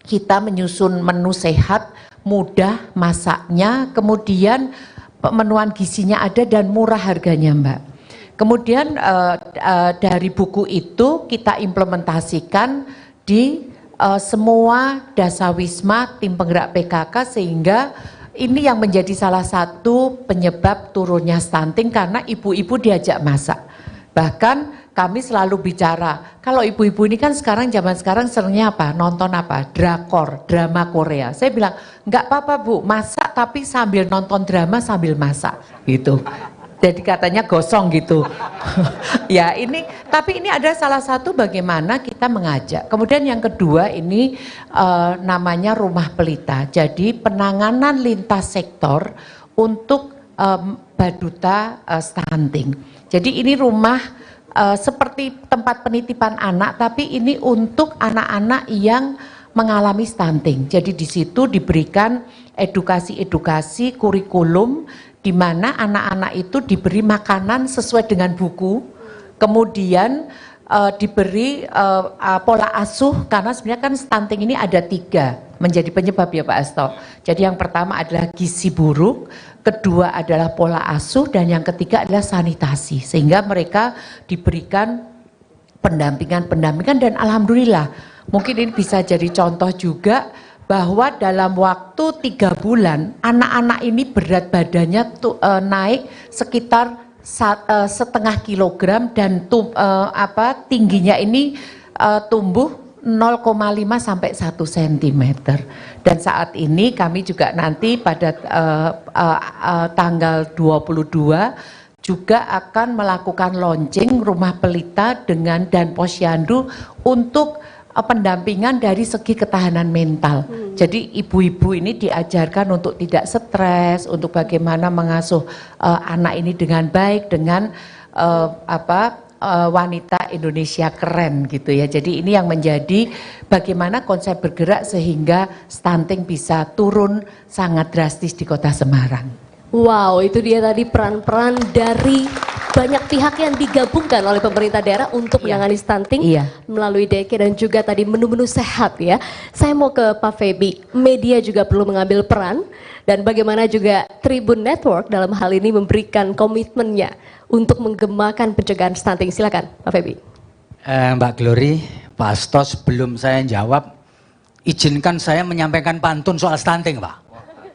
kita menyusun menu sehat, mudah masaknya, kemudian pemenuhan gizinya ada dan murah harganya Mbak. Kemudian dari buku itu kita implementasikan di semua dasawisma, tim penggerak PKK, sehingga ini yang menjadi salah satu penyebab turunnya stunting karena ibu-ibu diajak masak. Bahkan kami selalu bicara, kalau ibu-ibu ini kan sekarang zaman sekarang seringnya apa? Nonton apa? Drakor, drama Korea. Saya bilang, nggak apa-apa Bu, masak tapi sambil nonton drama sambil masak gitu. Jadi katanya gosong gitu. Ya ini, tapi ini ada salah satu bagaimana kita mengajak. Kemudian yang kedua ini namanya Rumah Pelita. Jadi penanganan lintas sektor untuk baduta stunting. Jadi ini rumah seperti tempat penitipan anak, tapi ini untuk anak-anak yang mengalami stunting. Jadi di situ diberikan edukasi-edukasi kurikulum di mana anak-anak itu diberi makanan sesuai dengan buku, kemudian diberi pola asuh, karena sebenarnya kan stunting ini ada 3 menjadi penyebab ya Pak Asto. Jadi yang pertama adalah gizi buruk, kedua adalah pola asuh, dan yang ketiga adalah sanitasi, sehingga mereka diberikan pendampingan dan alhamdulillah mungkin ini bisa jadi contoh juga bahwa dalam waktu 3 bulan anak-anak ini berat badannya naik sekitar 1,5 kilogram dan tingginya ini tumbuh 0,5 sampai 1 cm. Dan saat ini kami juga nanti pada tanggal 22 juga akan melakukan launching Rumah Pelita dan Posyandu untuk pendampingan dari segi ketahanan mental. Jadi ibu-ibu ini diajarkan untuk tidak stres, untuk bagaimana mengasuh anak ini dengan baik, dengan wanita Indonesia keren gitu ya. Jadi ini yang menjadi bagaimana konsep bergerak sehingga stunting bisa turun sangat drastis di Kota Semarang. Wow, itu dia tadi peran-peran dari banyak pihak yang digabungkan oleh pemerintah daerah untuk menangani stunting melalui DK dan juga tadi menu-menu sehat ya. Saya mau ke Pak Feby, media juga perlu mengambil peran dan bagaimana juga Tribun Network dalam hal ini memberikan komitmennya untuk menggemakan pencegahan stunting. Silakan Pak Feby. Mbak Glory, Pak Asto, sebelum saya jawab, izinkan saya menyampaikan pantun soal stunting Pak.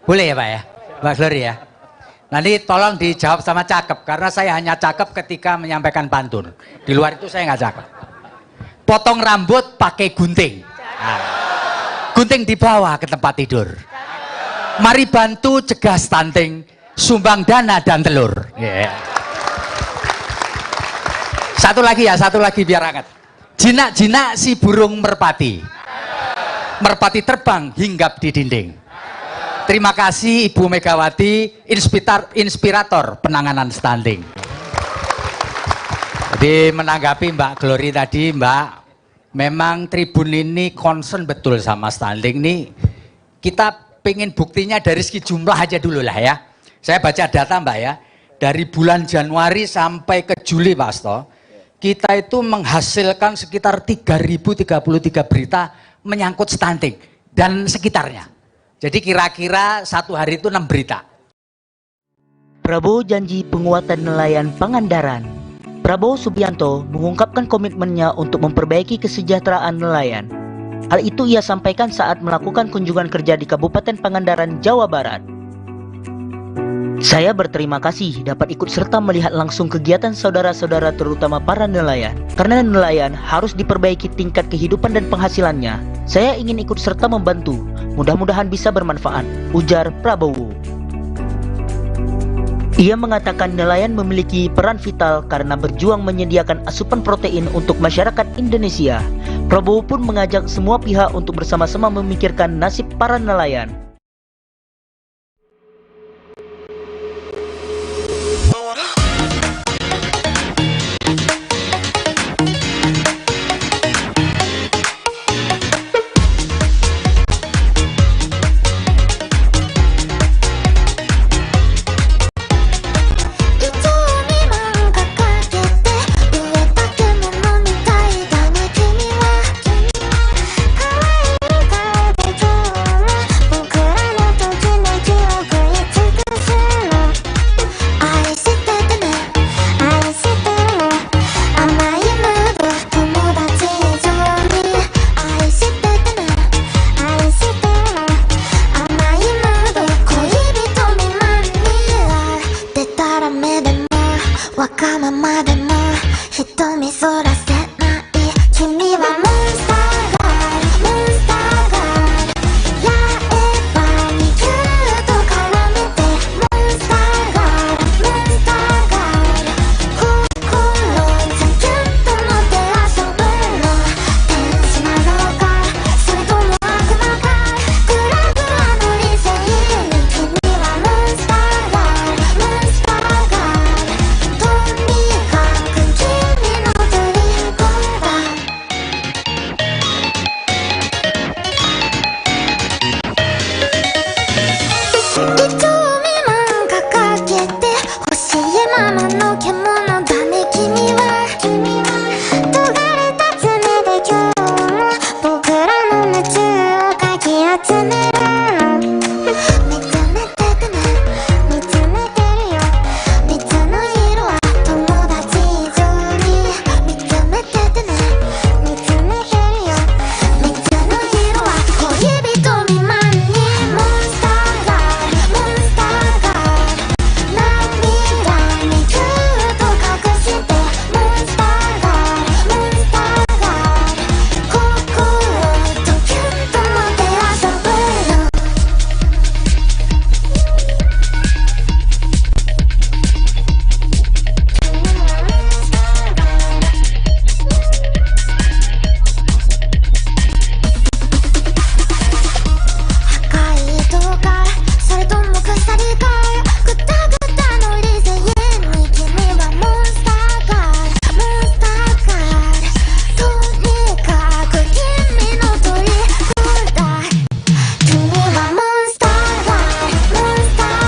Boleh ya Pak ya? Mbak Glory ya? Nanti tolong dijawab sama cakep, karena saya hanya cakep ketika menyampaikan pantun. Di luar itu saya nggak cakep. Potong rambut pakai gunting. Nah, gunting dibawa ke tempat tidur. Mari bantu cegah stunting, sumbang dana dan telur. Yeah. Satu lagi biar hangat. Jinak-jinak si burung merpati. Merpati terbang hinggap di dinding. Terima kasih Ibu Megawati, inspirator penanganan stunting. Jadi menanggapi Mbak Glory tadi, Mbak, memang Tribun ini concern betul sama stunting nih. Kita pengen buktinya dari segi jumlah aja dulu lah ya. Saya baca data Mbak ya, dari bulan Januari sampai ke Juli Pak Asto, kita itu menghasilkan sekitar 3033 berita menyangkut stunting dan sekitarnya. Jadi kira-kira satu hari itu 6 berita. Prabowo janji penguatan nelayan Pangandaran. Prabowo Subianto mengungkapkan komitmennya untuk memperbaiki kesejahteraan nelayan. Hal itu ia sampaikan saat melakukan kunjungan kerja di Kabupaten Pangandaran, Jawa Barat. Saya berterima kasih dapat ikut serta melihat langsung kegiatan saudara-saudara terutama para nelayan. Karena nelayan harus diperbaiki tingkat kehidupan dan penghasilannya. Saya ingin ikut serta membantu. Mudah-mudahan bisa bermanfaat, ujar Prabowo. Ia mengatakan nelayan memiliki peran vital karena berjuang menyediakan asupan protein untuk masyarakat Indonesia. Prabowo pun mengajak semua pihak untuk bersama-sama memikirkan nasib para nelayan. を見そらせない君はモンスターガールモンスターガールやえばにキューッと絡めてモンスターガールモンスターガール心じゃキュッと持って遊ぶの天使なのかそれとも悪魔かグラグラの理性に君はモンスターガールモンスターガールとにかく君の虜だ一丁未満掲げて欲しいままの獣だね君は尖れた爪で今日も僕らの夢中をかき集める見つめててね見つめてるよ三つの色は友達以上に見つめててね見つめてるよ三つの色は恋人未満にモンスターガールモンスターガール涙にキューッと隠してモンスターガールモンスターガール心とキュッと持って遊ぶの赤い糸かそれとも鎖かぐたぐたの理性に君はモンスターガールモンスターガールとにかく君の虜だ君はモンスターガールモンスターガール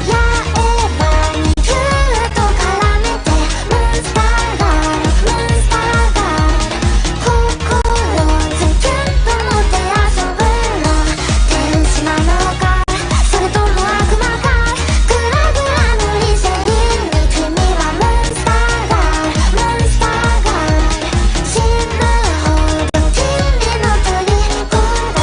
やえばにキューッと絡めてモンスターガールモンスターガール心じゃキュッと持って遊ぶの天使なのかそれとも悪魔かグラグラの理性に君はモンスターガールモンスターガール死ぬほど君の虜だ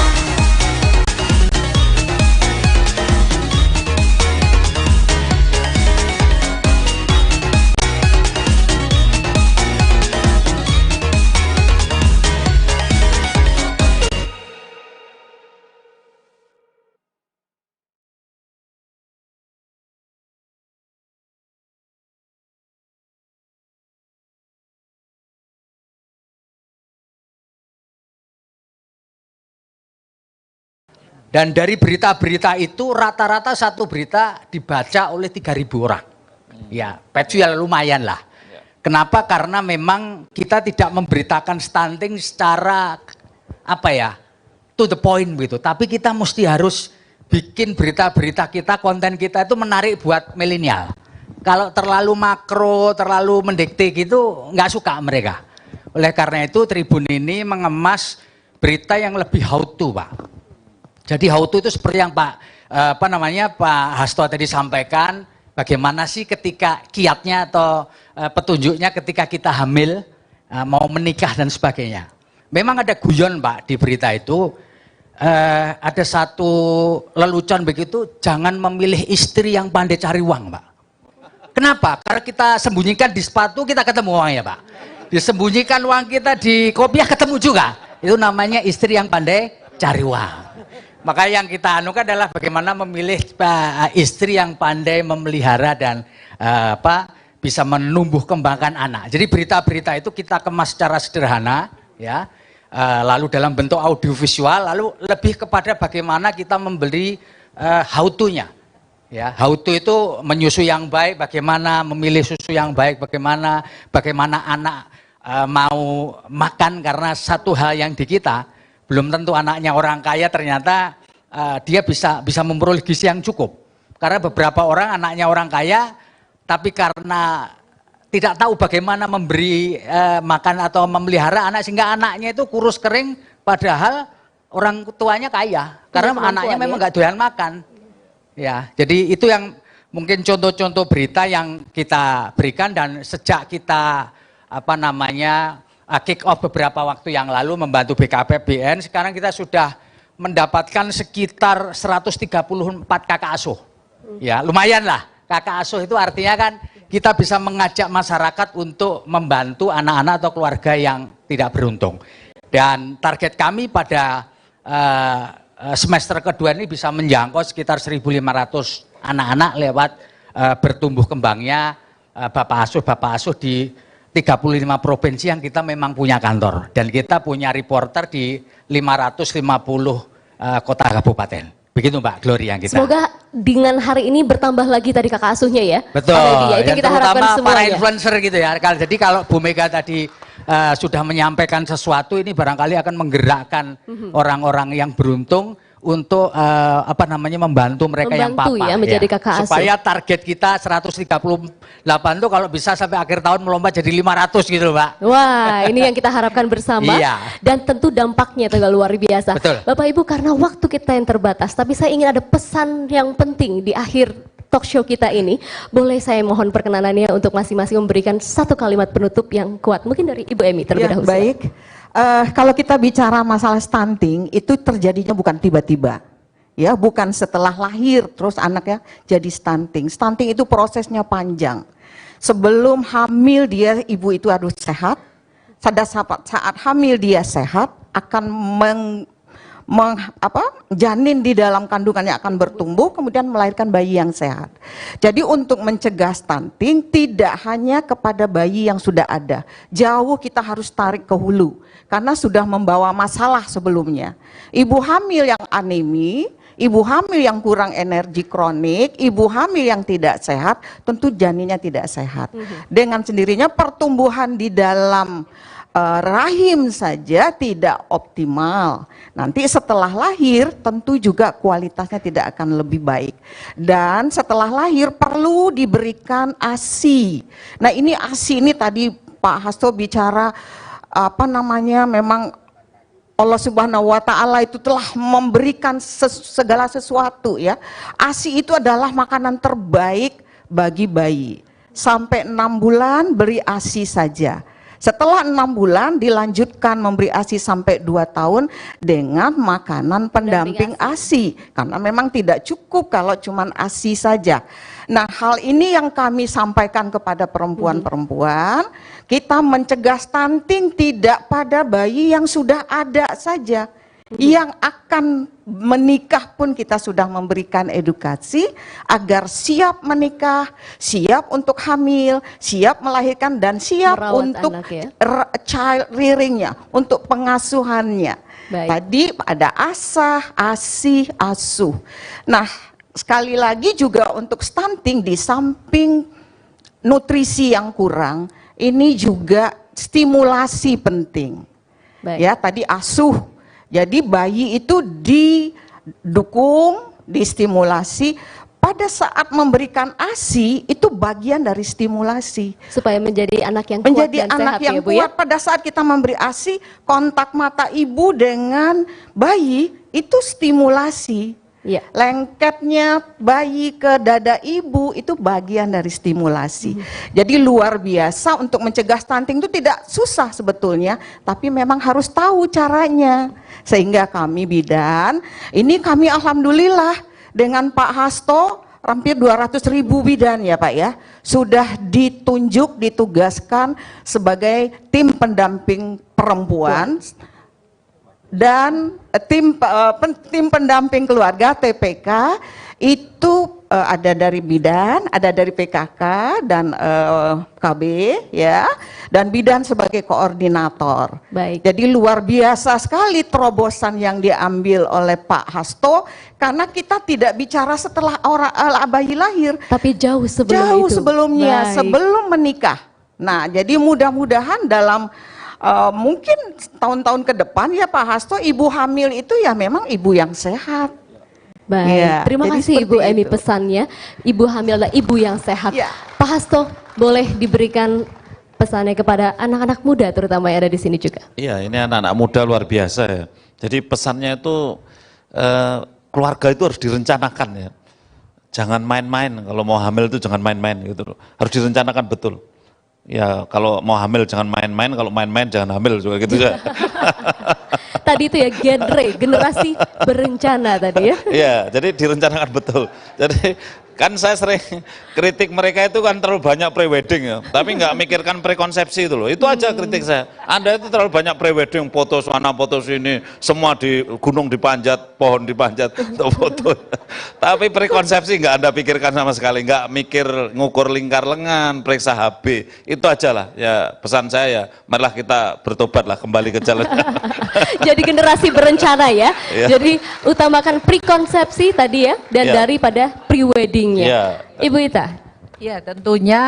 Dan dari berita-berita itu rata-rata satu berita dibaca oleh 3.000 orang. Ya, peci ya lumayan lah. Kenapa? Karena memang kita tidak memberitakan stunting secara apa ya, to the point gitu. Tapi kita mesti harus bikin berita-berita kita, konten kita itu menarik buat milenial. Kalau terlalu makro, terlalu mendikte gitu, nggak suka mereka. Oleh karena itu Tribun ini mengemas berita yang lebih how to, Pak. Jadi how to itu seperti yang Pak Hasto tadi sampaikan, bagaimana sih ketika kiatnya atau petunjuknya ketika kita hamil, mau menikah dan sebagainya. Memang ada guyon Pak di berita itu, ada satu lelucon begitu, jangan memilih istri yang pandai cari uang Pak. Kenapa? Karena kita sembunyikan di sepatu kita ketemu uangnya Pak. Disembunyikan uang kita di kopiah ketemu juga. Itu namanya istri yang pandai cari uang. Maka yang kita anukan adalah bagaimana memilih istri yang pandai memelihara dan bisa menumbuh kembangkan anak. Jadi berita-berita itu kita kemas secara sederhana, ya, lalu dalam bentuk audiovisual, lalu lebih kepada bagaimana kita membeli how to-nya. Ya, how to itu menyusui yang baik, bagaimana memilih susu yang baik, bagaimana anak mau makan, karena satu hal yang di kita belum tentu anaknya orang kaya ternyata dia bisa memperoleh gizi yang cukup. Karena beberapa orang anaknya orang kaya, tapi karena tidak tahu bagaimana memberi makan atau memelihara anak, sehingga anaknya itu kurus kering, padahal orang tuanya kaya. Karena anaknya memang nggak doyan makan. Ya, jadi itu yang mungkin contoh-contoh berita yang kita berikan, dan sejak kita kick off beberapa waktu yang lalu membantu BKPBN, sekarang kita sudah mendapatkan sekitar 134 kakak asuh. Ya, lumayan lah. Kakak asuh itu artinya kan kita bisa mengajak masyarakat untuk membantu anak-anak atau keluarga yang tidak beruntung. Dan target kami pada semester kedua ini bisa menjangkau sekitar 1.500 anak-anak lewat bertumbuh kembangnya Bapak Asuh di 35 provinsi yang kita memang punya kantor. Dan kita punya reporter di 550 kota kabupaten. Begitu Mbak Glory yang kita. Semoga dengan hari ini bertambah lagi tadi kakak asuhnya ya. Betul. Ya, itu yang kita harapkan terutama semuanya. para influencer gitu ya. Jadi kalau Bu Mega tadi sudah menyampaikan sesuatu, ini barangkali akan menggerakkan orang-orang yang beruntung untuk membantu mereka yang papa ya, menjadi kakak asuh. Supaya target kita 138 tuh kalau bisa sampai akhir tahun melompat jadi 500 gitu Pak. Wah, ini yang kita harapkan bersama. Iya. Dan tentu dampaknya juga luar biasa. Betul. Bapak Ibu, karena waktu kita yang terbatas, tapi saya ingin ada pesan yang penting di akhir talk show kita ini. Boleh saya mohon perkenanannya untuk masing-masing memberikan satu kalimat penutup yang kuat. Mungkin dari Ibu Emi terlebih dahulu. Baik. Kalau kita bicara masalah stunting, itu terjadinya bukan tiba-tiba, ya, bukan setelah lahir terus anaknya jadi stunting. Stunting itu prosesnya panjang. Sebelum hamil ibu itu harus sehat. Saat hamil dia sehat, akan janin di dalam kandungannya akan bertumbuh, kemudian melahirkan bayi yang sehat. Jadi untuk mencegah stunting tidak hanya kepada bayi yang sudah ada, jauh kita harus tarik ke hulu karena sudah membawa masalah sebelumnya. Ibu hamil yang anemi, ibu hamil yang kurang energi kronik, ibu hamil yang tidak sehat, tentu janinnya tidak sehat. Dengan sendirinya pertumbuhan di dalam rahim saja tidak optimal. Nanti setelah lahir tentu juga kualitasnya tidak akan lebih baik. Dan setelah lahir perlu diberikan ASI. Nah ini ASI ini tadi Pak Hasto bicara memang Allah Subhanahu wa Ta'ala itu telah memberikan segala sesuatu ya. ASI itu adalah makanan terbaik bagi bayi. Sampai 6 bulan beri ASI saja. Setelah 6 bulan dilanjutkan memberi ASI sampai 2 tahun dengan makanan pendamping ASI. Karena memang tidak cukup kalau cuma ASI saja. Nah hal ini yang kami sampaikan kepada perempuan-perempuan, kita mencegah stunting tidak pada bayi yang sudah ada saja. Yang akan menikah pun kita sudah memberikan edukasi agar siap menikah, siap untuk hamil, siap melahirkan dan siap merawat untuk child rearingnya, untuk pengasuhannya. Baik. Tadi ada asah, asih, asuh. Nah sekali lagi juga untuk stunting di samping nutrisi yang kurang, ini juga stimulasi penting. Baik. Ya tadi asuh. Jadi bayi itu didukung, distimulasi. Pada saat memberikan ASI itu bagian dari stimulasi. Supaya menjadi anak yang kuat menjadi dan anak sehat yang ya Bu kuat. ya? Pada saat kita memberi ASI, kontak mata ibu dengan bayi itu stimulasi. Ya. Lengketnya bayi ke dada ibu itu bagian dari stimulasi. Jadi luar biasa untuk mencegah stunting itu tidak susah sebetulnya, tapi memang harus tahu caranya. Sehingga kami bidan, ini kami alhamdulillah dengan Pak Hasto hampir 200.000 bidan ya Pak ya, sudah ditunjuk, ditugaskan sebagai tim pendamping perempuan. Dan tim pendamping keluarga TPK itu ada dari bidan, ada dari PKK dan KB ya, dan bidan sebagai koordinator. Baik. Jadi luar biasa sekali terobosan yang diambil oleh Pak Hasto karena kita tidak bicara setelah bayi lahir, tapi jauh sebelum jauh itu. sebelumnya, Baik. sebelum menikah. Nah, jadi mudah-mudahan dalam mungkin tahun-tahun ke depan ya Pak Hasto, ibu hamil itu ya memang ibu yang sehat. Baik, Ya, terima jadi kasih Ibu seperti Emi itu. pesannya. Ibu hamil adalah ibu yang sehat. Ya. Pak Hasto, boleh diberikan pesannya kepada anak-anak muda terutama yang ada di sini juga. Iya, ini anak-anak muda luar biasa ya. Jadi pesannya itu keluarga itu harus direncanakan ya. Jangan main-main, kalau mau hamil itu jangan main-main gitu loh. Harus direncanakan betul. Ya kalau mau hamil jangan main-main, kalau main-main jangan hamil juga gitu ya. Tadi itu ya generasi berencana tadi ya. Iya, jadi direncanakan betul. Jadi Kan saya sering kritik mereka itu kan terlalu banyak pre-wedding ya, tapi nggak mikirkan prekonsepsi itu loh. Itu aja kritik saya. Anda itu terlalu banyak pre-wedding, foto sana, foto sini, semua di gunung dipanjat, pohon dipanjat, untuk foto. Tapi prekonsepsi nggak Anda pikirkan sama sekali, nggak mikir ngukur lingkar lengan, periksa HB. Itu aja lah. Ya pesan saya ya, marilah kita bertobat lah kembali ke jalan. Jadi generasi berencana ya. Iya. Jadi utamakan prekonsepsi tadi ya, dan Iya. daripada pre-weddingnya. Iya. Ibu Ita. Ya, tentunya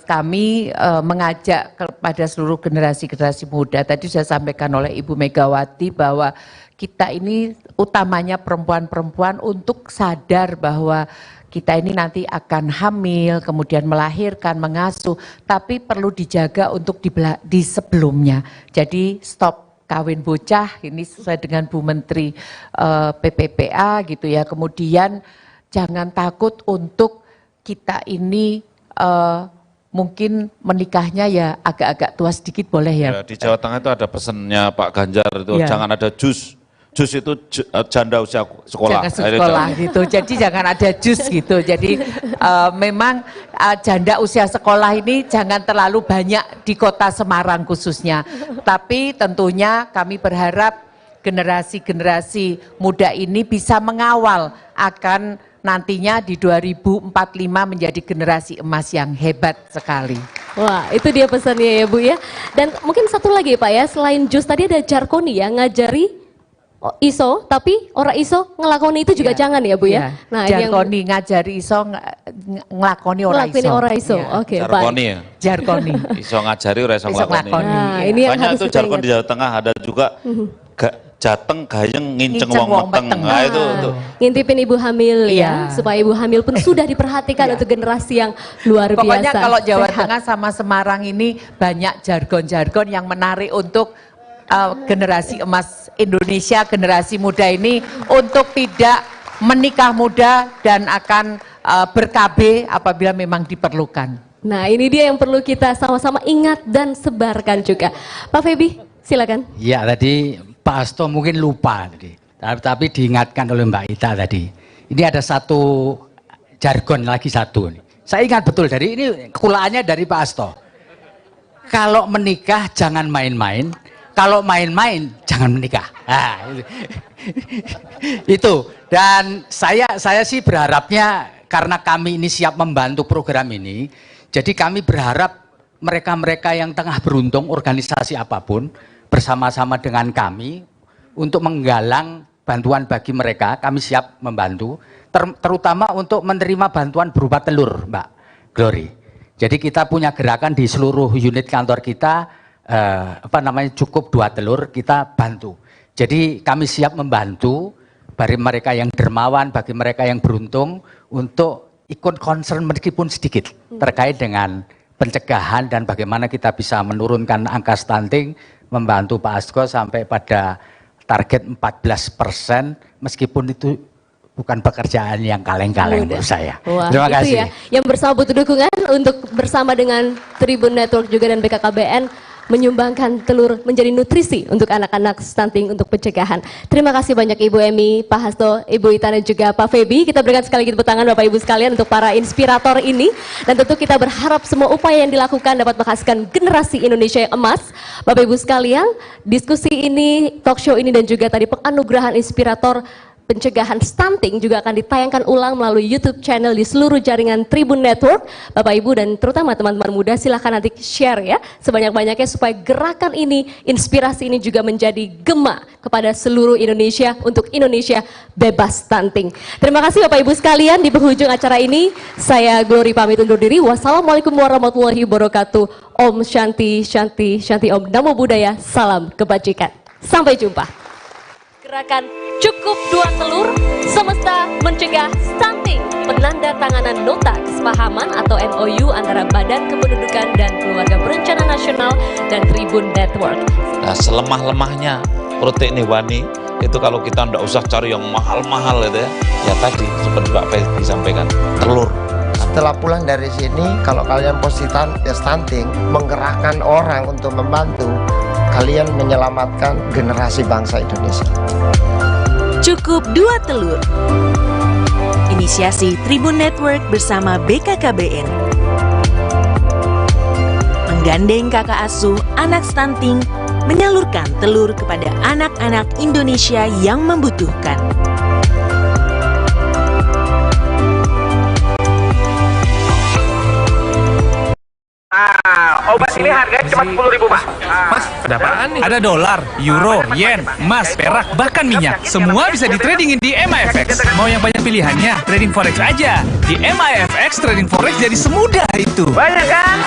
kami mengajak kepada seluruh generasi-generasi muda. Tadi sudah sampaikan oleh Ibu Megawati bahwa kita ini utamanya perempuan-perempuan untuk sadar bahwa kita ini nanti akan hamil, kemudian melahirkan, mengasuh, tapi perlu dijaga untuk di sebelumnya. Jadi stop kawin bocah, ini sesuai dengan Bu Menteri PPPA gitu ya. Kemudian jangan takut untuk kita ini mungkin menikahnya ya agak-agak tua sedikit boleh ya. Ya, di Jawa Tengah itu ada pesannya Pak Ganjar itu, Ya. jangan ada jus. Jus itu janda usia sekolah. Jangan sekolah gitu, jadi jangan ada jus gitu. Jadi memang janda usia sekolah ini jangan terlalu banyak di kota Semarang khususnya. Tapi tentunya kami berharap generasi-generasi muda ini bisa mengawal akan nantinya di 2045 menjadi generasi emas yang hebat sekali. Wah, itu dia pesannya ya Bu ya. Dan mungkin satu lagi Pak ya, selain jus tadi ada jarkoni ya, ngajari iso, tapi orang iso ngelakoni itu juga jangan ya Bu ya. Nah, jarkoni ngajari iso ngelakoni orang iso. Orang iso. Oke, Jarkoni ya. Jarkoni. Iso ngajari ora iso nglakoni. Nah, ini yang banyak harus itu kita jargon ingat. di Jawa Tengah, ada juga jateng gayeng nginceng wong meteng. Nah, itu Ngintipin ibu hamil ya, Iya. supaya ibu hamil pun sudah diperhatikan untuk generasi yang luar Pokoknya biasa. kalau Jawa sehat. Tengah sama Semarang ini banyak jargon-jargon yang menarik untuk generasi emas Indonesia, generasi muda ini untuk tidak menikah muda dan akan ber-KB apabila memang diperlukan. Nah, ini dia yang perlu kita sama-sama ingat dan sebarkan juga. Pak Febi, silakan. Ya, tadi Pak Hasto mungkin lupa tadi, tapi diingatkan oleh Mbak Ita tadi. Ini ada satu jargon lagi satu nih. Saya ingat betul dari ini kulaannya dari Pak Hasto. Kalau menikah jangan main-main, kalau main-main jangan menikah. Nah, itu. Dan saya sih berharapnya karena kami ini siap membantu program ini, jadi kami berharap mereka-mereka yang tengah beruntung organisasi apapun bersama-sama dengan kami untuk menggalang bantuan bagi mereka, kami siap membantu, terutama untuk menerima bantuan berupa telur, Mbak Glory. Jadi kita punya gerakan di seluruh unit kantor kita, cukup 2 telur kita bantu. Jadi kami siap membantu bagi mereka yang dermawan, bagi mereka yang beruntung untuk ikut concern meskipun sedikit terkait dengan pencegahan dan bagaimana kita bisa menurunkan angka stunting, membantu Pak Hasto sampai pada target 14%, meskipun itu bukan pekerjaan yang kaleng-kaleng menurut saya. Wah, Terima itu kasih. ya, yang bersama butuh dukungan untuk bersama dengan Tribun Network juga dan BKKBN menyumbangkan telur menjadi nutrisi untuk anak-anak stunting untuk pencegahan. Terima kasih banyak Ibu Emi, Pak Hasto, Ibu Ita dan juga Pak Febi. Kita berikan sekali lagi tepuk tangan Bapak Ibu sekalian untuk para inspirator ini. Dan tentu kita berharap semua upaya yang dilakukan dapat menghasilkan generasi Indonesia yang emas. Bapak Ibu sekalian, diskusi ini, talk show ini dan juga tadi penganugerahan inspirator pencegahan stunting juga akan ditayangkan ulang melalui YouTube channel di seluruh jaringan Tribun Network. Bapak Ibu dan terutama teman-teman muda, silahkan nanti share ya sebanyak-banyaknya supaya gerakan ini, inspirasi ini juga menjadi gema kepada seluruh Indonesia untuk Indonesia bebas stunting. Terima kasih Bapak Ibu sekalian, di penghujung acara ini saya Glory pamit undur diri. Wassalamualaikum warahmatullahi wabarakatuh. Om Shanti Shanti Shanti Om Namo Buddhaya. Salam kebajikan. Sampai jumpa. Gerakan Cukup 2 telur, semesta mencegah stunting. Penanda tanganan nota kesepahaman atau MOU antara Badan Kependudukan dan Keluarga Berencana Nasional dan Tribun Network. Nah, selemah-lemahnya protein hewani itu kalau kita nggak usah cari yang mahal-mahal itu ya tadi seperti Pak Febi sampaikan, telur. Setelah pulang dari sini, kalau kalian positif stunting, menggerakkan orang untuk membantu, kalian menyelamatkan generasi bangsa Indonesia. Cukup 2 telur. inisiasi Tribun Network bersama BKKBN. Menggandeng kakak asuh anak stunting, menyalurkan telur kepada anak-anak Indonesia yang membutuhkan. Obat ini harganya cuma 10.000, Pak. Mas, ada apaan nih? Ada dolar, euro, yen, emas, perak, bahkan minyak. Semua bisa ditradingin di MIFX. Mau yang banyak pilihannya, trading forex aja. Di MIFX, trading forex jadi semudah itu. Banyak kan?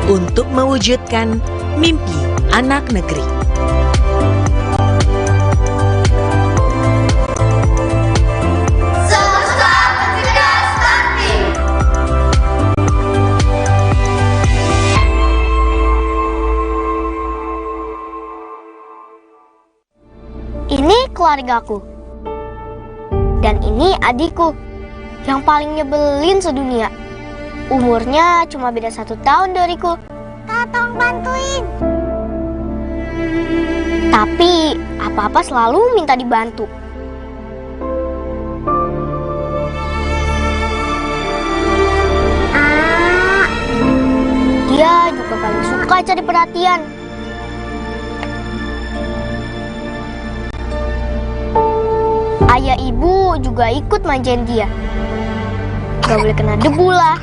Untuk mewujudkan mimpi anak negeri. Ini keluargaku. Dan ini adikku, yang paling nyebelin sedunia. Umurnya cuma beda 1 tahun dariku. Tolong bantuin. Tapi apa-apa selalu minta dibantu. Dia juga paling suka cari perhatian. Ayah ibu juga ikut manjain dia. Gak boleh kena debu lah,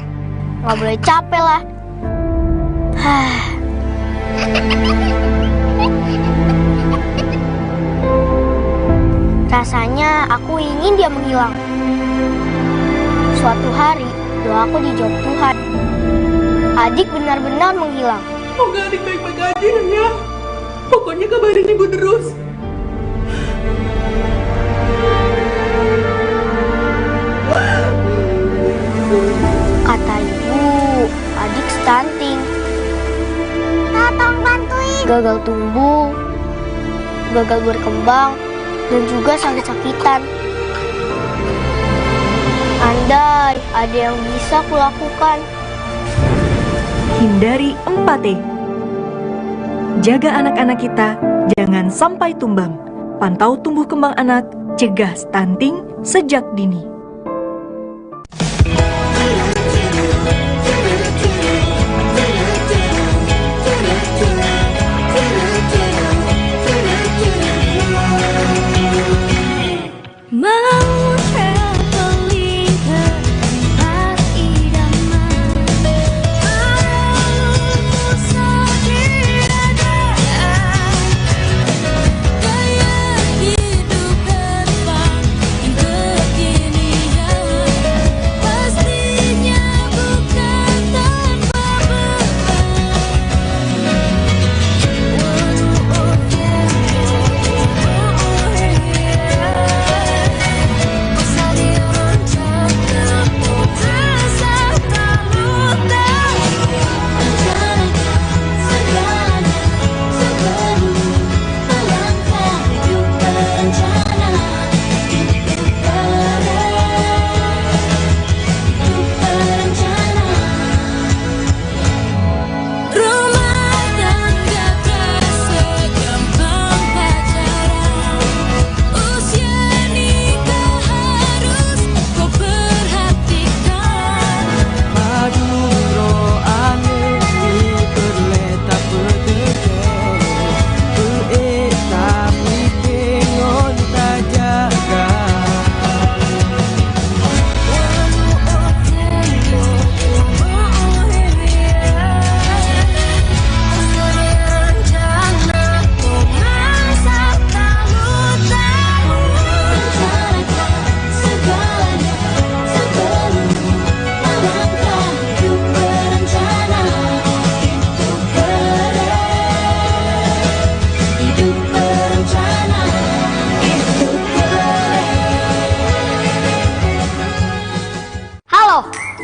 gak boleh capek lah. Rasanya aku ingin dia menghilang. Suatu hari doaku dijawab Tuhan. Adik benar-benar menghilang. Semoga adik baik-baik aja ya. Pokoknya kabarin ibu terus. Kata ibu, adik stunting. Tolong bantuin. Gagal tumbuh, gagal berkembang, dan juga sakit-sakitan. Andai ada yang bisa kulakukan. Hindari 4T. Jaga anak-anak kita, jangan sampai tumbang. Pantau tumbuh kembang anak, cegah stunting sejak dini.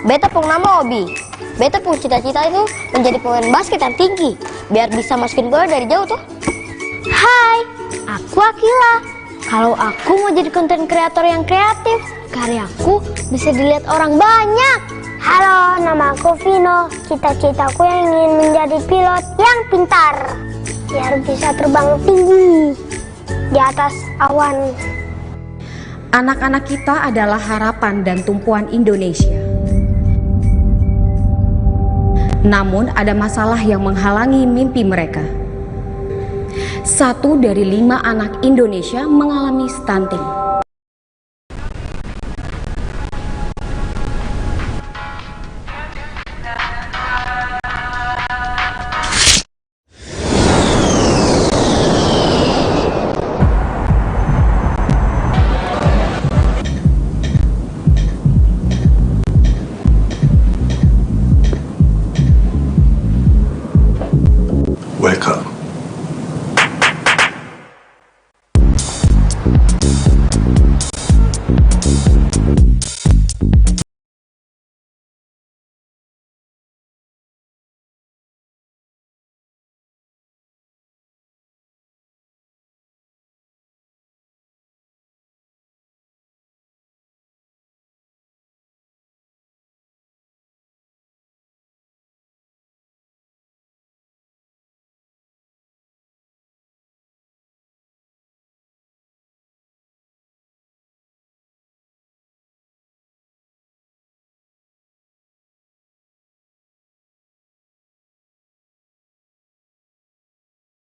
Beta pung nama Obi. Beta pung cita-cita itu menjadi pemain basket yang tinggi, biar bisa masukin bola dari jauh tuh. Hai, aku Akila. Kalau aku mau jadi konten kreator yang kreatif, karyaku bisa dilihat orang banyak. Halo, nama aku Vino. Cita-citaku yang ingin menjadi pilot yang pintar, biar bisa terbang tinggi di atas awan. Anak-anak kita adalah harapan dan tumpuan Indonesia. Namun ada masalah yang menghalangi mimpi mereka. 1 dari 5 anak Indonesia mengalami stunting.